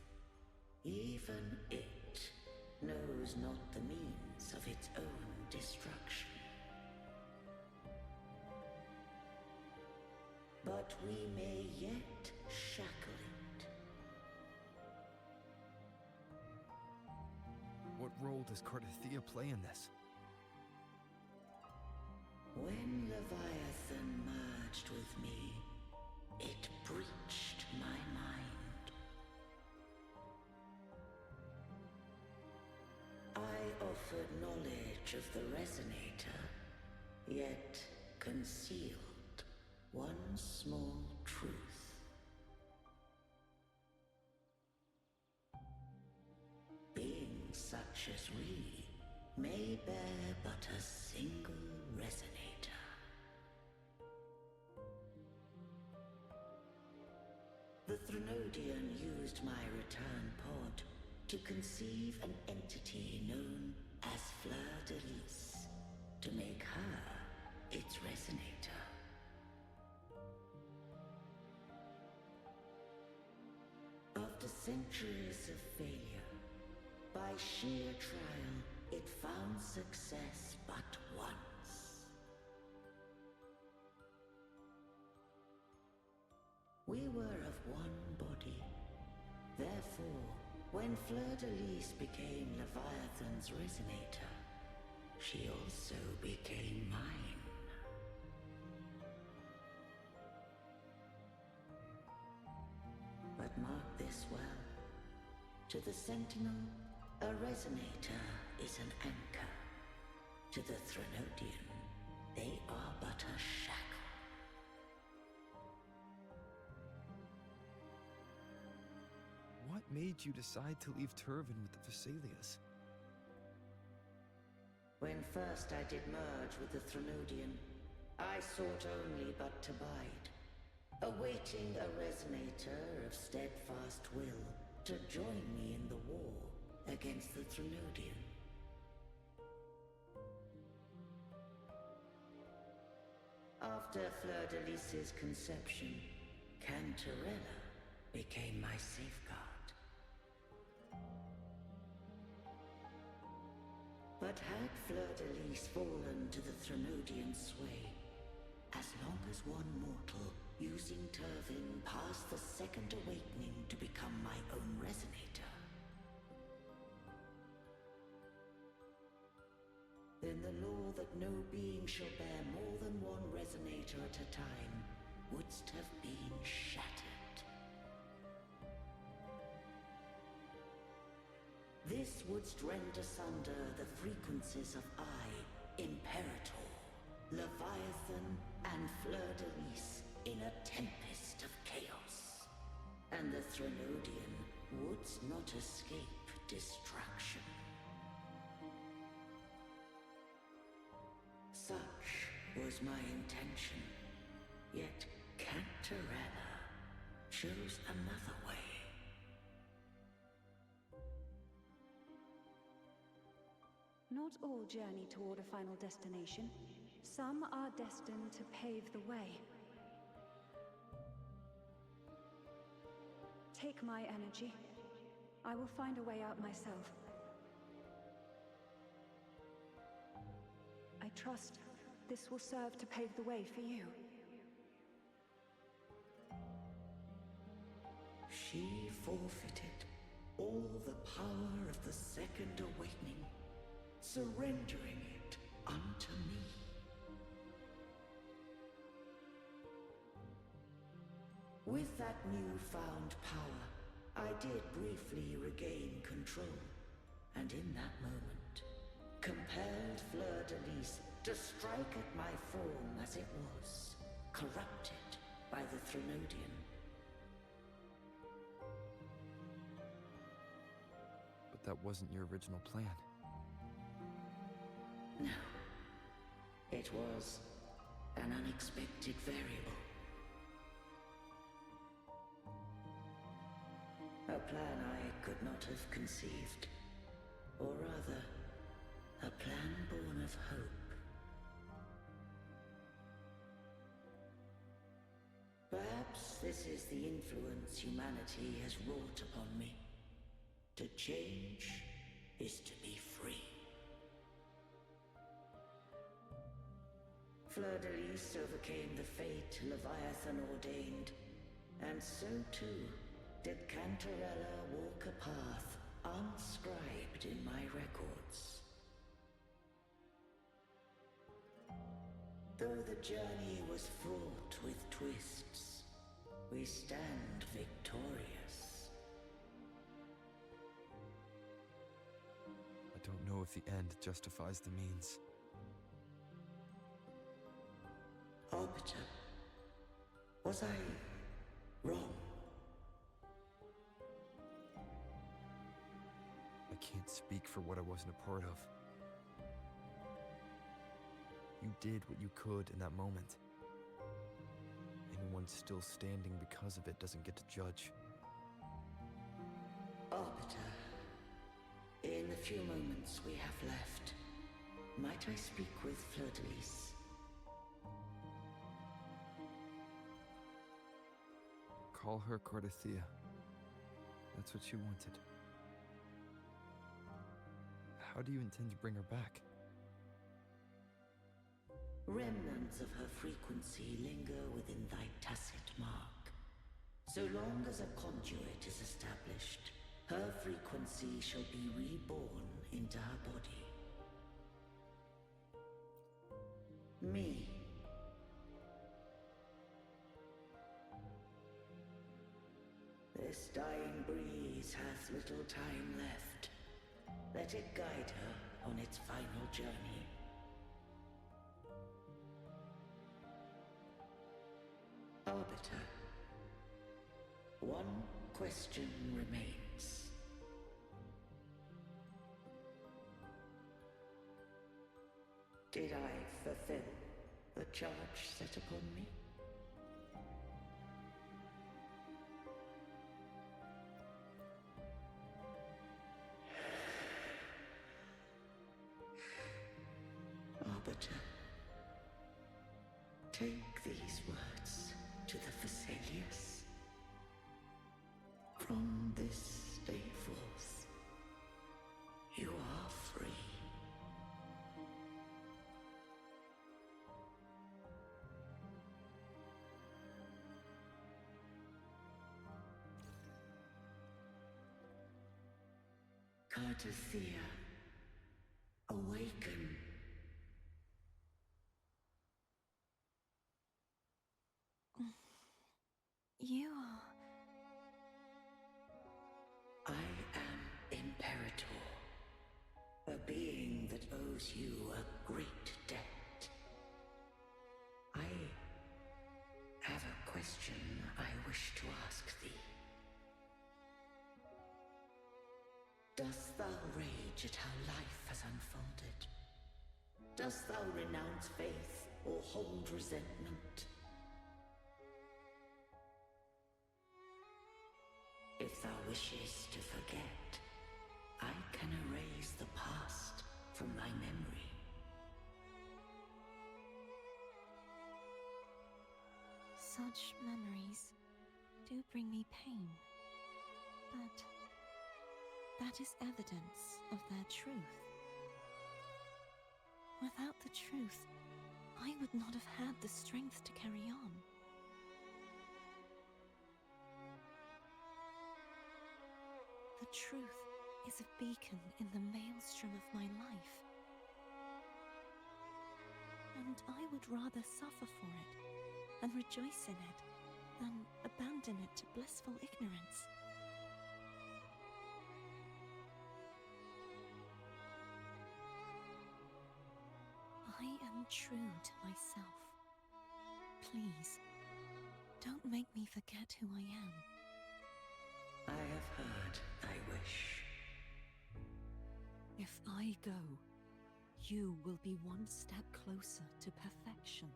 Even it knows not the means of its own destruction. But we may yet shackle it. What role does Cardathia play in this? When Leviathan merged with me, it breached my mind. I offered knowledge of the Resonator, yet concealed one small truth. Beings such as we may bear but a single Resonator. The Threnodian used my return pod to conceive an entity known as Fleur de Lis, to make her its Resonator. After centuries of failure, by sheer trial, it found success but once. We were of one body. Therefore, when Fleur de Lis became Leviathan's Resonator, she also became mine. But mark this well. To the Sentinel, a Resonator is an anchor. To the Threnodian, they are but a shackle. What made you decide to leave Turvin with the Vesalias? When first I did merge with the Threnodian, I sought only but to bide, awaiting a Resonator of steadfast will to join me in the war against the Threnodian. After Fleur de Lis's conception, Cantarella became my safeguard. But had Fleur de Lis fallen to the Threnodian sway, as long as one mortal using Turvin passed the second awakening to become my own Resonator, then the law that no being shall bear more than one Resonator at a time wouldst have been shattered. This wouldst rend asunder the frequencies of I, Imperator, Leviathan, and Fleur de Lis in a tempest of chaos. And the Threnodian wouldst not escape destruction. Such was my intention, yet Cantarella chose another way. Not all journey toward a final destination. Some are destined to pave the way. Take my energy. I will find a way out myself. I trust this will serve to pave the way for you. She forfeited all the power of the Second Awakening, surrendering it unto me. With that newfound power, I did briefly regain control, and in that moment, compelled Fleur de Lis to strike at my form as it was, corrupted by the Threnodian. But that wasn't your original plan. No. It was an unexpected variable. A plan I could not have conceived. Or rather, A plan born of hope. Perhaps this is the influence humanity has wrought upon me. To change is to be free. Fleur de Lis overcame the fate Leviathan ordained, and so too did Cantarella walk a path unscribed in my records. Though the journey was fraught with twists, we stand victorious. I don't know if the end justifies the means. Arbiter, was I wrong? I can't speak for what I wasn't a part of. You did what you could in that moment. Anyone still standing because of it doesn't get to judge. Arbiter, in the few moments we have left, might I speak with Fleur de Lis? Call her Cardathea. That's what she wanted. How do you intend to bring her back? Remnants of her frequency linger within thy tacit mark. So long as a conduit is established, her frequency shall be reborn into her body. Me. This dying breeze hath little time left. Let it guide her on its final journey. Arbiter, one question remains. Did I fulfill the charge set upon me? Arbiter, take these words to the Phasaelius. From this day forth, you are free. Cardathea, awaken. You are... I am Imperator, a being that owes you a great debt. I have a question I wish to ask thee. Dost thou rage at how life has unfolded? Dost thou renounce faith or hold resentment? If thou wishes to forget, I can erase the past from thy memory. Such memories do bring me pain, but that is evidence of their truth. Without the truth, I would not have had the strength to carry on. The truth is a beacon in the maelstrom of my life. And I would rather suffer for it and rejoice in it than abandon it to blissful ignorance. I am true to myself. Please, don't make me forget who I am. I have heard thy wish. If I go, you will be one step closer to perfection.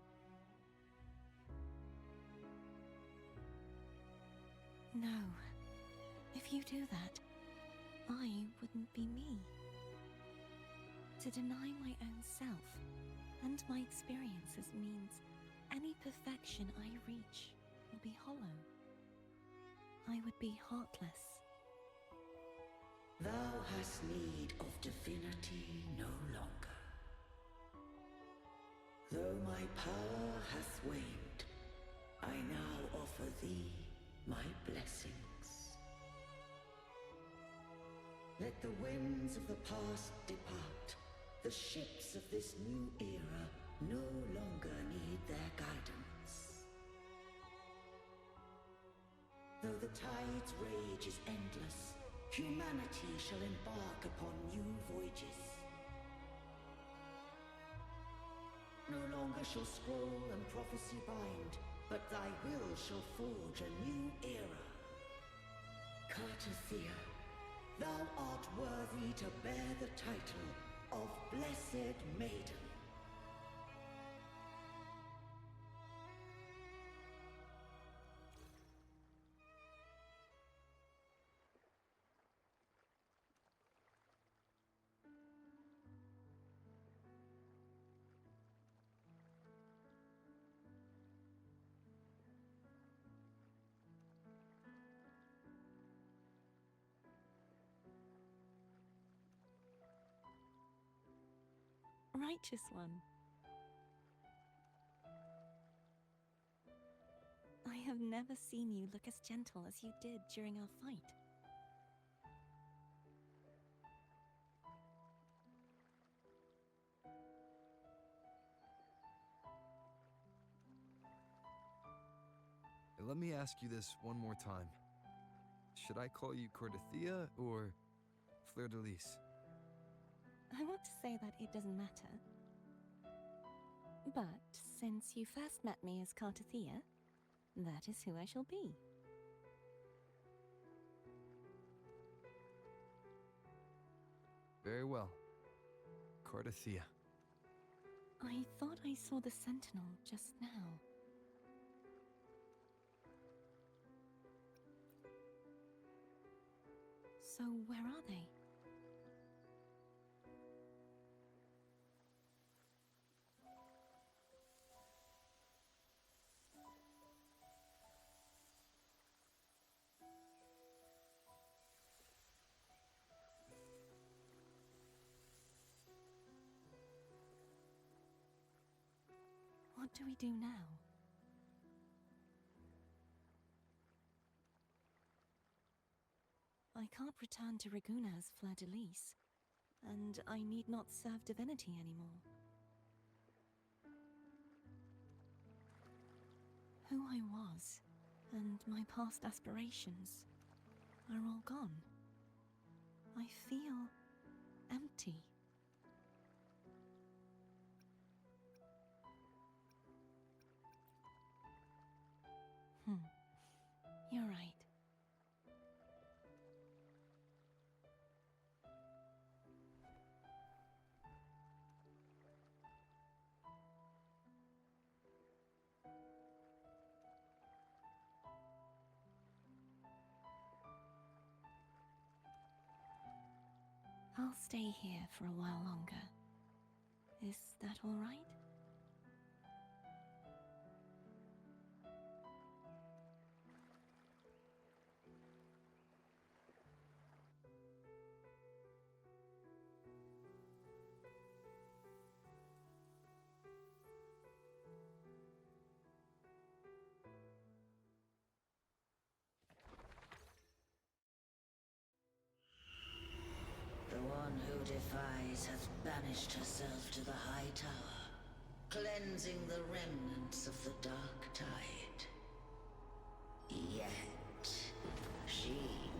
No. If you do that, I wouldn't be me. To deny my own self and my experiences means any perfection I reach will be hollow. I would be heartless. Thou hast need of divinity no longer. Though my power hath waned, I now offer thee my blessings. Let the winds of the past depart. The ships of this new era no longer need their guidance. Though the tide's rage is endless, humanity shall embark upon new voyages. No longer shall scroll and prophecy bind, but thy will shall forge a new era. Cartathea, thou art worthy to bear the title of Blessed Maiden. Righteous one. I have never seen you look as gentle as you did during our fight. Let me ask you this one more time. Should I call you Cartathea or Fleur de Lis? I want to say that it doesn't matter. But since you first met me as Cartathea, that is who I shall be. Very well. Cartathea. I thought I saw the Sentinel just now. So where are they? What do we do now? I can't return to Raguna as Fleur de Lis, and I need not serve divinity anymore. Who I was, and my past aspirations, are all gone. I feel empty. You're right. I'll stay here for a while longer. Is that all right? The one who defies hath banished herself to the High Tower, cleansing the remnants of the Dark Tide. Yet, she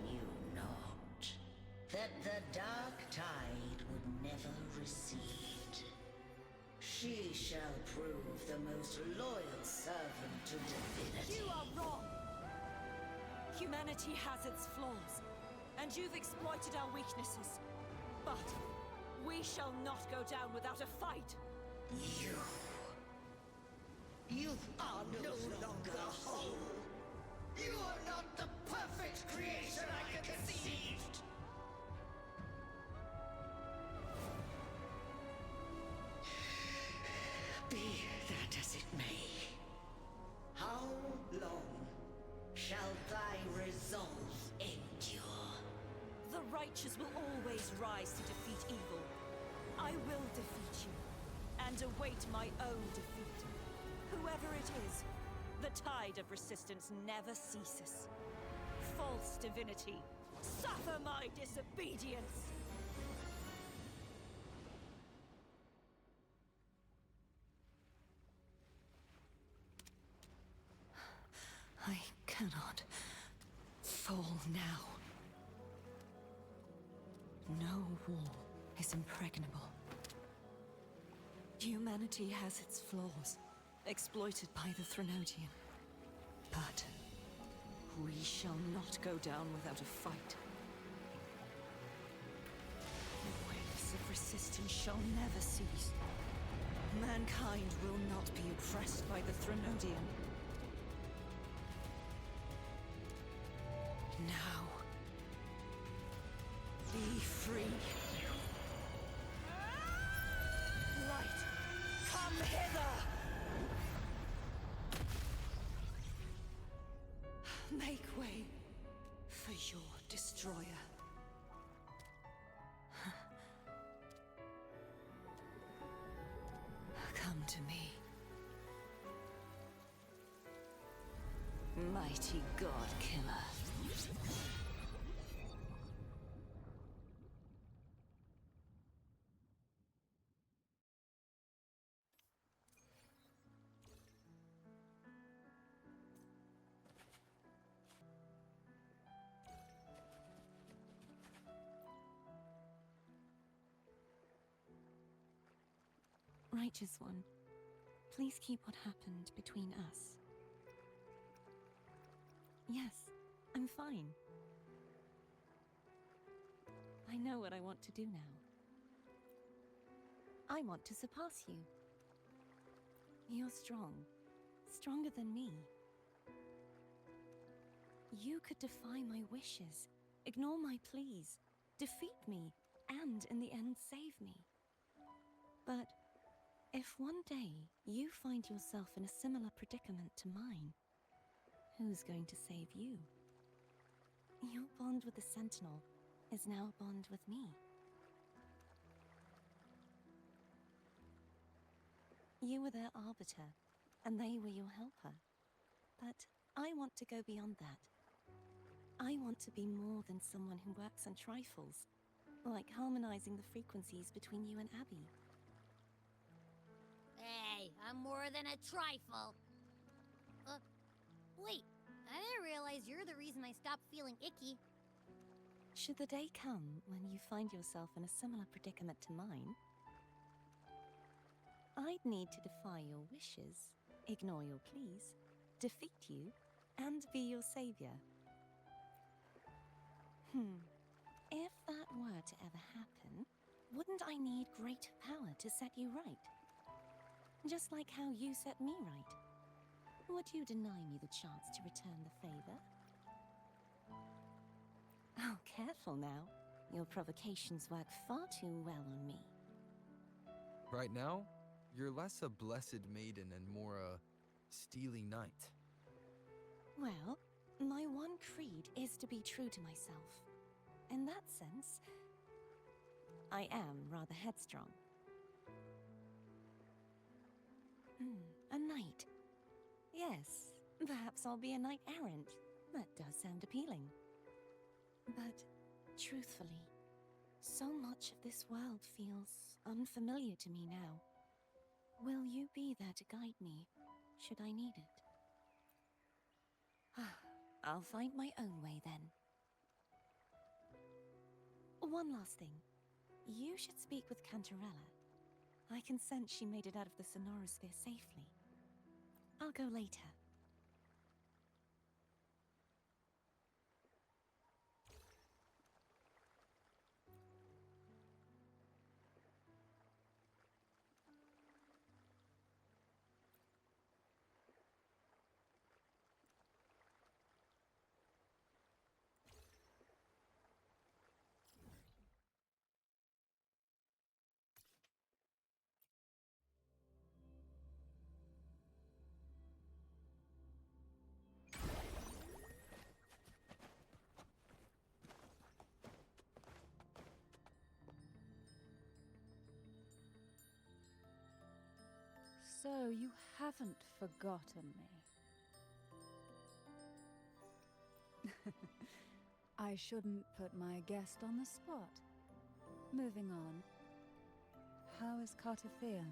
knew not that the Dark Tide would never recede. She shall prove the most loyal servant to divinity. You are wrong! Humanity has its flaws, and you've exploited our weaknesses. But we shall not go down without a fight! You are no longer whole! You are not the perfect creation I conceived! and await my own defeat. Whoever it is, the tide of resistance never ceases. False divinity, suffer my disobedience! I cannot fall now. No wall is impregnable. Humanity has its flaws, exploited by the Threnodian. But we shall not go down without a fight. Waves of resistance shall never cease. Mankind will not be oppressed by the Threnodian. Now, be free. Light, come hither! Make way for your destroyer. Come to me. Mighty God Killer. Righteous One, please keep what happened between us. Yes, I'm fine. I know what I want to do now. I want to surpass you. You're strong. Stronger than me. You could defy my wishes, ignore my pleas, defeat me, and in the end save me. But if one day you find yourself in a similar predicament to mine, who's going to save you? Your bond with the Sentinel is now a bond with me. You were their arbiter, and they were your helper. But I want to go beyond that. I want to be more than someone who works on trifles, like harmonizing the frequencies between you and Abby. Hey, I'm more than a trifle. Wait, I didn't realize you're the reason I stopped feeling icky. Should the day come when you find yourself in a similar predicament to mine, I'd need to defy your wishes, ignore your pleas, defeat you, and be your savior. If that were to ever happen, wouldn't I need great power to set you right? Just like how you set me right. Would you deny me the chance to return the favor? Oh, careful now. Your provocations work far too well on me. Right now, you're less a blessed maiden and more a steely knight. Well, my one creed is to be true to myself. In that sense, I am rather headstrong. A knight. Yes, perhaps I'll be a knight-errant. That does sound appealing. But, truthfully, so much of this world feels unfamiliar to me now. Will you be there to guide me, should I need it? I'll find my own way then. One last thing. You should speak with Cantarella. I can sense she made it out of the Sonorosphere safely. I'll go later. So you haven't forgotten me. I shouldn't put my guest on the spot. Moving on. How is Cartothea?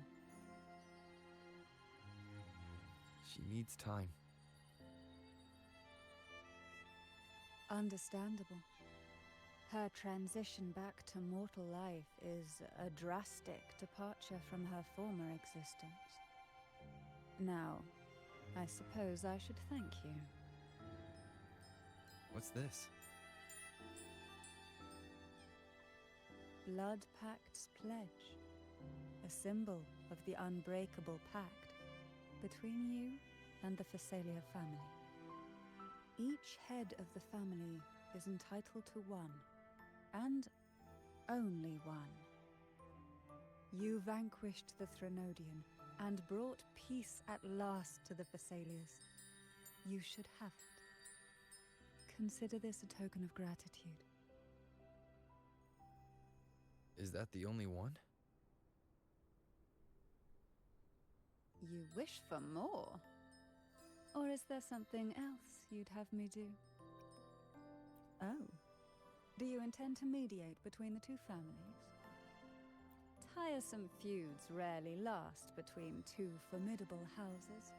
She needs time. Understandable. Her transition back to mortal life is a drastic departure from her former existence. Now, I suppose I should thank you. What's this? Blood Pact's pledge. A symbol of the unbreakable pact between you and the Phasalia family. Each head of the family is entitled to one, and only one. You vanquished the Threnodian and brought peace at last to the Phasalias. You should have it. Consider this a token of gratitude. Is that the only one? You wish for more? Or is there something else you'd have me do? Oh. Do you intend to mediate between the two families? Tiresome feuds rarely last between two formidable houses.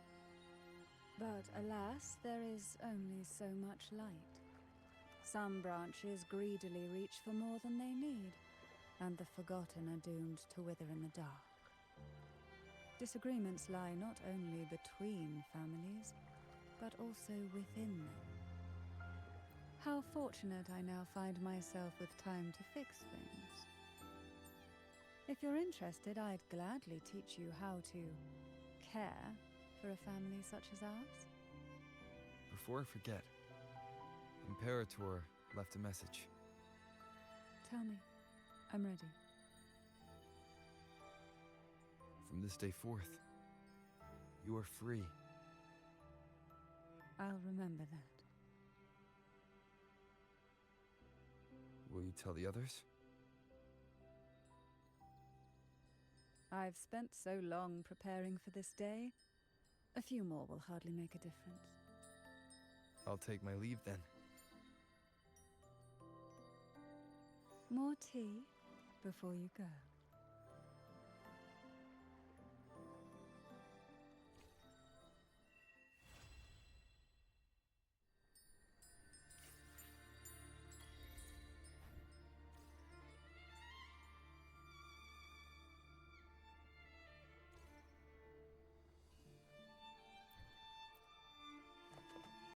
But alas, there is only so much light. Some branches greedily reach for more than they need, and the forgotten are doomed to wither in the dark. Disagreements lie not only between families, but also within them. How fortunate I now find myself with time to fix things. If you're interested, I'd gladly teach you how to care for a family such as ours. Before I forget, Imperator left a message. Tell me. I'm ready. From this day forth, you are free. I'll remember that. Will you tell the others? I've spent so long preparing for this day. A few more will hardly make a difference. I'll take my leave then. More tea before you go.